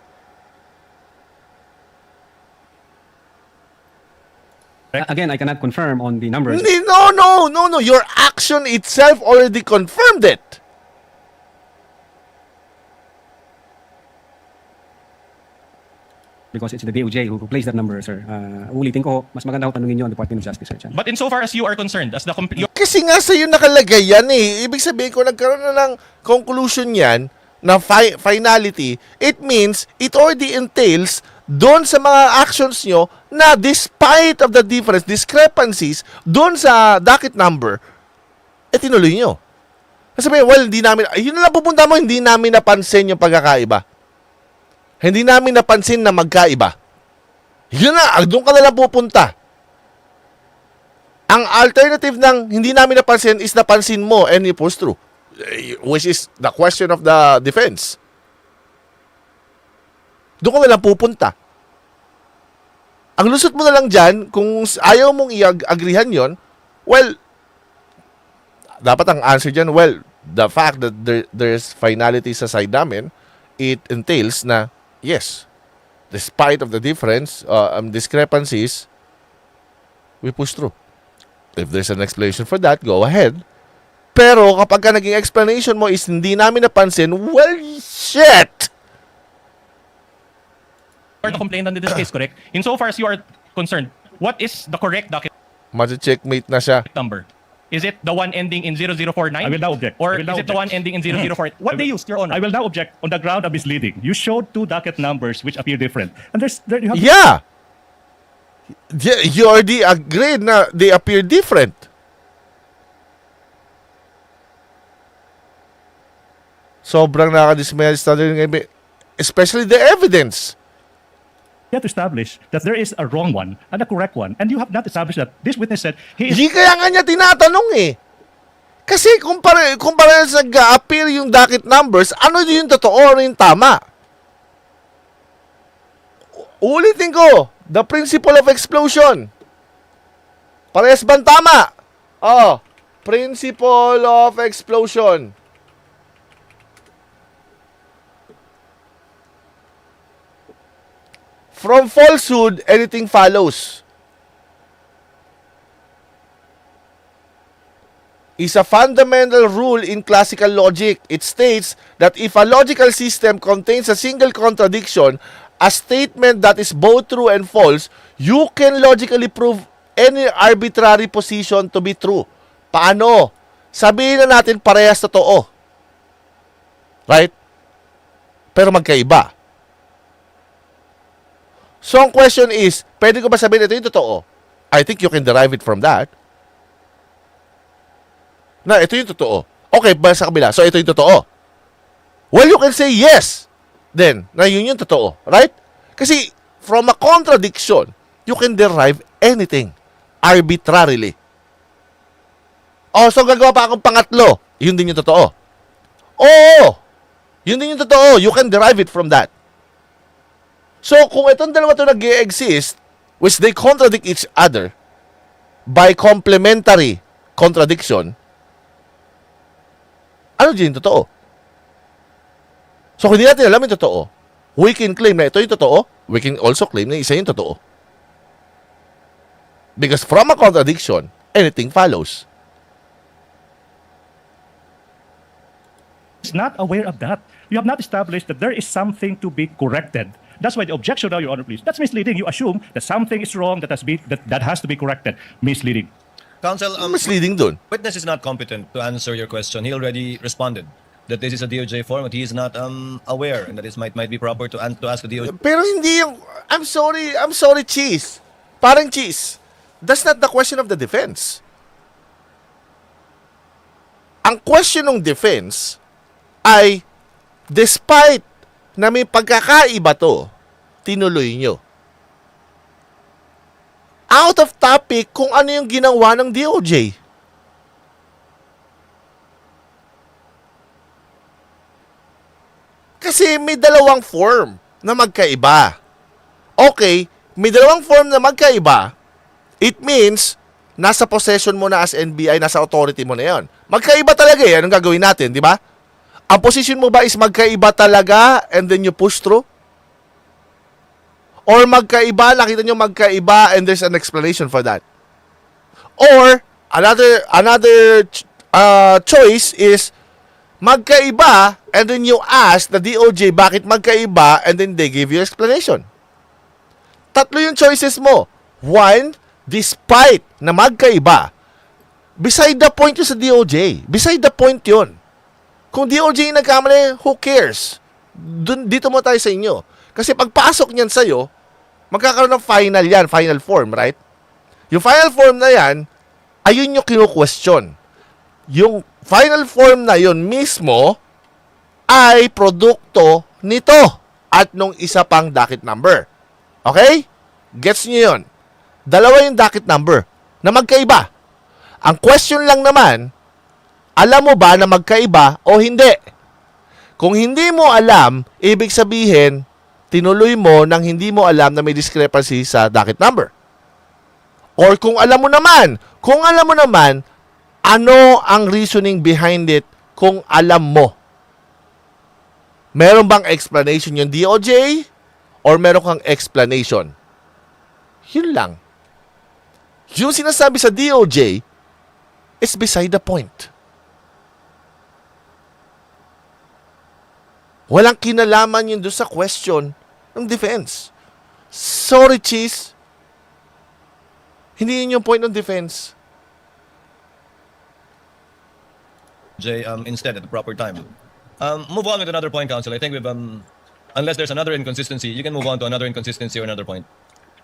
Again, I cannot confirm on the numbers. No. Your action itself already confirmed it. Because it's the DOJ who placed that number, sir. Ulitin ko, mas maganda ko tanungin nyo ang Department of Justice, sir. But insofar as you are concerned, as the Kasi nga sa'yo nakalagay yan eh. Ibig sabihin ko, nagkaroon na ng conclusion yan na finality. It means, it already entails doon sa mga actions nyo na despite of the discrepancies doon sa docket number, tinuloy nyo. Kasi well, hindi namin, yun na lang pupunta mo, hindi namin napansin yung pagkakaiba. Hindi namin napansin na magkaiba. Yun na, doon ka na lang pupunta. Ang alternative ng hindi namin napansin is napansin mo and you push through. which is the question of the defense. Doon ka na lang pupunta. Ang lusot mo na lang dyan, kung ayaw mong i-agreehan yon, well, dapat ang answer dyan, well, the fact that there's finality sa side namin, it entails na, yes, despite of the difference, discrepancies, we push through. If there's an explanation for that, go ahead. Pero kapag ka naging explanation mo is hindi namin napansin, well, shit! Or the complainant in this case, correct? Insofar as you are concerned, what is the correct docket Checkmate na siya. number? Is it the one ending in 0049? I will now object. Or I will now is it the one object. ending in 0048? What they used, Your Honor? I will now object on the ground of misleading. You showed two docket numbers which appear different. And you have Yeah! You already agreed na they appear different. Sobrang nakadismayal especially the evidence. You have to establish that there is a wrong one and a correct one. And you have not established that this witness said he is... Hindi kaya nga niya tinatanong eh. Kasi kung parehas nag-appear yung docket numbers, ano yung totoo, ano yung tama? Ulitin ko, the principle of explosion. Parehas bang tama? Oh, principle of explosion. From falsehood, anything follows. Is a fundamental rule in classical logic. It states that if a logical system contains a single contradiction, a statement that is both true and false, you can logically prove any arbitrary position to be true. Paano? Sabihin na natin parehas totoo. Right? Pero magkaiba. So, ang question is, pwede ko ba sabihin ito yung totoo? I think you can derive it from that. Na, ito yung totoo. Okay, ba sa kabila? So, ito yung totoo. Well, you can say yes. Then, na yun yung totoo. Right? Kasi, from a contradiction, you can derive anything arbitrarily. Oh, so gagawa pa akong pangatlo. Yun din yung totoo. Oo! Yun din yung totoo. You can derive it from that. So, kung itong dalawa ito nag-exist, which they contradict each other by complementary contradiction, ano din yung totoo? So, kung hindi natin alam yung totoo, we can claim na ito yung totoo, we can also claim na isa yung totoo. Because from a contradiction, anything follows. is not aware of that. You have not established that there is something to be corrected. That's why the objection now, Your Honor, please. That's misleading. You assume that something is wrong that has to be corrected. Misleading. Counsel, Misleading dun. witness is not competent to answer your question. He already responded that this is a DOJ form, but he is not aware, and that it might be proper to ask the DOJ. Pero hindi yung, I'm sorry, Cheese. Parang Cheese. That's not the question of the defense. Ang question ng defense ay, despite na may pagkakaiba to, tinuloy nyo. Out of topic kung ano yung ginawa ng DOJ. Kasi may dalawang form na magkaiba. Okay, may dalawang form na magkaiba, it means, nasa possession mo na as NBI, nasa authority mo na yon. Magkaiba talaga eh. Anong gagawin natin, di ba? Ang position mo ba is magkaiba talaga and then you push through? Or magkaiba, nakita nyo magkaiba and there's an explanation for that? Or, another choice is magkaiba and then you ask the DOJ bakit magkaiba and then they give you explanation. Tatlo yung choices mo. One, despite na magkaiba, beside the point yun sa DOJ. Beside the point yun. Kung DOJ nagkamali, who cares? Dito mo tayo sa inyo. Kasi pagpasok niyan sa'yo, magkakaroon ng final yan, final form, right? Yung final form na yan, ayun yung kinu-question. Yung final form na yun mismo ay produkto nito at nung isa pang docket number. Okay? Gets nyo yun? Dalawa yung docket number na magkaiba. Ang question lang naman, Alam mo ba na magkaiba o hindi? Kung hindi mo alam, ibig sabihin, tinuloy mo nang hindi mo alam na may discrepancy sa docket number. Or kung alam mo naman, ano ang reasoning behind it kung alam mo? Meron bang explanation yung DOJ? Or meron kang explanation? Yun lang. Yung sinasabi sa DOJ is beside the point. Walang kinalaman yun doon sa question ng defense. Sorry, Cheese. Hindi yun yung point ng defense. Instead at the proper time. Move on with another point, counsel. I think we've unless there's another inconsistency, you can move on to another inconsistency or another point.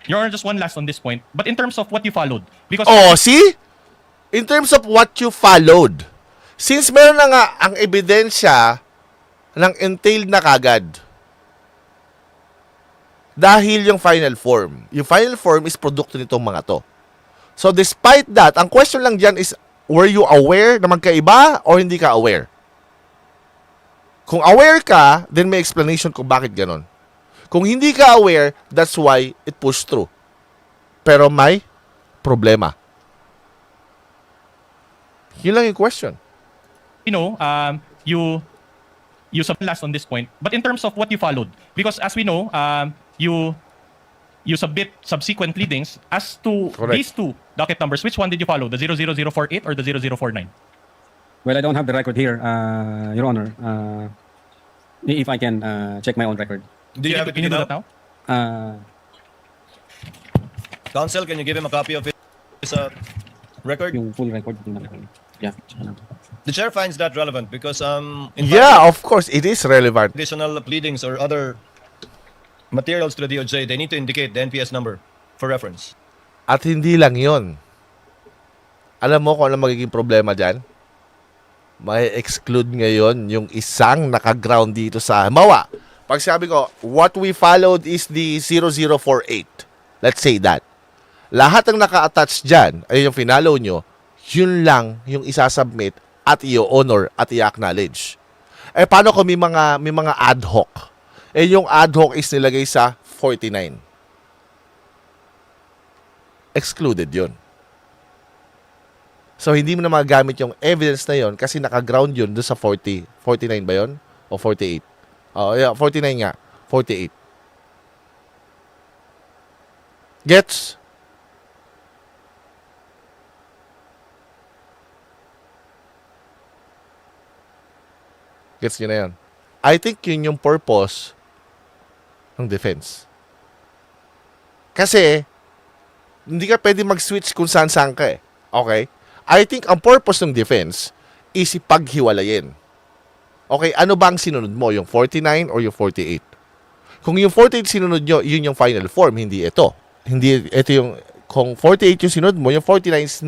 Your Honor, just one last on this point. But in terms of what you followed, because Oh, see? In terms of what you followed, since meron na nga ang ebidensya ng entailed na kagad, dahil yung final form is produkto nitong mga to. So despite that, ang question lang dyan is, were you aware na magkaiba or hindi ka aware? Kung aware ka, then may explanation kung bakit ganon. Kung hindi ka aware, that's why it pushed through. Pero may problema. Yun lang yung question. you know, you submit last on this point. But in terms of what you followed, because as we know, you submit subsequent pleadings as to Correct. these two docket numbers. Which one did you follow? The 00048 or the 0049? Well, I don't have the record here, Your Honor. If I can check my own record. Do you have it Can you do now? that now? Counsel, can you give him a copy of his record? Yung full record. Yeah. The chair finds that relevant because in Yeah, of course, it is relevant. additional pleadings or other materials to the DOJ, they need to indicate the NPS number for reference. At hindi lang yon. Alam mo kung ano magiging problema dyan? May exclude ngayon yung isang nakaground dito sa Mawa. Pag sabi ko, what we followed is the 0048. Let's say that. Lahat ng naka-attach dyan, ay yung finalo nyo, yun lang yung isasubmit at i-honor at i-acknowledge. Eh, paano kung may mga ad hoc? Eh, yung ad hoc is nilagay sa 49. Excluded yun. So, hindi mo na magagamit yung evidence na yon kasi naka-ground yun doon sa 49 ba yun? O 48? Oh, yeah, 49 nga. 48. Gets? Gets nyo na yan? I think yun yung purpose ng defense. Kasi, hindi ka pwede mag-switch kung saan-saan ka eh. Okay? I think ang purpose ng defense is ipaghiwalayin. Okay, ano ba ang sinunod mo? Yung 49 or yung 48? Kung yung 48 sinunod nyo, yun yung final form, hindi ito. Hindi ito yung, kung 48 yung sinunod mo, yung 49 is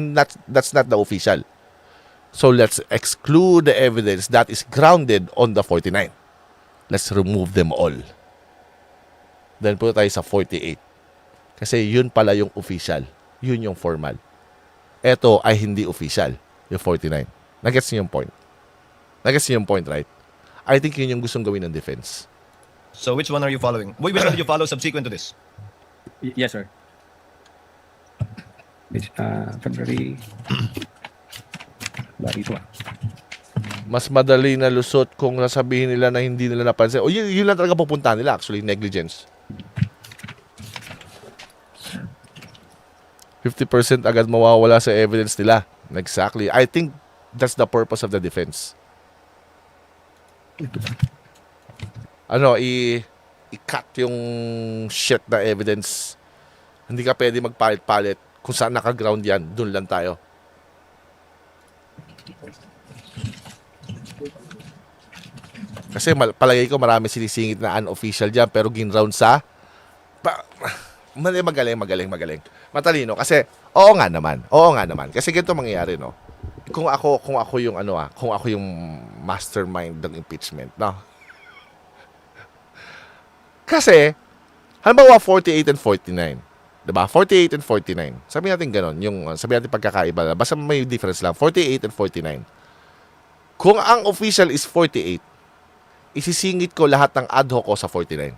that's not the official. So let's exclude the evidence that is grounded on the 49. Let's remove them all. Then punta tayo sa 48. Kasi yun pala yung official. Yun yung formal. Ito ay hindi official, yung 49. Nagets niyo yung point? Nagets niyo yung point, right? I think yun yung gustong gawin ng defense. So which one are you following? Which one did you follow subsequent to this? Yes, sir. February. Bari ito. Mas madali na lusot kung nasabihin nila na hindi nila napansin. O yun lang talaga pupunta nila, actually, negligence. 50% agad mawawala sa evidence nila. Exactly. I think that's the purpose of the defense. Ano, i-cut yung shit na evidence. Hindi ka pwede magpalit-palit. Kung saan nakaground yan, dun lang tayo. Kasi palagay ko marami sinisingit na unofficial dyan pero ginround sa magaling. Matalino kasi oo nga naman. Kasi ganito mangyayari, no. Kung ako yung kung ako yung mastermind ng impeachment, no. Kasi halimbawa 48 and 49, 'di ba? 48 and 49. Sabi natin ganoon, yung sabi natin pagkakaiba, basta may difference lang, 48 and 49. Kung ang official is 48, isisingit ko lahat ng ad hoc ko sa 49.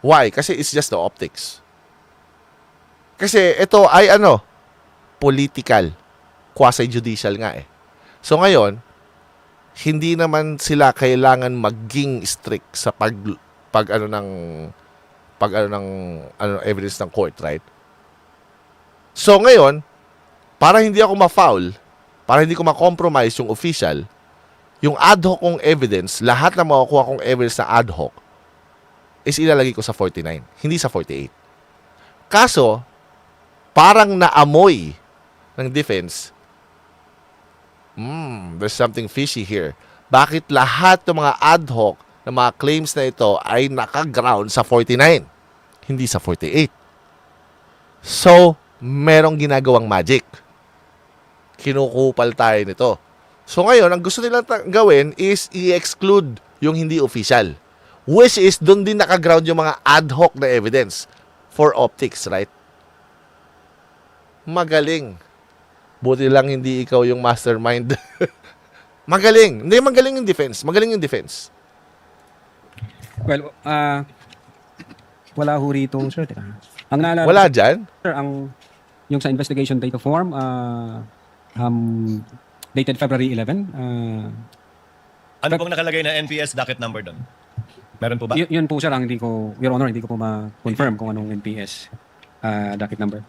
Why? Kasi it's just the optics. Kasi ito ay political, quasi-judicial nga eh. So ngayon, hindi naman sila kailangan maging strict sa pag evidence ng court, right? So ngayon, para hindi ako ma-foul, para hindi ko ma-compromise yung official, yung ad hoc kong evidence, lahat na makukuha kong evidence na ad hoc, is ilalagay ko sa 49, hindi sa 48. Kaso, parang naamoy ng defense, there's something fishy here. Bakit lahat ng mga ad hoc na mga claims na ito ay naka-ground sa 49, hindi sa 48? So, merong ginagawang magic. Kinukupal tayo nito. So ngayon, ang gusto nilang gawin is i-exclude yung hindi official. Which is, doon din naka-ground yung mga ad hoc na evidence for optics, right? Magaling. Buti lang hindi ikaw yung mastermind. Magaling. Hindi, magaling yung defense. Magaling yung defense. Well, wala ho rito, sir. Teka. Ang naalala Wala dyan? sir, yung sa investigation data form, dated February 11. Ano pong nakalagay na NPS docket number doon? Meron po ba? Yun po sir, ang hindi ko, Your Honor, hindi ko po ma-confirm kung anong NPS docket number.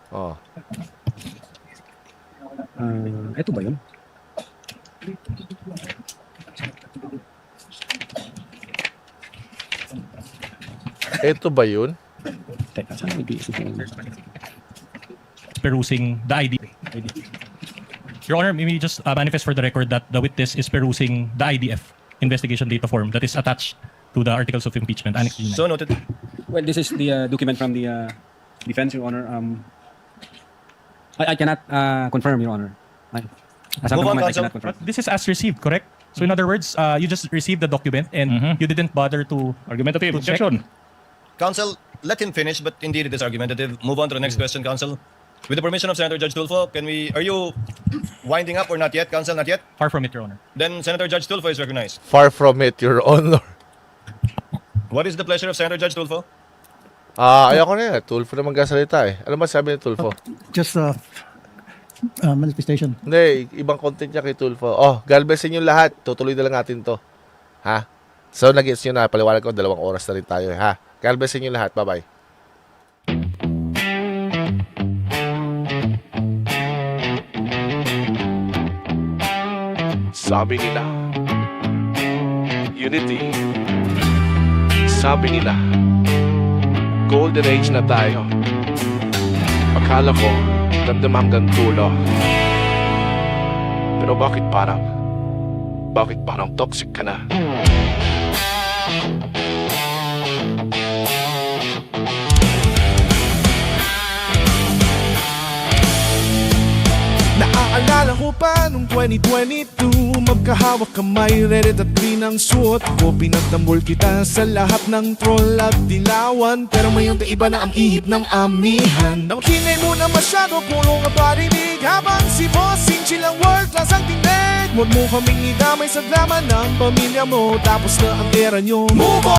Oh. Ito ba yun? Ito ba yun? Teka, saan may NPS ito? Perusing the ID. Your Honor, may we just manifest for the record that the witness is perusing the IDF investigation data form that is attached to the articles of impeachment. Annex G9. So noted. Well, this is the document from the defense, Your Honor. I cannot confirm, Your Honor. As of the Move on, moment, I counsel. cannot confirm. But this is as received, correct? So in other words, you just received the document and you didn't bother to Argumentative. To check. Objection. Counsel, let him finish, but indeed it is argumentative. Move on to the next question, Counsel. With the permission of Senator Judge Tulfo, are you winding up or not yet, Counsel? Not yet? far from it, Your Honor. Then Senator Judge Tulfo is recognized. Far from it, Your Honor. What is the pleasure of Senator Judge Tulfo? Ayoko na yan. Tulfo na magkasalita eh. Ano ba sabi ni Tulfo? Just manifestation. Hindi, ibang content niya kay Tulfo. Oh, galbesin yung lahat. Tutuloy na lang natin to. Ha? So, nag-gets nyo na. Paliwanag ko, 2 oras na rin tayo. Ha? Galbesin yung lahat. Bye-bye. Sabi nila, unity. Sabi nila, golden age na tayo. Akala ko, damdam hanggang tulo. Pero bakit parang toxic ka na? Naaalala ko pa nung 2022, magkahawak kamay, red at green ang suot ko. Pinagtambol kita sa lahat ng troll at dilawan, pero mayroong iba na ang ihip ng amihan. Nang kinay mo na masyado, puro nga parinig, habang si Bossing chilang world class ang tinig. Huwag mo kaming idamay sa drama ng pamilya mo, tapos na ang era nyo. Move